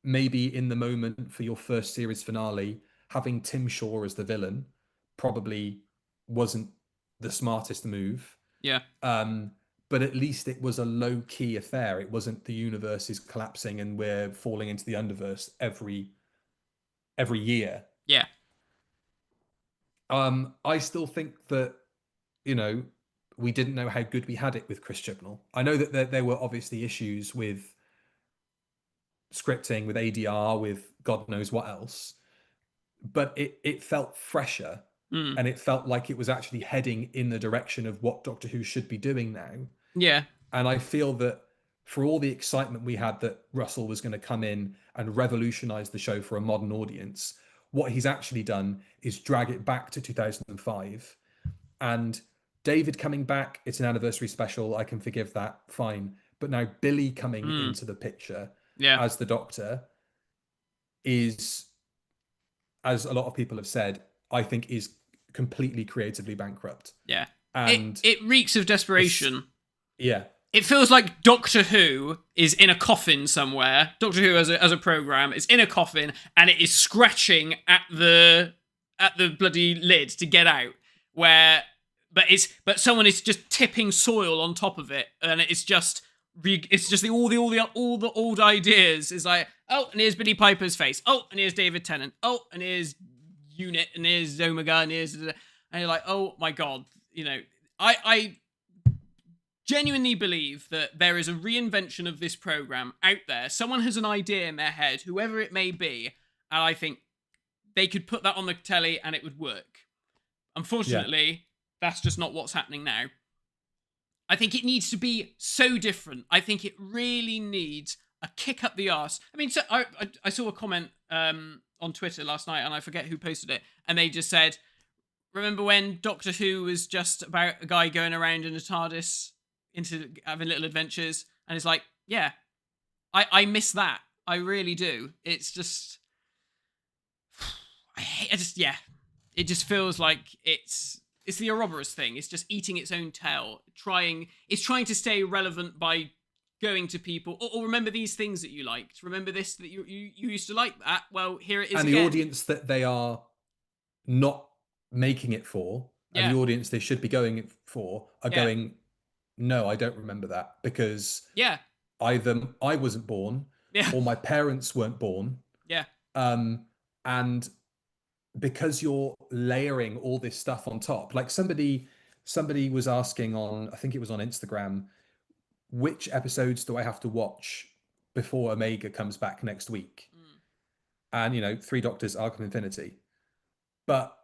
maybe in the moment for your first series finale, having Tim Shaw as the villain probably wasn't the smartest move. But at least it was a low-key affair. It wasn't the universe is collapsing and we're falling into the underverse every year. I still think that, we didn't know how good we had it with Chris Chibnall. I know that there were obviously issues with scripting, with ADR, with God knows what else. But it felt fresher and it felt like it was actually heading in the direction of what Doctor Who should be doing now. And I feel that for all the excitement we had that Russell was going to come in and revolutionize the show for a modern audience, what he's actually done is drag it back to 2005. And David coming back, it's an anniversary special, I can forgive that, fine. But now Billy coming into the picture as the Doctor is, as a lot of people have said, I think is completely creatively bankrupt. And it reeks of desperation. It feels like Doctor Who is in a coffin somewhere. Doctor Who as a program is in a coffin and it is scratching at the bloody lid to get out. But someone is just tipping soil on top of it, and it's just all the old ideas. Is like, oh, and here's Billy Piper's face. Oh, and here's David Tennant. Oh, and here's Unit, and here's Omega, and you're like, oh my god, I genuinely believe that there is a reinvention of this program out there. Someone has an idea in their head, whoever it may be, and I think they could put that on the telly and it would work. Unfortunately, that's just not what's happening now. I think it needs to be so different. I think it really needs a kick up the arse. I mean, so I saw a comment on Twitter last night, and I forget who posted it, and they just said, remember when Doctor Who was just about a guy going around in a TARDIS into having little adventures? And it's like, yeah, I miss that. I really do. It's just... It just feels like it's the Ouroboros thing. It's just eating its own tail. It's trying to stay relevant by going to people. Or remember these things that you liked. Remember this, that you used to like that. Well, here it is and again. The audience that they are not making it for, and the audience they should be going for, are going, no, I don't remember that. Because either I wasn't born, or my parents weren't born. And because you're layering all this stuff on top, like somebody was asking on, I think it was on Instagram, which episodes do I have to watch before Omega comes back next week? And, you know, Three Doctors, Arc of Infinity. But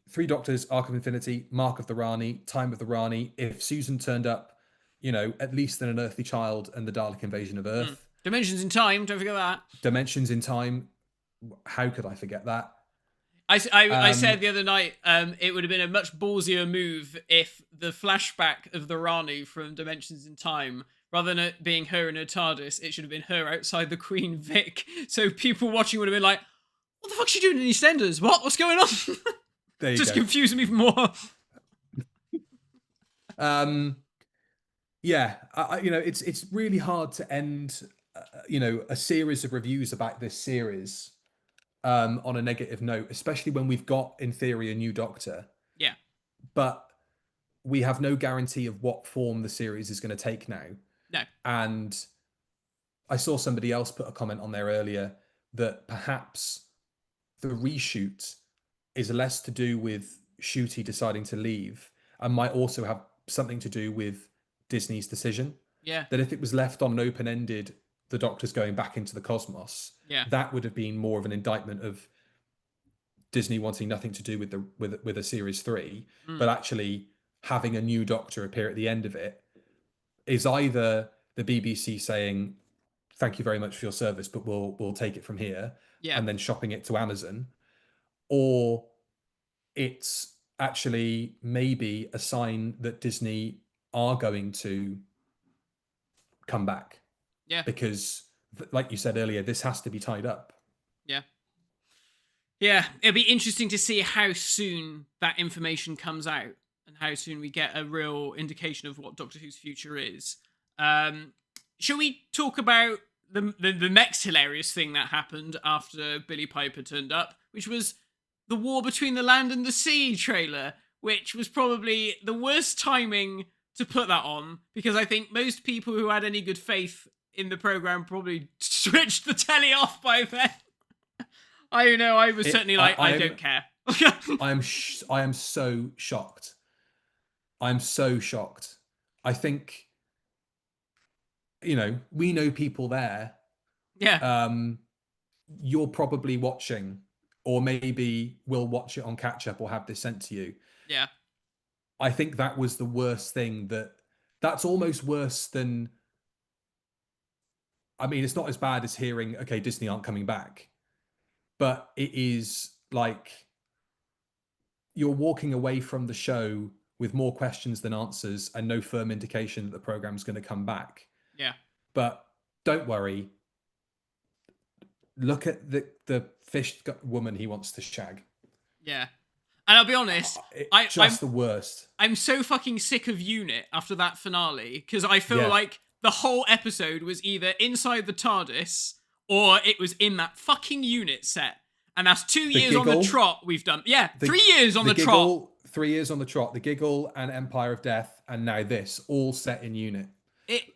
Three Doctors, Arc of Infinity, Mark of the Rani, Time of the Rani, if Susan turned up, you know, at least in An Earthly Child and the Dalek Invasion of Earth. Dimensions in Time, don't forget that. Dimensions in Time, how could I forget that? I said the other night, it would have been a much ballsier move if the flashback of the Rani from Dimensions in Time, rather than it being her in her TARDIS, it should have been her outside the Queen Vic. So people watching would have been like, what the fuck's she doing in EastEnders? What's going on? There you Just go. confusing me more. Yeah, you know, it's really hard to end, you know, a series of reviews about this series on a negative note, especially when we've got, in theory, a new Doctor. Yeah. But we have no guarantee of what form the series is going to take now. No. And I saw somebody else put a comment on there earlier that perhaps the reshoot is less to do with Ncuti deciding to leave and might also have something to do with Disney's decision. Yeah. That if it was left on an open-ended, the Doctor's going back into the cosmos, Yeah. that would have been more of an indictment of Disney wanting nothing to do with a series 3, but actually having a new Doctor appear at the end of it is either the BBC saying, thank you very much for your service, but we'll take it from here, and then shopping it to Amazon, or it's actually maybe a sign that Disney are going to come back. Yeah. Because, like you said earlier, this has to be tied up. Yeah. Yeah, it'll be interesting to see how soon that information comes out and how soon we get a real indication of what Doctor Who's future is. Shall we talk about the next hilarious thing that happened after Billie Piper turned up, which was the War Between the Land and the Sea trailer, which was probably the worst timing to put that on, because I think most people who had any good faith in the program probably switched the telly off by then. I don't know. I was certainly like, I don't care. I am so shocked. I'm so shocked. I think, you know, we know people there. Yeah. You're probably watching, or maybe we'll watch it on catch up or have this sent to you. Yeah. I think that was the worst thing. That's almost worse than, I mean, it's not as bad as hearing, okay, Disney aren't coming back, but it is like you're walking away from the show with more questions than answers and no firm indication that the program's going to come back. Yeah. But don't worry. Look at the fish woman he wants to shag. Yeah. And I'll be honest, I'm the worst. I'm so fucking sick of Unit after that finale, because I feel like the whole episode was either inside the TARDIS or it was in that fucking Unit set. And that's 2 years on the trot we've done. Yeah, 3 years on the trot. 3 years on the trot. The Giggle and Empire of Death, and now this, all set in Unit.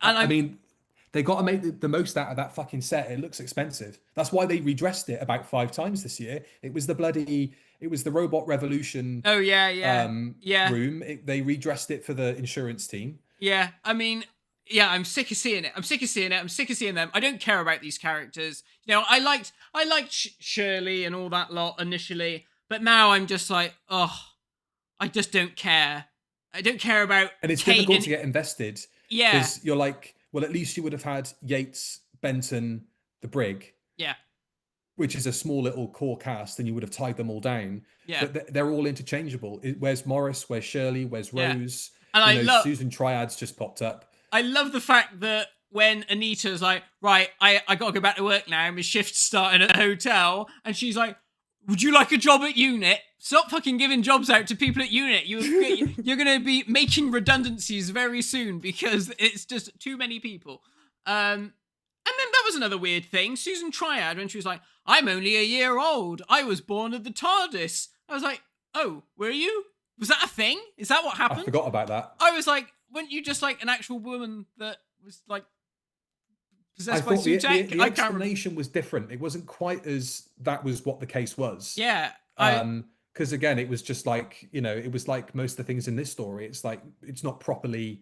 I mean, they got to make the most out of that fucking set. It looks expensive. That's why they redressed it about 5 times this year. It was the Robot Revolution. Oh yeah. Room. They redressed it for the insurance team. Yeah, I mean, yeah, I'm sick of seeing it. I'm sick of seeing them. I don't care about these characters. You know, I liked Shirley and all that lot initially, but now I'm just like, oh, I just don't care. I don't care about. And it's Kate difficult to get invested. Yeah, because you're like, well, at least you would have had Yates, Benton, the Brig. Yeah. Which is a small little core cast, and you would have tied them all down. Yeah. But they're all interchangeable. Where's Morris? Where's Shirley? Where's Rose? And I love Susan Triad's just popped up. I love the fact that when Anita's like, right, I got to go back to work now, my shift's starting at a hotel, and she's like, would you like a job at Unit? Stop fucking giving jobs out to people at Unit. You're going to be making redundancies very soon because it's just too many people. And then that was another weird thing. Susan Triad, when she was like, I'm only a year old. I was born at the TARDIS. I was like, oh, were you? Was that a thing? Is that what happened? I forgot about that. I was like, weren't you just like an actual woman that was like possessed by Sutek? The explanation was different. It wasn't quite as that was what the case was. Yeah. Because again, it was just like, you know, it was like most of the things in this story. It's like, it's not properly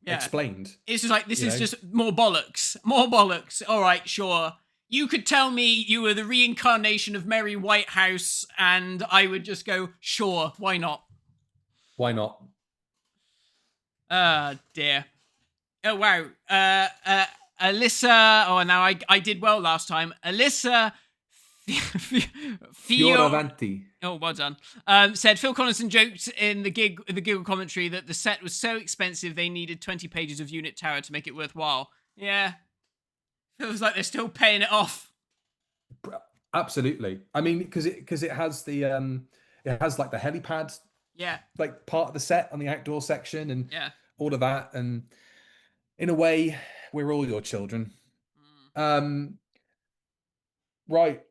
Yeah. explained. It's just like, this You is know? just more bollocks. More bollocks. All right, sure. You could tell me you were the reincarnation of Mary Whitehouse, and I would just go, sure, why not? Why not? Dear. Oh, wow. Alyssa. Oh, now I did well last time. Alyssa Fioravanti. Oh, well done. Said Phil Collinson joked in the Giggle commentary that the set was so expensive they needed 20 pages of Unit Tower to make it worthwhile. Yeah. Feels like they're still paying it off. Absolutely. I mean, because it has the it has like the helipad, Yeah. like part of the set on the outdoor section, and Yeah. all of that. And in a way, we're all your children. Right.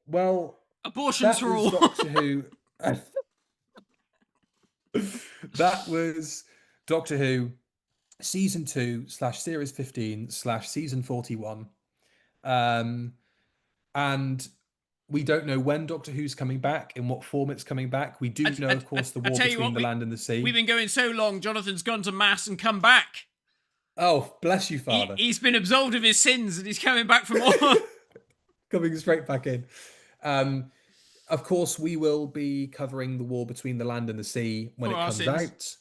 Well, Abortions that for was all. Doctor Who. That was Doctor Who season 2 / series 15 / season 41. And we don't know when Doctor Who's coming back, in what form it's coming back. We do know, of course, the war between the land and the sea. We've been going so long, Jonathan's gone to mass and come back. Oh, bless you, Father. He's been absolved of his sins and he's coming back for more. Coming straight back in. Of course, we will be covering the war between the land and the sea when it comes out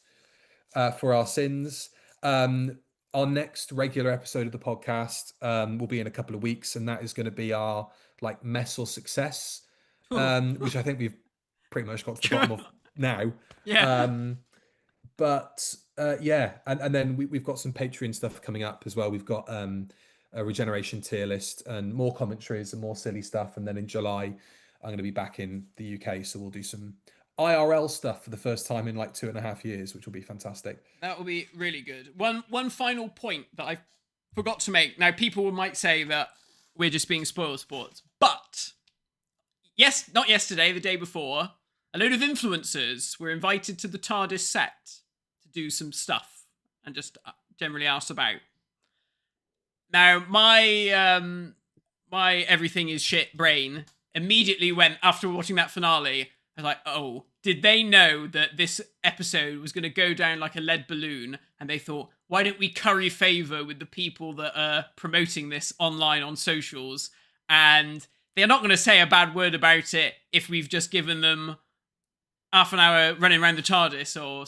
for our sins. Our next regular episode of the podcast will be in a couple of weeks, and that is going to be our like mess or success, which I think we've pretty much got to the bottom of now. Yeah. But yeah, and then we've got some Patreon stuff coming up as well. We've got a regeneration tier list and more commentaries and more silly stuff. And then in July, I'm going to be back in the UK, so we'll do some IRL stuff for the first time in like 2.5 years, which will be fantastic. That will be really good. One final point that I forgot to make. Now, people might say that we're just being spoil sports, but yes, not yesterday, the day before, a load of influencers were invited to the TARDIS set to do some stuff and just generally ask about. Now, my everything is shit brain immediately went, after watching that finale, I was like, oh, did they know that this episode was going to go down like a lead balloon? And they thought, why don't we curry favour with the people that are promoting this online on socials? And they're not going to say a bad word about it if we've just given them half an hour running around the TARDIS. Or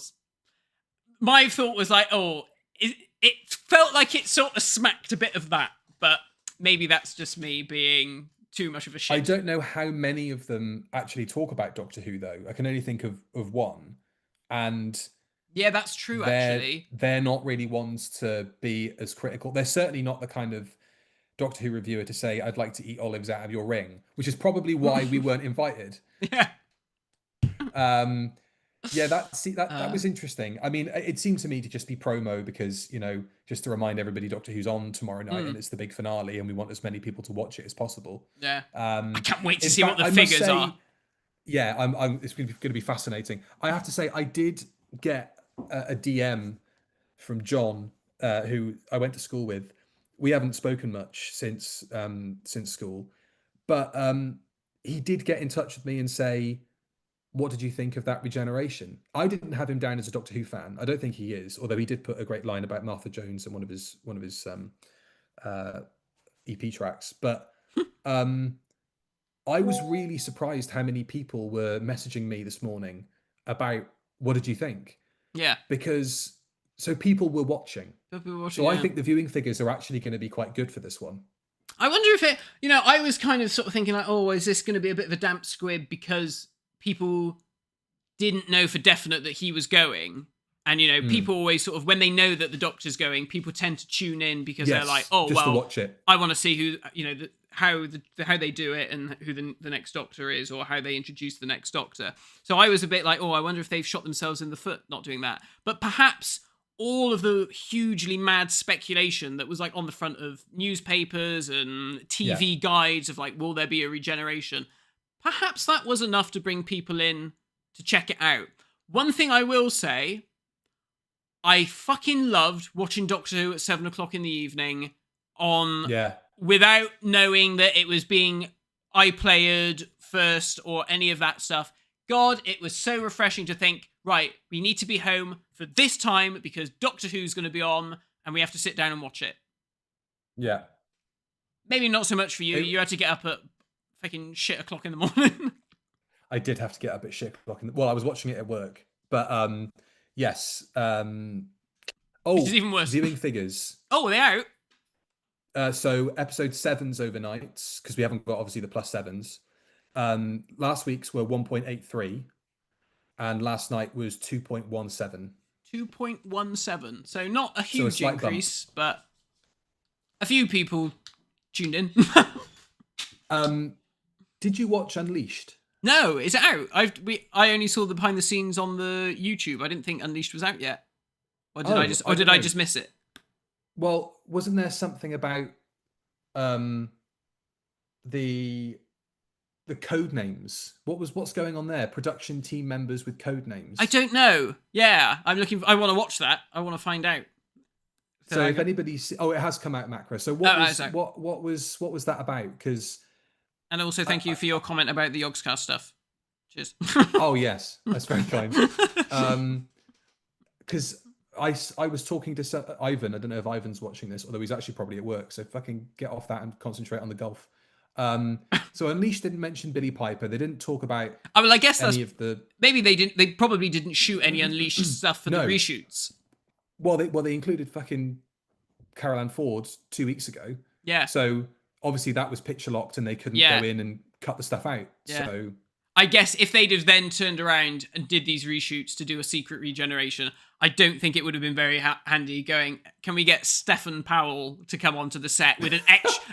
my thought was like, oh, it felt like it sort of smacked a bit of that. But maybe that's just me being too much of a shit. I don't know how many of them actually talk about Doctor Who, though. I can only think of one. And yeah, that's true, actually. They're not really ones to be as critical. They're certainly not the kind of Doctor Who reviewer to say, I'd like to eat olives out of your ring, which is probably why we weren't invited. Yeah. Yeah, that was interesting. I mean, it seemed to me to just be promo because, you know, just to remind everybody Doctor Who's on tomorrow night and it's the big finale and we want as many people to watch it as possible. Yeah. I can't wait to see fact, what the figures are. Yeah, it's going to be fascinating. I have to say, I did get a DM from John, who I went to school with. We haven't spoken much since school, but he did get in touch with me and say, what did you think of that regeneration? I didn't have him down as a Doctor Who fan. I don't think he is, although he did put a great line about Martha Jones in one of his EP tracks. But I was really surprised how many people were messaging me this morning about what did you think? Yeah. Because people were watching. So I think the viewing figures are actually going to be quite good for this one. I wonder if it, I was kind of sort of thinking like, oh, is this going to be a bit of a damp squib because people didn't know for definite that he was going. And, people always sort of, when they know that the Doctor's going, people tend to tune in because they're like, oh, just to watch it. I want to see who, how they do it and who the next Doctor is or how they introduce the next Doctor. So I was a bit like, oh, I wonder if they've shot themselves in the foot not doing that. But perhaps all of the hugely mad speculation that was like on the front of newspapers and TV guides of like, will there be a regeneration? Perhaps that was enough to bring people in to check it out. One thing I will say, I fucking loved watching Doctor Who at 7:00 in the evening without knowing that it was being iPlayered first or any of that stuff. God, it was so refreshing to think, right, we need to be home for this time because Doctor Who's going to be on and we have to sit down and watch it. Yeah. Maybe not so much for you. You had to get up at fucking shit o'clock in the morning. I did have to get up at shit o'clock. Well, I was watching it at work, but yes. Which is even worse. Viewing figures. Oh, are they out? So episode 7's overnights, because we haven't got obviously the +7s. Last week's were 1.83, and last night was 2.17. 2.17. So not a huge slight increase, but a few people tuned in. Did you watch Unleashed? No, is it out? I only saw the behind the scenes on the YouTube. I didn't think Unleashed was out yet. Or did I just miss it? Well, wasn't there something about the code names? What's going on there? Production team members with code names. I don't know. Yeah, I want to watch that. I want to find out. So if anybody, it has come out macro. So what was that about? Because and also thank you for your comment about the Yogscast stuff. Cheers. Oh yes, that's very kind. Because I was talking to Ivan. I don't know if Ivan's watching this, although he's actually probably at work. So fucking get off that and concentrate on the golf. So Unleashed didn't mention Billy Piper. They didn't talk about. I guess any of the. Maybe they didn't. They probably didn't shoot any Unleashed stuff for the reshoots. Well, they included fucking Carol Ann Ford 2 weeks ago. Yeah. So obviously that was picture locked, and they couldn't go in and cut the stuff out. Yeah. So I guess if they'd have then turned around and did these reshoots to do a secret regeneration, I don't think it would have been very handy going, can we get Stephen Powell to come onto the set with an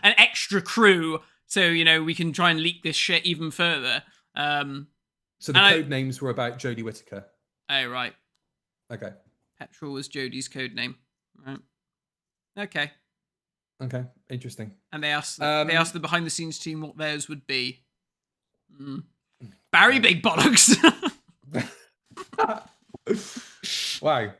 extra crew so, we can try and leak this shit even further. So the code names were about Jodie Whittaker. Oh, right. Okay. Petrol was Jodie's code name. Right. Okay. Interesting. And they asked the behind the scenes team what theirs would be. Barry Big Bollocks. Wow.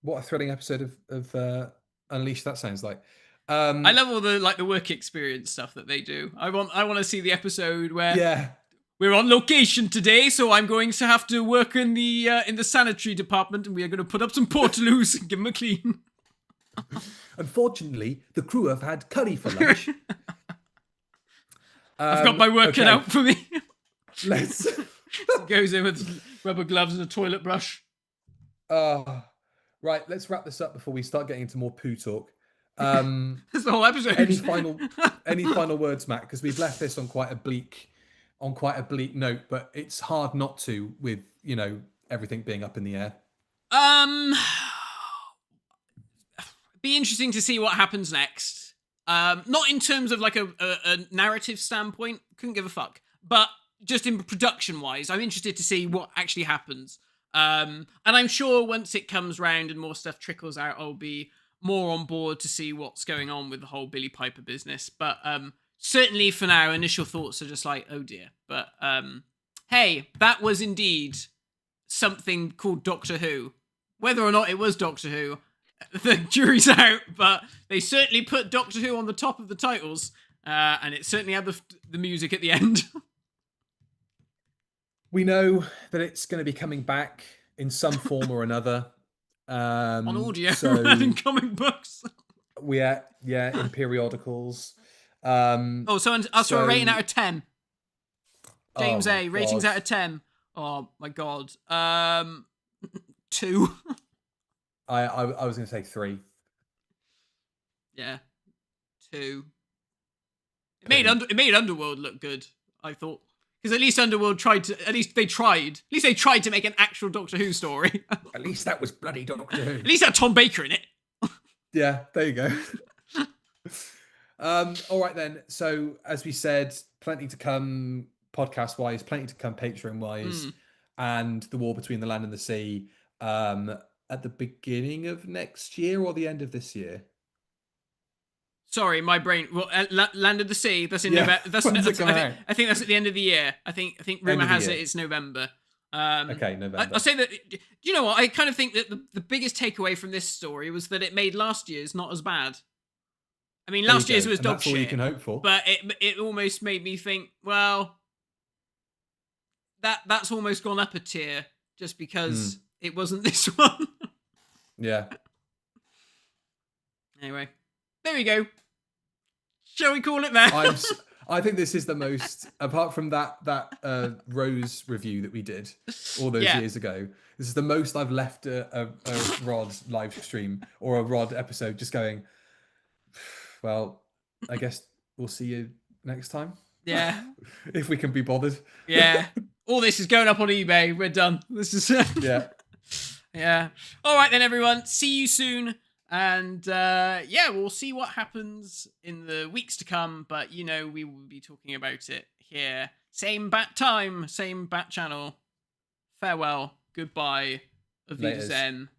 What a thrilling episode of Unleashed that sounds like. I love all the work experience stuff that they do. I want to see the episode where we're on location today, so I'm going to have to work in the sanitary department, and we are going to put up some portaloos and give them a clean. Unfortunately, the crew have had curry for lunch. I've got my work cut out for me. Let's. Goes in with rubber gloves and a toilet brush. Right, let's wrap this up before we start getting into more poo talk. That's the whole episode. Any final words, Matt? Because we've left this on quite a bleak note, but it's hard not to with everything being up in the air. Be interesting to see what happens next. Not in terms of like a narrative standpoint, couldn't give a fuck, but just in production wise, I'm interested to see what actually happens. And I'm sure once it comes round and more stuff trickles out, I'll be more on board to see what's going on with the whole Billy Piper business. But certainly for now, initial thoughts are just like, oh dear. But hey, that was indeed something called Doctor Who. Whether or not it was Doctor Who, the jury's out, but they certainly put Doctor Who on the top of the titles, and it certainly had the music at the end. We know that it's going to be coming back in some form or another. On audio and in comic books. In periodicals. So a rating out of 10. James A, ratings out of 10. Oh my god. 2. I was going to say 3. Yeah, 2. It made Underworld look good, I thought. Because at least Underworld tried to make an actual Doctor Who story. At least that was bloody Doctor Who. At least had Tom Baker in it. Yeah, there you go. All right then. So as we said, plenty to come podcast-wise, plenty to come Patreon-wise, and the war between the land and the sea at the beginning of next year or the end of this year. Sorry, my brain. Well, Land of the Sea. That's in November. I think that's at the end of the year. I think rumor has it it's November. Okay, November. I'll say that. Do you know what? I kind of think that the biggest takeaway from this story was that it made last year's not as bad. I mean, last year's was dog shit. That's all you can hope for. But it almost made me think, well, that's almost gone up a tier just because it wasn't this one. Yeah. Anyway, there we go. Shall we call it there? I think this is the most, apart from that Rose review that we did all those years ago, this is the most I've left a Rod live stream or a Rod episode just going, well, I guess we'll see you next time. Yeah. If we can be bothered. Yeah. All this is going up on eBay. We're done. This is... Yeah. Yeah. All right then, everyone. See you soon. And we'll see what happens in the weeks to come. But, you know, we will be talking about it here. Same bat time, same bat channel. Farewell. Goodbye. Auf Wiedersehen.